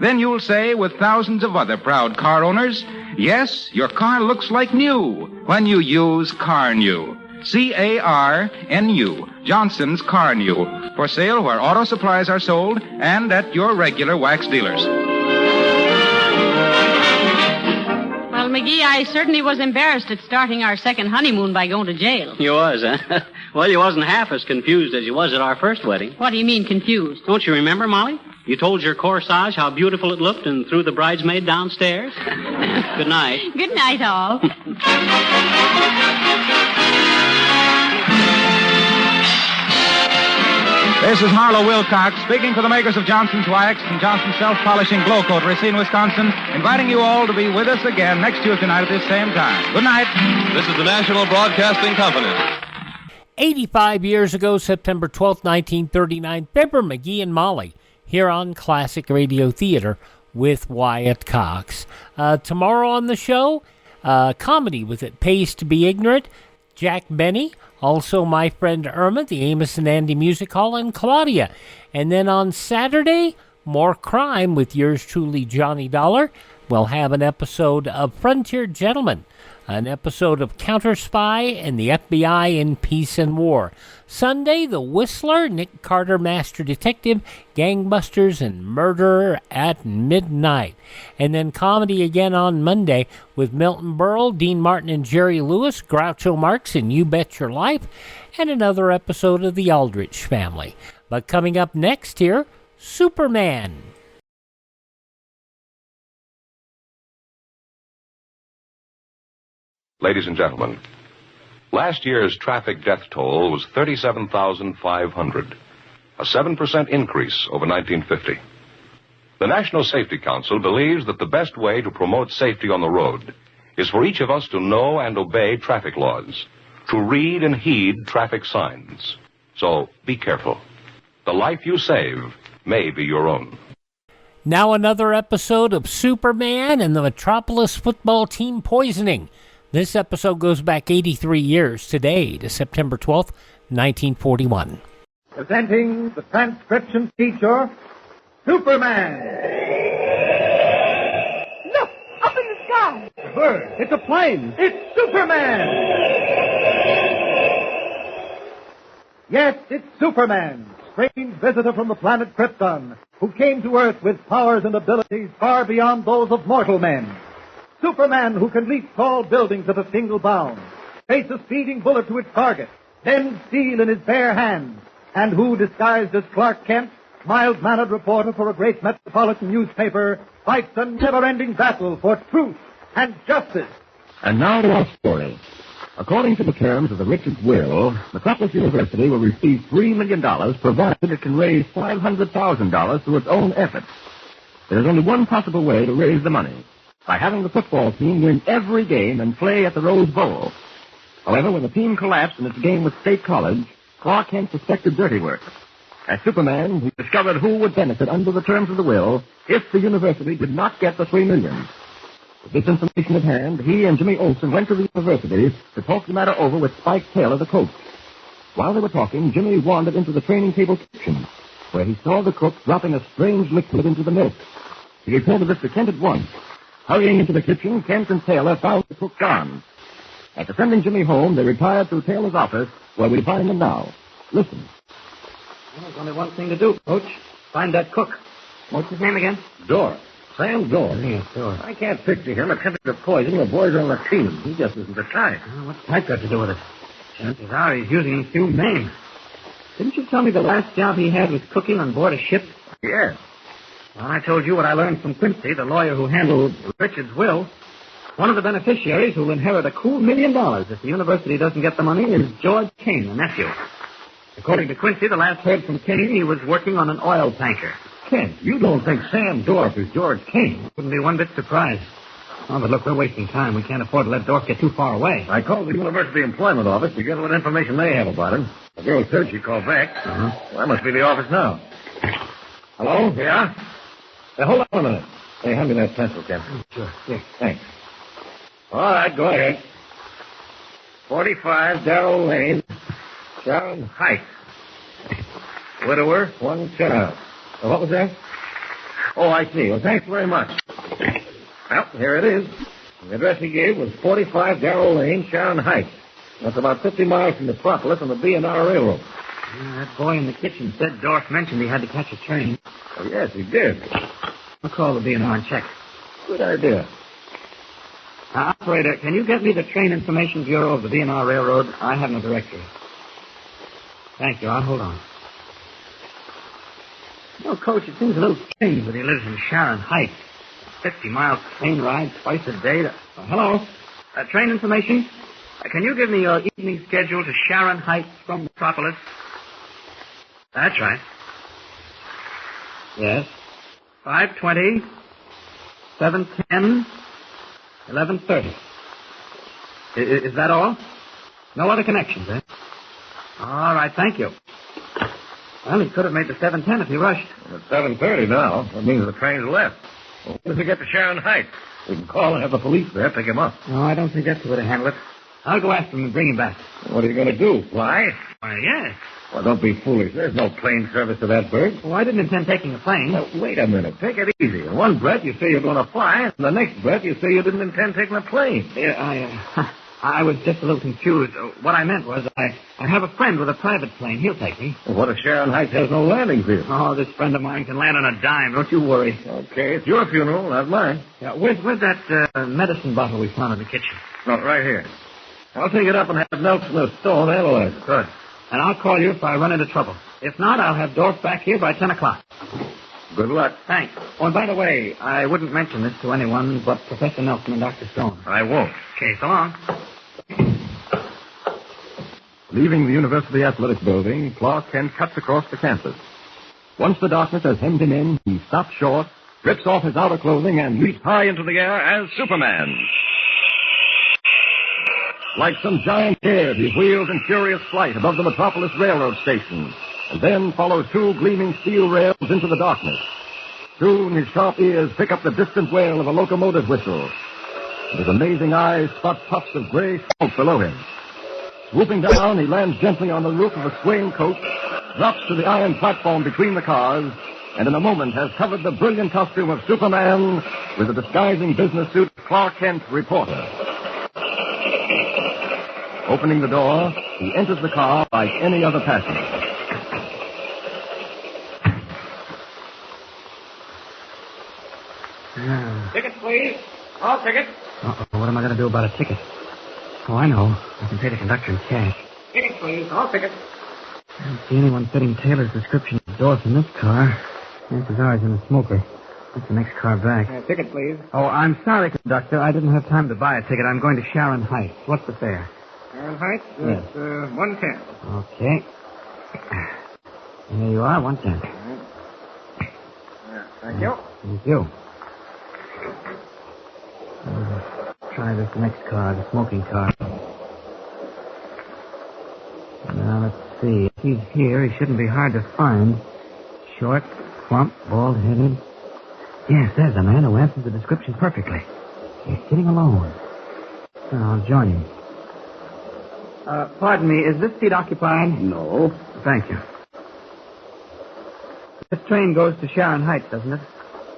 Then you'll say, with thousands of other proud car owners, yes, your car looks like new when you use Carnew. C-A-R-N-U, Johnson's Carnew. For sale where auto supplies are sold and at your regular wax dealers. Well, McGee, I certainly was embarrassed at starting our second honeymoon by going to jail. You was, huh? Well, you wasn't half as confused as you was at our first wedding. What do you mean, confused? Don't you remember, Molly? You told your corsage how beautiful it looked and threw the bridesmaid downstairs. Good night. Good night, all. This is Marlowe Wilcox speaking for the makers of Johnson's Wax and Johnson's Self-Polishing Glow Coat, Racine, Wisconsin, inviting you all to be with us again next Tuesday night at this same time. Good night. This is the National Broadcasting Company. 85 years ago, September 12th, 1939, Fibber McGee and Molly here on Classic Radio Theater with Wyatt Cox. Tomorrow on the show, comedy with It Pays to Be Ignorant, Jack Benny, also my friend Irma, the Amos and Andy Music Hall, and Claudia. And then on Saturday, more crime with yours truly, Johnny Dollar. We'll have an episode of Frontier Gentlemen, an episode of Counter Spy and the FBI in Peace and War. Sunday, The Whistler, Nick Carter, Master Detective, Gangbusters, and Murder at Midnight. And then comedy again on Monday with Milton Berle, Dean Martin, and Jerry Lewis, Groucho Marx, and You Bet Your Life, and another episode of The Aldrich Family. But coming up next here, Superman. Ladies and gentlemen, last year's traffic death toll was 37,500, a 7% increase over 1950. The National Safety Council believes that the best way to promote safety on the road is for each of us to know and obey traffic laws, to read and heed traffic signs. So be careful. The life you save may be your own. Now another episode of Superman and the Metropolis football team poisoning. This episode goes back 83 years today to September 12th, 1941. Presenting the transcription feature, Superman. Look, up in the sky. A bird. It's a plane. It's Superman. Yes, it's Superman, strange visitor from the planet Krypton, who came to Earth with powers and abilities far beyond those of mortal men. Superman who can leap tall buildings at a single bound, face a speeding bullet to its target, bend steel in his bare hands, and who, disguised as Clark Kent, mild-mannered reporter for a great metropolitan newspaper, fights a never-ending battle for truth and justice. And now to our story. According to the terms of the Richards will, Metropolis University will receive $3 million provided it can raise $500,000 through its own efforts. There is only one possible way to raise the money: by having the football team win every game and play at the Rose Bowl. However, when the team collapsed in its game with State College, Clark Kent suspected dirty work. As Superman, he discovered who would benefit under the terms of the will if the university did not get the $3 million. With this information at hand, he and Jimmy Olsen went to the university to talk the matter over with Spike Taylor, the coach. While they were talking, Jimmy wandered into the training table kitchen, where he saw the cook dropping a strange liquid into the milk. He reported this to Kent at once. Hurrying into the kitchen, Kent and Taylor found the cook gone. After sending Jimmy home, they retired to Taylor's office, where we find them now. Listen. Well, there's only one thing to do, Coach. Find that cook. What's his name again? Dorr. Sam Dorr. Yes, Dorr. I can't picture him attempting to poison the boys on the team. He just isn't the type. What's that got to do with it? Chances are he's using an assumed name. Didn't you tell me the last job he had was cooking on board a ship? Yes. Well, I told you what I learned from Quincy, the lawyer who handled Richard's will. One of the beneficiaries who'll inherit a cool $1 million if the university doesn't get the money is George Kane, the nephew. According to Quincy, the last heard from Kane, he was working on an oil tanker. Kent, you don't think Sam Dorff is George Kane? Wouldn't be one bit surprised. Oh, but look, we're wasting time. We can't afford to let Dorf get too far away. I called the University Employment Office to get what information they have about him. The girl said she called back. Well, that must be the office now. Hello? Yeah? Hey, hold on a minute. Hey, hand me that pencil, Captain. Sure. Here. Thanks. All right, go ahead. 45 Darrow Lane, Sharon Heights. Widower, one child. What was that? Oh, I see. Well, thanks very much. Well, here it is. The address he gave was 45 Darrow Lane, Sharon Heights. That's about 50 miles from Metropolis on the B&R Railroad. That boy in the kitchen said Dorf mentioned he had to catch a train. Oh, yes, he did. I'll call the B&R and check. Good idea. Operator, can you get me the train information bureau of the B&R Railroad? I have no directory. Thank you. I'll hold on. No, Coach, it seems a little strange that he lives in Sharon Heights. 50-mile train ride twice a day. Hello? Train information? Can you give me your evening schedule to Sharon Heights from Metropolis? That's right. Yes. 5:20, 7:10, 11:30. Is that all? No other connections, eh? All right, thank you. Well, he could have made the 7:10 if he rushed. It's 7:30 now. That means the train's left. Well, when does he get to Sharon Heights? We can call and have the police there pick him up. No, I don't think that's the way to handle it. I'll go after him and bring him back. What are you going to do, fly? Why, yes. Well, don't be foolish. There's no plane service to that bird. Well, I didn't intend taking a plane. Now, wait a minute. Take it easy. In one breath, you say you're going to fly, and the next breath, you say you didn't intend taking a plane. Yeah, I was just a little confused. What I meant was I have a friend with a private plane. He'll take me. Well, what if Sharon Heights has no landing field? Oh, this friend of mine can land on a dime. Don't you worry. Okay, it's your funeral, not mine. Yeah, where's that medicine bottle we found in the kitchen? No, right here. I'll take it up and have Nelson or Stone analyze it. Good. And I'll call you if I run into trouble. If not, I'll have Dorf back here by 10 o'clock. Good luck. Thanks. Oh, and by the way, I wouldn't mention this to anyone but Professor Nelson and Dr. Stone. I won't. Okay, so long. Leaving the University Athletic Building, Clark Kent cuts across the campus. Once the darkness has hemmed him in, he stops short, strips off his outer clothing, and leaps high into the air as Superman. Like some giant bird, he wheels in furious flight above the Metropolis Railroad station, and then follows two gleaming steel rails into the darkness. Soon his sharp ears pick up the distant wail of a locomotive whistle, and his amazing eyes spot puffs of gray smoke below him. Swooping down, he lands gently on the roof of a swaying coach, drops to the iron platform between the cars, and in a moment has covered the brilliant costume of Superman with the disguising business suit of Clark Kent, reporter. Opening the door, he enters the car like any other passenger. Tickets, please. All tickets. Uh-oh, what am I going to do about a ticket? Oh, I know. I can pay the conductor in cash. Tickets, please. All tickets. I don't see anyone fitting Taylor's description of Dorf in this car. Chances are he's in a smoker. That's the next car back. Ticket, please. Oh, I'm sorry, conductor. I didn't have time to buy a ticket. I'm going to Sharon Heights. What's the fare? Sharon Heights? Yes. That's 110. Okay. There you are, 110. Thank you. Thank you. Try this next car, the smoking car. Now, let's see. If he's here, he shouldn't be hard to find. Short, plump, bald-headed. Yes, there's a man who answers the description perfectly. He's sitting alone. I'll join him. Pardon me, is this seat occupied? No. Thank you. This train goes to Sharon Heights, doesn't it?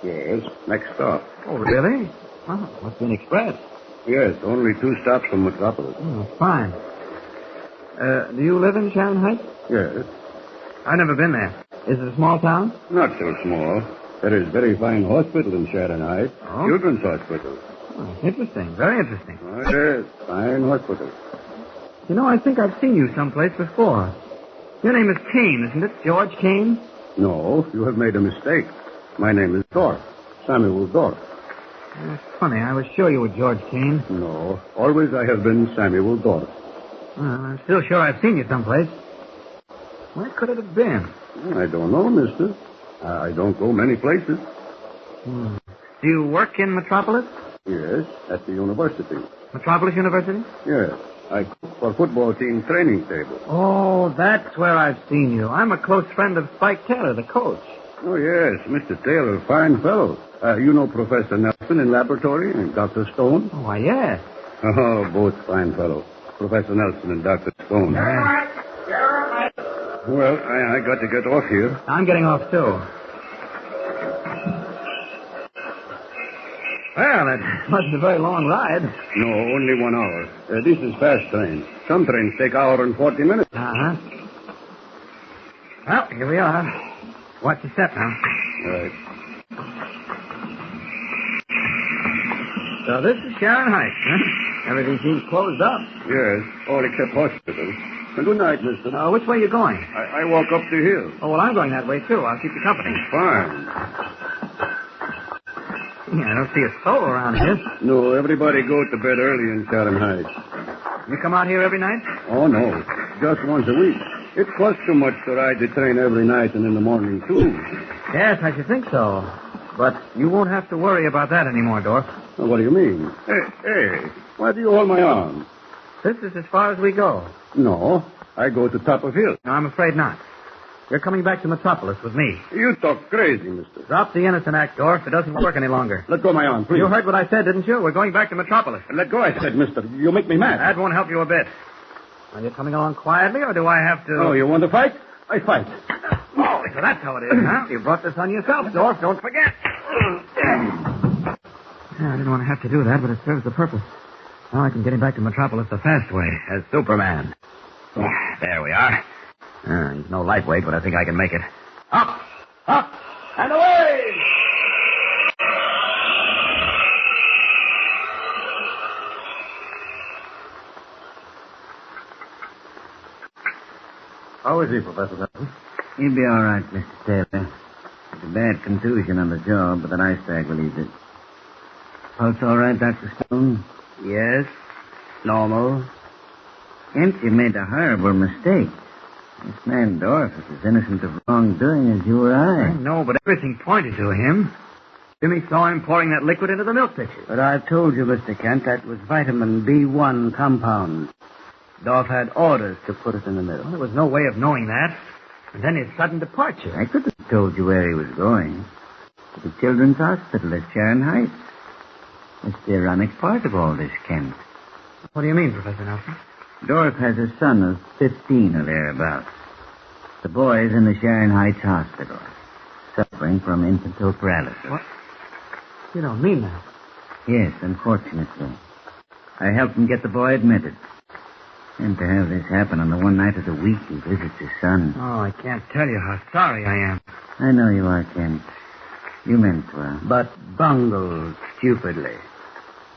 Yes, next stop. Oh, really? Oh, must be an express. Yes, only 2 stops from Metropolis. Oh, fine. Do you live in Sharon Heights? Yes. I've never been there. Is it a small town? Not so small. There is very fine hospital in Sharon Heights. Oh? Children's hospital. Oh, interesting. Very interesting. Oh, yes, fine hospital. You know, I think I've seen you someplace before. Your name is Kane, isn't it? George Kane? No, you have made a mistake. My name is Dorf. Samuel Dorf. That's funny. I was sure you were George Kane. No, always I have been Samuel Dorf. Well, I'm still sure I've seen you someplace. Where could it have been? I don't know, mister. I don't go many places. Do you work in Metropolis? Yes, at the university. Metropolis University? Yes. I cook for football team training table. Oh, that's where I've seen you. I'm a close friend of Spike Taylor, the coach. Oh, yes, Mr. Taylor, fine fellow. You know Professor Nelson in laboratory and Dr. Stone? Oh, why, yes. Oh, both fine fellows. Professor Nelson and Dr. Stone. Well, I got to get off here. I'm getting off, too. Well, it wasn't a very long ride. No, only 1 hour. This is fast train. Some trains take hour and 40 minutes. Uh-huh. Well, here we are. Watch your step now. Right. So this is Sharon Heights, huh? Everything seems closed up. Yes, all except hospitals. Good night, mister. Which way are you going? I walk up the hill. Oh, well, I'm going that way, too. I'll keep you company. Fine. Yeah, I don't see a soul around here. No, everybody go to bed early in Sharon Heights. You come out here every night? Oh, no. Just once a week. It costs too much to ride the train every night and in the morning, too. Yes, I should think so. But you won't have to worry about that anymore, Dorf. Well, what do you mean? Hey, why do you hold my arm? This is as far as we go. No, I go to top of hill. No, I'm afraid not. You're coming back to Metropolis with me. You talk crazy, mister. Drop the innocent act, Dorf. It doesn't work any longer. Let go of my arm, please. You heard what I said, didn't you? We're going back to Metropolis. Let go, I said, mister. You make me mad. That won't help you a bit. Are you coming along quietly, or do I have to... Oh, you want to fight? I fight. Oh, so that's how it is, huh? You brought this on yourself, Dorf. Don't forget. I didn't want to have to do that, but it serves the purpose. Now I can get him back to Metropolis the fast way, as Superman. There we are. He's no lightweight, but I think I can make it. Up, and away! How is he, Professor Nelson? He'll be all right, Mr. Taylor. It's a bad contusion on the jaw, but an ice bag relieves it. Pulse all right, Dr. Stone? Yes. Normal. Kent, you made a horrible mistake. This man Dorf is as innocent of wrongdoing as you or I. I know, but everything pointed to him. Jimmy saw him pouring that liquid into the milk pitcher. But I've told you, Mr. Kent, that was vitamin B1 compound. Dorf had orders to put it in the middle. Well, there was no way of knowing that. And then his sudden departure. I could have told you where he was going. To the Children's Hospital at Sharon Heights. It's the ironic part of all this, Kent. What do you mean, Professor Nelson? Dorf has a son of 15 or thereabouts. The boy's in the Sharon Heights Hospital, suffering from infantile paralysis. What? You don't mean that. Yes, unfortunately. I helped him get the boy admitted. And to have this happen on the one night of the week he visits his son. Oh, I can't tell you how sorry I am. I know you are, Kent. You meant well. But bungled stupidly.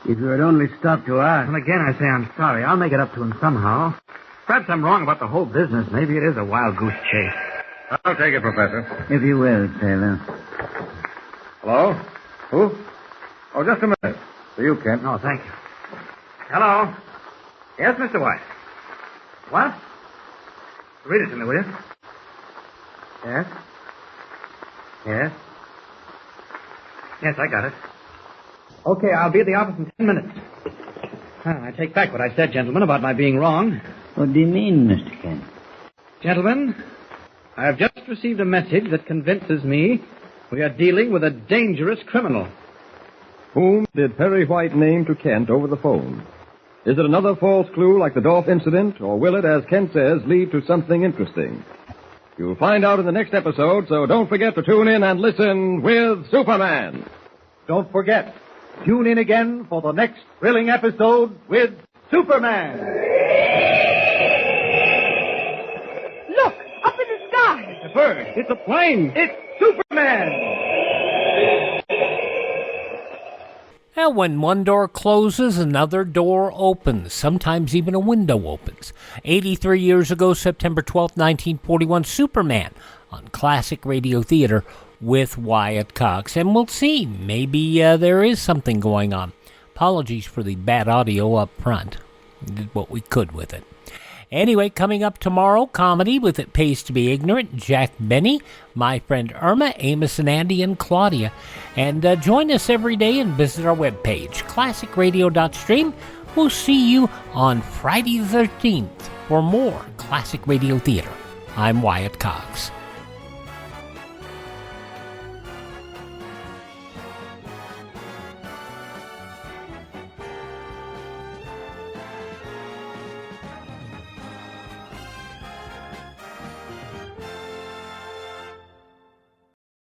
If you had only stopped to ask. Well, again, I say I'm sorry. I'll make it up to him somehow. Perhaps I'm wrong about the whole business. Maybe it is a wild goose chase. I'll take it, Professor. If you will, Taylor. Hello? Who? Oh, just a minute. For you, Kent. Oh, thank you. Hello? Yes, Mr. White. What? Read it to me, will you? Yes? Yes? Yes, I got it. Okay, I'll be at the office in 10 minutes. I take back what I said, gentlemen, about my being wrong. What do you mean, Mr. Kent? Gentlemen, I have just received a message that convinces me we are dealing with a dangerous criminal. Whom did Perry White name to Kent over the phone? Is it another false clue like the Dorf incident, or will it, as Kent says, lead to something interesting? You'll find out in the next episode, so don't forget to tune in and listen with Superman. Don't forget, tune in again for the next thrilling episode with Superman. Look, up in the sky. It's a bird. It's a plane. It's Superman. Now, when one door closes, another door opens. Sometimes even a window opens. 83 years ago, September 12th, 1941, Superman on Classic Radio Theater with Wyatt Cox. And we'll see. Maybe there is something going on. Apologies for the bad audio up front. We did what we could with it. Anyway, coming up tomorrow, comedy with It Pays to Be Ignorant, Jack Benny, my friend Irma, Amos and Andy, and Claudia. And join us every day and visit our webpage, classicradio.stream. We'll see you on Friday the 13th for more Classic Radio Theater. I'm Wyatt Cox.